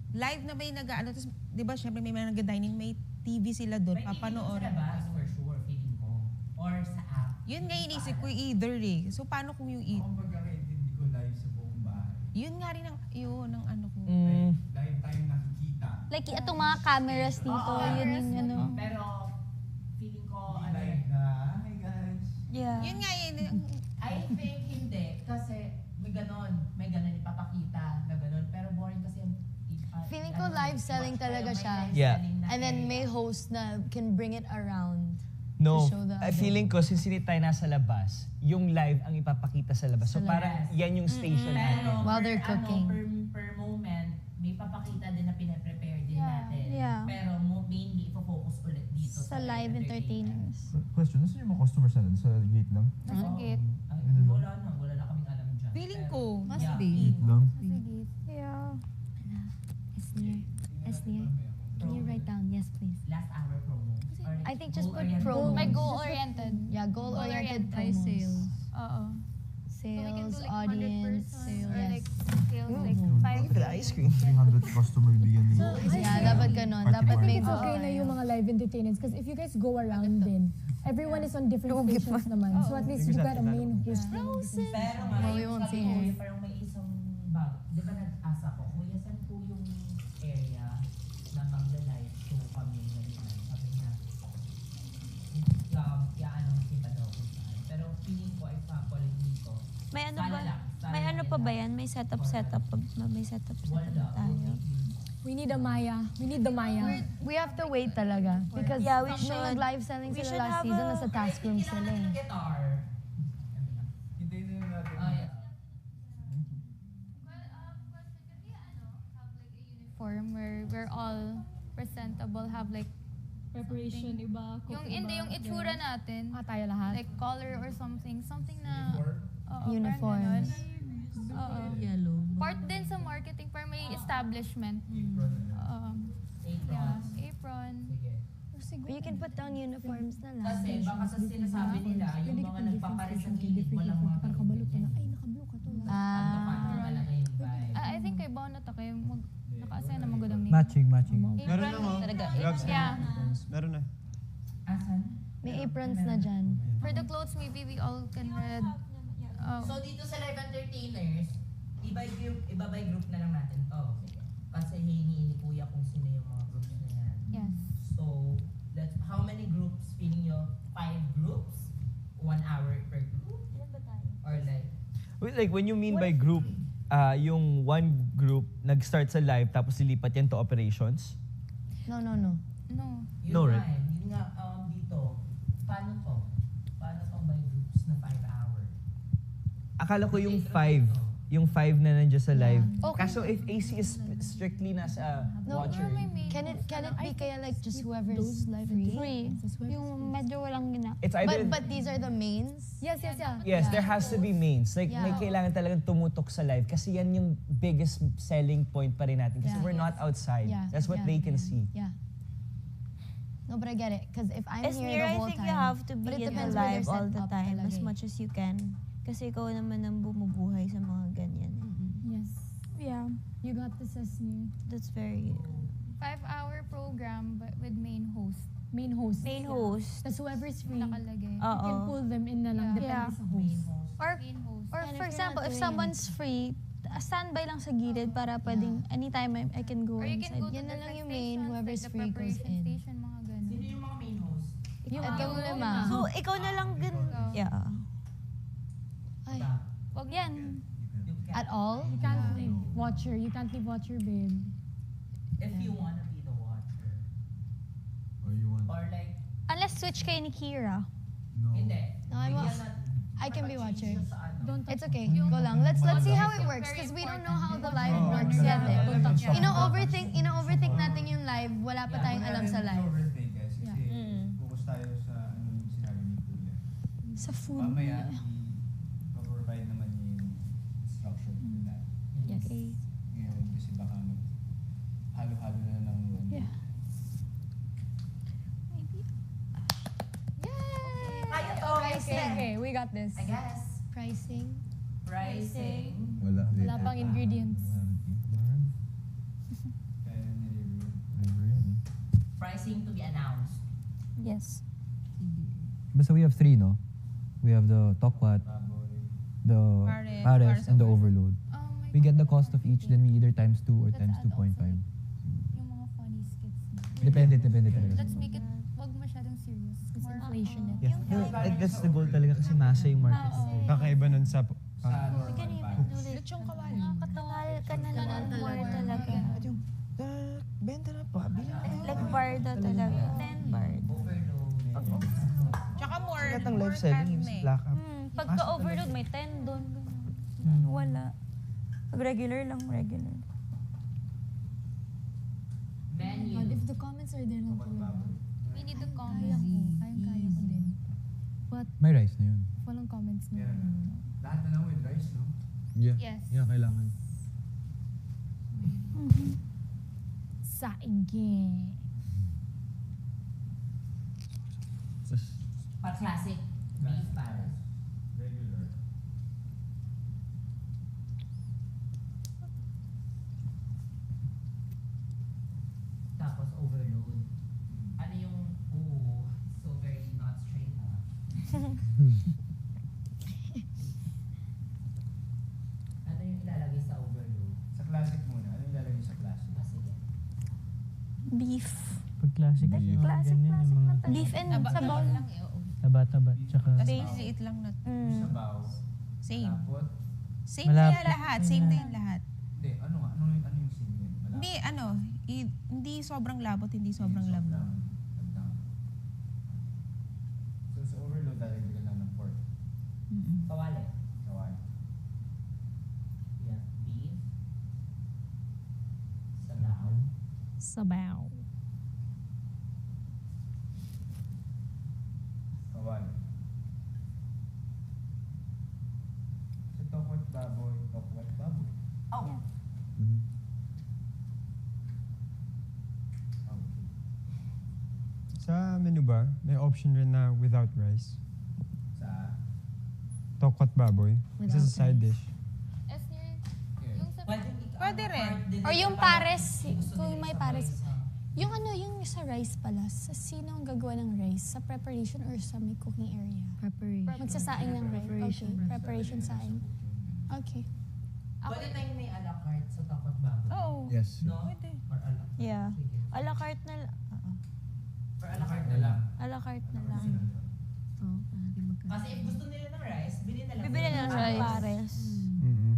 S2: Live na may nag-ano, tapos di ba syempre may mga nag-dining, may TV sila doon, papanoorin.
S7: Sa labas, for sure, feeling ko. Or sa app.
S2: Yun nga iniisip ko either eh. So paano kung yung
S3: Ako ang pagkakaintindi ko live sa buong bahay.
S2: yun nga rin ang ano ko.
S3: Live tayong nakikita.
S8: Like, itong mga cameras dito, yun yung ano.
S7: Pero, feeling ko, ano
S3: Live na, hi guys.
S1: Yeah.
S2: Yun nga yun.
S7: I think hindi. Kasi may ganon ipapakita na ganon. Pero boring kasi yung
S12: Feeling ko live selling talaga siya.
S5: Yeah.
S12: And then may host na can bring it around.
S5: No,
S12: To show the
S5: feeling ko since hindi tayo nasa labas, yung live ang ipapakita sa labas. So
S12: Sa
S5: parang
S12: labas.
S5: yan yung station natin.
S12: While they're cooking.
S7: Per moment, may papakita din na pinaprepare din natin.
S8: Yeah.
S7: Pero mainly ipo-focus ulit dito
S8: Sa live entertainers.
S14: Question, nasa yung mga customers natin? Sa gate lang?
S8: Nasa gate.
S7: Wala na kaming alam dyan.
S2: Feeling ko.
S6: Must
S7: Yeah.
S6: be.
S14: Gate lang?
S8: Nasa gate. Yeah.
S12: Esnia, can you write down? Yes, please.
S7: Last hour promo. Or like
S12: I think just put
S7: goal-oriented.
S12: promos.
S8: May goal-oriented.
S12: Yeah, goal-oriented
S8: Goal-oriented
S12: promos.
S6: sales.
S8: Oo. So we can do
S12: Sales,
S8: like 100
S12: audience,
S8: person or
S12: yes.
S8: like sales like 5.
S5: The ice cream.
S14: 300 customer bigyan ni...
S12: Yeah, dapat ganun.
S14: Party
S12: Dapat
S14: board.
S12: may
S10: It's okay na yung mga live entertainers because if you guys go around din, everyone is on different stations naman. So at least you got a main host.
S7: Pero
S12: No, we won't
S7: sabi
S12: see
S7: ko,
S12: her.
S7: parang may isang bago. Di ba nag-ask ako, Kuya, saan po yung area na magla-live show kami ganyan? Sabi niya, i-announce kita daw kung saan. Pero feeling ko ay papalit dito.
S1: May ano
S7: Sala
S1: ba?
S7: lang, sala
S1: May ano
S7: lang
S1: pa ba
S7: lang.
S1: yan? May setup pa. May setup
S7: Wala.
S1: tayo.
S10: We need a Maya. We need the Maya.
S12: We have to wait talaga. Because
S1: Yeah, we
S12: nung
S1: should.
S12: nag-live selling
S1: We
S12: sila
S1: should
S12: last
S1: have
S12: season,
S1: a-
S12: nasa task room sila
S7: Kailangan
S12: eh.
S7: ng guitar.
S3: Hintayin na natin.
S7: Oh, yeah.
S8: Form where we're all presentable, have like
S10: Preparation, iba.
S8: yung itsura natin.
S10: Tayo lahat.
S8: Like color or something na oo,
S12: Uniform.
S8: parang ganon. Oo.
S6: Yellow.
S8: Part din sa marketing, para may establishment. Yeah, apron.
S7: Sige.
S12: But you can put down uniforms na lang.
S7: Kasi baka sa sinasabi nila, yung mga nagpapares sa gilid, walang mga
S10: Nakabalot na. Ay, nakablue ka to.
S7: talaga yung vibe.
S8: I think kay Bao na to kayo naka-assign na magandang
S11: Matching.
S9: Meron na oh.
S8: Talaga.
S9: Gloves na.
S8: Yeah.
S9: Meron na.
S7: Asan?
S12: May aprons na dyan.
S8: For the clothes, maybe we all can read.
S7: So dito sa live entertainers, iba by group na lang natin to. Kasi hihingi ni Kuya kung sino yung mga groups na yan.
S8: Yes.
S7: So, how many groups feeling nyo? 5 groups? 1 hour per group? Or like,
S5: Wait, like when you mean by group, yung one group nag-start sa live tapos lilipat yan to operations?
S12: No.
S8: No.
S7: yun
S5: No,
S7: nga
S5: right?
S7: eh. Yun nga, dito, paano to? Paano tong by groups na 5 hour?
S5: Akala ko yung 5. Yung 5 na nandiyan sa live.
S12: Okay.
S5: Kaso if AC is strictly nasa
S12: No,
S5: watcher.
S12: Can it be kaya like just whoever's free?
S8: Yung medyo walang
S5: It's either
S12: But these are the mains?
S10: Yes.
S5: yes, there has to be mains. Like may
S12: Yeah.
S5: kailangan talagang tumutok sa live kasi yan yung biggest selling point pa rin natin kasi
S12: Yeah.
S5: we're not outside.
S12: Yeah.
S5: That's what
S12: Yeah.
S5: they can see.
S12: Yeah. No, but I get it. Because if I'm
S1: As
S12: here
S1: near,
S12: the
S1: I
S12: whole
S1: think
S12: time.
S1: you have to
S12: but
S1: be
S12: it
S1: in the
S12: depends where
S1: live
S12: they're
S1: all
S12: set
S1: the
S12: up
S1: time
S12: talaga
S1: as
S12: eh.
S1: much as you can. Kasi ikaw naman ang bumubuhay sa mga ganyan.
S10: Yes.
S8: Yeah.
S10: You got this, Esnia.
S1: That's very...
S8: 5-hour program but with main host.
S10: Main host.
S1: Main host.
S10: Tapos whoever's free,
S8: Nakalagay.
S10: you can
S1: Oo.
S10: pull them in na lang.
S8: Yeah.
S10: Depende sa host.
S1: Or,
S8: Main host.
S1: or
S12: And
S1: for
S12: if you're
S1: example,
S12: not
S1: if
S12: doing
S1: someone's free, standby lang sa gilid para pwedeng anytime I can go
S8: Or you can
S1: inside.
S8: go to
S12: Yan na lang
S8: different
S12: yung main,
S8: stations,
S12: whoever's
S8: like the
S12: free goes
S8: preparation
S12: in.
S8: station, mga ganun.
S7: Sino yung mga main host?
S12: At ka muna, ma.
S1: So, ikaw na lang din. Yeah.
S12: Ay,
S8: Wag yan.
S12: at all?
S10: You can't leave watcher. You can't leave watcher, babe.
S7: If you wanna be the watcher.
S4: Or you want?
S7: Or like,
S8: Unless switch kayo ni Kira.
S7: hindi.
S12: No, I'm
S7: Bigyan
S12: a-
S7: na-
S12: I can be watcher.
S7: siya sa ano.
S10: Don't
S12: It's okay. Go lang. Let's see how it works because we don't know how the live works yet. Eh. Ino-overthink natin yung live. Wala pa tayong alam sa live.
S14: Overthink guys, kasi focus tayo sa ano yung sinabi ni Kuya.
S12: Sa food.
S14: Mamaya, i-provide naman niya yung instruction for that.
S12: Yes.
S14: Ngayon, kasi baka halo-halo na lang.
S8: Yeah.
S7: Kaya to.
S10: Okay, we got this.
S7: I guess.
S12: Pricing.
S7: Pricing.
S4: Wala.
S10: Wala pang ingredients.
S14: Kaya nire-review.
S7: Pricing to be announced.
S8: Yes.
S11: Basta we have 3, no? We have the Tokwat, the Pares, and the Overload. We get the cost of each, then we either times 2 or times 2.5.
S15: Yung mga funny skits.
S11: Depende talaga.
S15: Let's make it, wag masyadong serious. Kasi inflation yan.
S5: Yeah. No, that's the goal talaga kasi masa yung market.
S9: Kakaiba nun sa...
S2: Lechong kawali.
S15: Katangal ka na lang ng more talaga.
S5: Benta na pa, bilang
S15: Like barda talaga. 10 barda.
S2: Tsaka more.
S5: Lahat ng live
S2: more
S5: selling
S2: karne.
S5: is black up.
S15: Pagka-overload, may 10 doon.
S1: Wala. Pag regular lang, regular.
S7: Menu.
S10: God, if the comments are there lang talaga.
S15: We need the
S10: Kaya
S15: comments.
S10: ko. Kaya ko din. But
S11: May rice na yun.
S10: if walang comments na.
S14: Lahat na lang with rice, no?
S11: Yeah.
S15: Yes.
S11: Yeah, kailangan.
S10: Saing.
S7: Pa classic beef pares.
S14: Regular.
S7: Tapos overload. Ano yung, so very not straight up. Ano yung ilalagay sa overload?
S14: Sa classic muna. Ano yung lalagay sa classic?
S7: Sige.
S1: Beef.
S11: Pag classic kasi yung mga ganyan, yung mga
S1: Beef and sabaw.
S2: lang eh, oo.
S11: taba-taba, tsaka...
S2: Tapos liit lang na.
S14: Sabaw.
S2: Same.
S14: Tapot.
S2: Same na yan lahat. Same na yan lahat.
S14: Hindi, ano nga? Ano yung same yun?
S2: Hindi, hindi sobrang labot, hindi sobrang lambot.
S14: So sa overload, lalagyan lang ng pork.
S7: Kawali.
S14: Kawali.
S7: Yeah, beef. Sabaw.
S10: Sabaw.
S14: Kawali. Sa tokwat baboy, tokwat baboy.
S7: Oh.
S9: Sa menu bar, may option rin na without rice.
S14: Sa?
S9: Tokwat baboy. This is a side dish.
S15: Yung sa
S2: Pwede rin.
S12: Or yung pares, kung may pares. Yung yung sa rice pala, sa sino ang gagawa ng rice? Sa preparation or sa may cooking area?
S6: Preparation.
S12: Magsasaing ng rice. Okay, preparation saing. Okay.
S7: Pwede tayong may a la carte sa takot bago.
S2: Oo.
S4: Yes.
S7: No?
S2: Pwede.
S7: Or a la carte.
S1: Yeah. A la carte na lang.
S7: Or a la carte na lang.
S1: A la carte na lang.
S6: Oh, hindi magka.
S7: Kasi if gusto nila ng rice, bili na lang.
S1: Bibili na lang
S7: sila ng
S1: sa pares.
S9: Mm-hmm.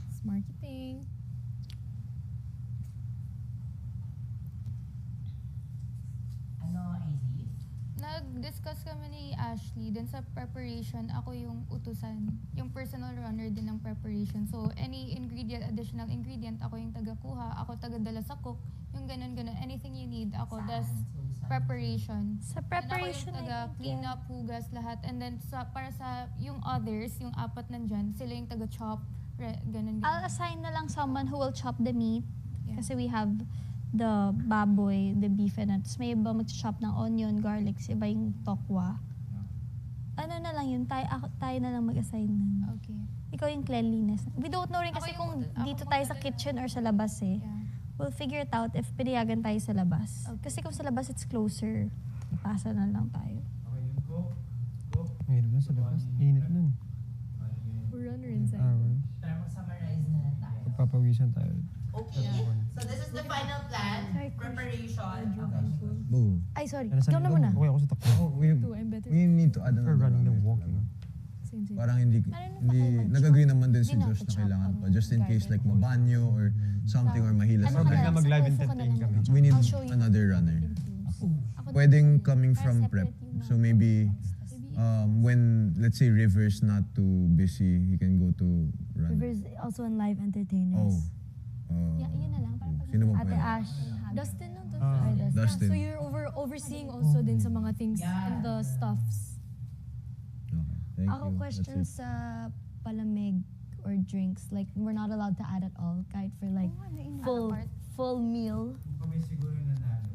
S10: It's marketing.
S7: Ano, AZ?
S15: Nag-discuss kami ni Ashley din sa preparation. Ako yung utusan, yung personal runner din ng preparation. So, any ingredient, additional ingredient, ako yung taga-kuha, ako taga-dala sa cook, yung ganun-ganun. Anything you need, ako. Das preparation.
S1: Sa
S15: And
S1: preparation,
S15: ako yung taga-clean up, hugas, lahat. And then, para sa yung others, yung 4 nandyan, sila yung taga-chop, ganun-ganun.
S8: I'll assign na lang someone who will chop the meat.
S15: Yeah.
S8: Kasi we have the baboy, the beef, and tapos may iba mag-chop ng onion, garlic, iba yung tokwa. Ano na lang yun, tayo na lang mag-assign nun.
S15: Okay.
S8: Ikaw yung cleanliness. We don't know rin kasi
S15: Ako
S8: kung
S15: yung-
S8: dito
S15: ako
S8: tayo sa
S15: magdadala.
S8: kitchen or sa labas eh.
S15: Yeah.
S8: We'll figure it out if pinayagan tayo sa labas. Kasi kung sa labas it's closer, ipasa na lang tayo.
S14: Okay, yung cook. Cook.
S9: Mahirap na sa labas. Init nun.
S10: We're runner inside.
S9: Hours.
S7: Tara mag-summarize na lang tayo.
S9: Pagpapawisan tayo.
S7: Okay, so this is the final plan. Preparation.
S4: Move.
S12: Ay, sorry.
S9: Ano,
S12: Ikaw na muna.
S9: Okay ako sa takbo.
S4: Oh, we
S10: Two, I'm better.
S4: need to add
S9: For
S4: another
S9: running the
S4: runner.
S9: walking.
S10: Same.
S4: Parang hindi nag-agree naman din si Josh na kailangan pa. Just in case like mabanyo or something or mahila sa
S10: Bigla
S4: kanya.
S10: mag-live
S9: entertain kami.
S4: We need another runner. Pwedeng coming from prep. So maybe when, let's say, River's not too busy, he can go to run.
S6: River's also in live entertainers.
S8: Yun na lang.
S4: Sino ba
S6: Ate
S4: pwede?
S6: Ash.
S10: Dustin, no?
S4: Dustin.
S10: So you're overseeing also din sa mga things and the stuffs.
S4: Okay, thank
S12: Ako
S4: you.
S12: question
S4: That's it.
S12: sa palamig or drinks. Like, we're not allowed to add at all. Kahit for like full meal.
S3: Kung kami siguro nanalo.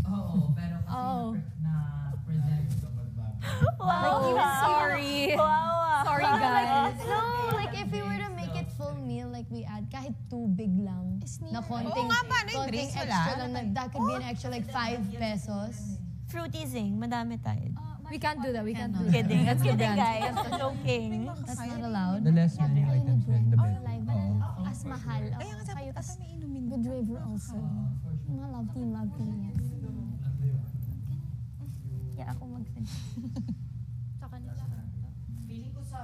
S7: Oo, pero kasi na-present
S12: Wow.
S8: Sorry.
S12: Wow.
S8: Sorry, guys.
S12: No, like if we were to make it full meal, like we add kahit tubig lang. Na konting,
S2: Oo nga ba, na yung
S12: konting
S2: drinks
S12: extra
S2: wala?
S12: lang. That could be an extra like 5 pesos.
S6: Fruity zing, madami tayo.
S10: We can't do that. We can't do that.
S6: Kidding. That's
S10: the
S6: kidding,
S10: brand.
S6: guys. Joking.
S12: That's not allowed.
S11: The less menu items, the better.
S8: As mahal.
S2: Kaya nga sabi, tapos may inumin.
S8: Good River also. Mga love team.
S6: Yeah, ako mag-finish.
S8: Sa kanila.
S7: Feeling ko sa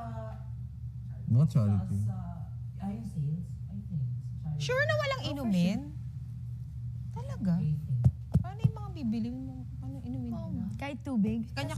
S4: Not charity.
S7: yung sales, I think.
S2: Sure na walang inumin? Talaga?
S7: I think.
S2: Paano yung mga bibili mo? Paano inumin nila?
S6: Kahit tubig.
S2: Kanya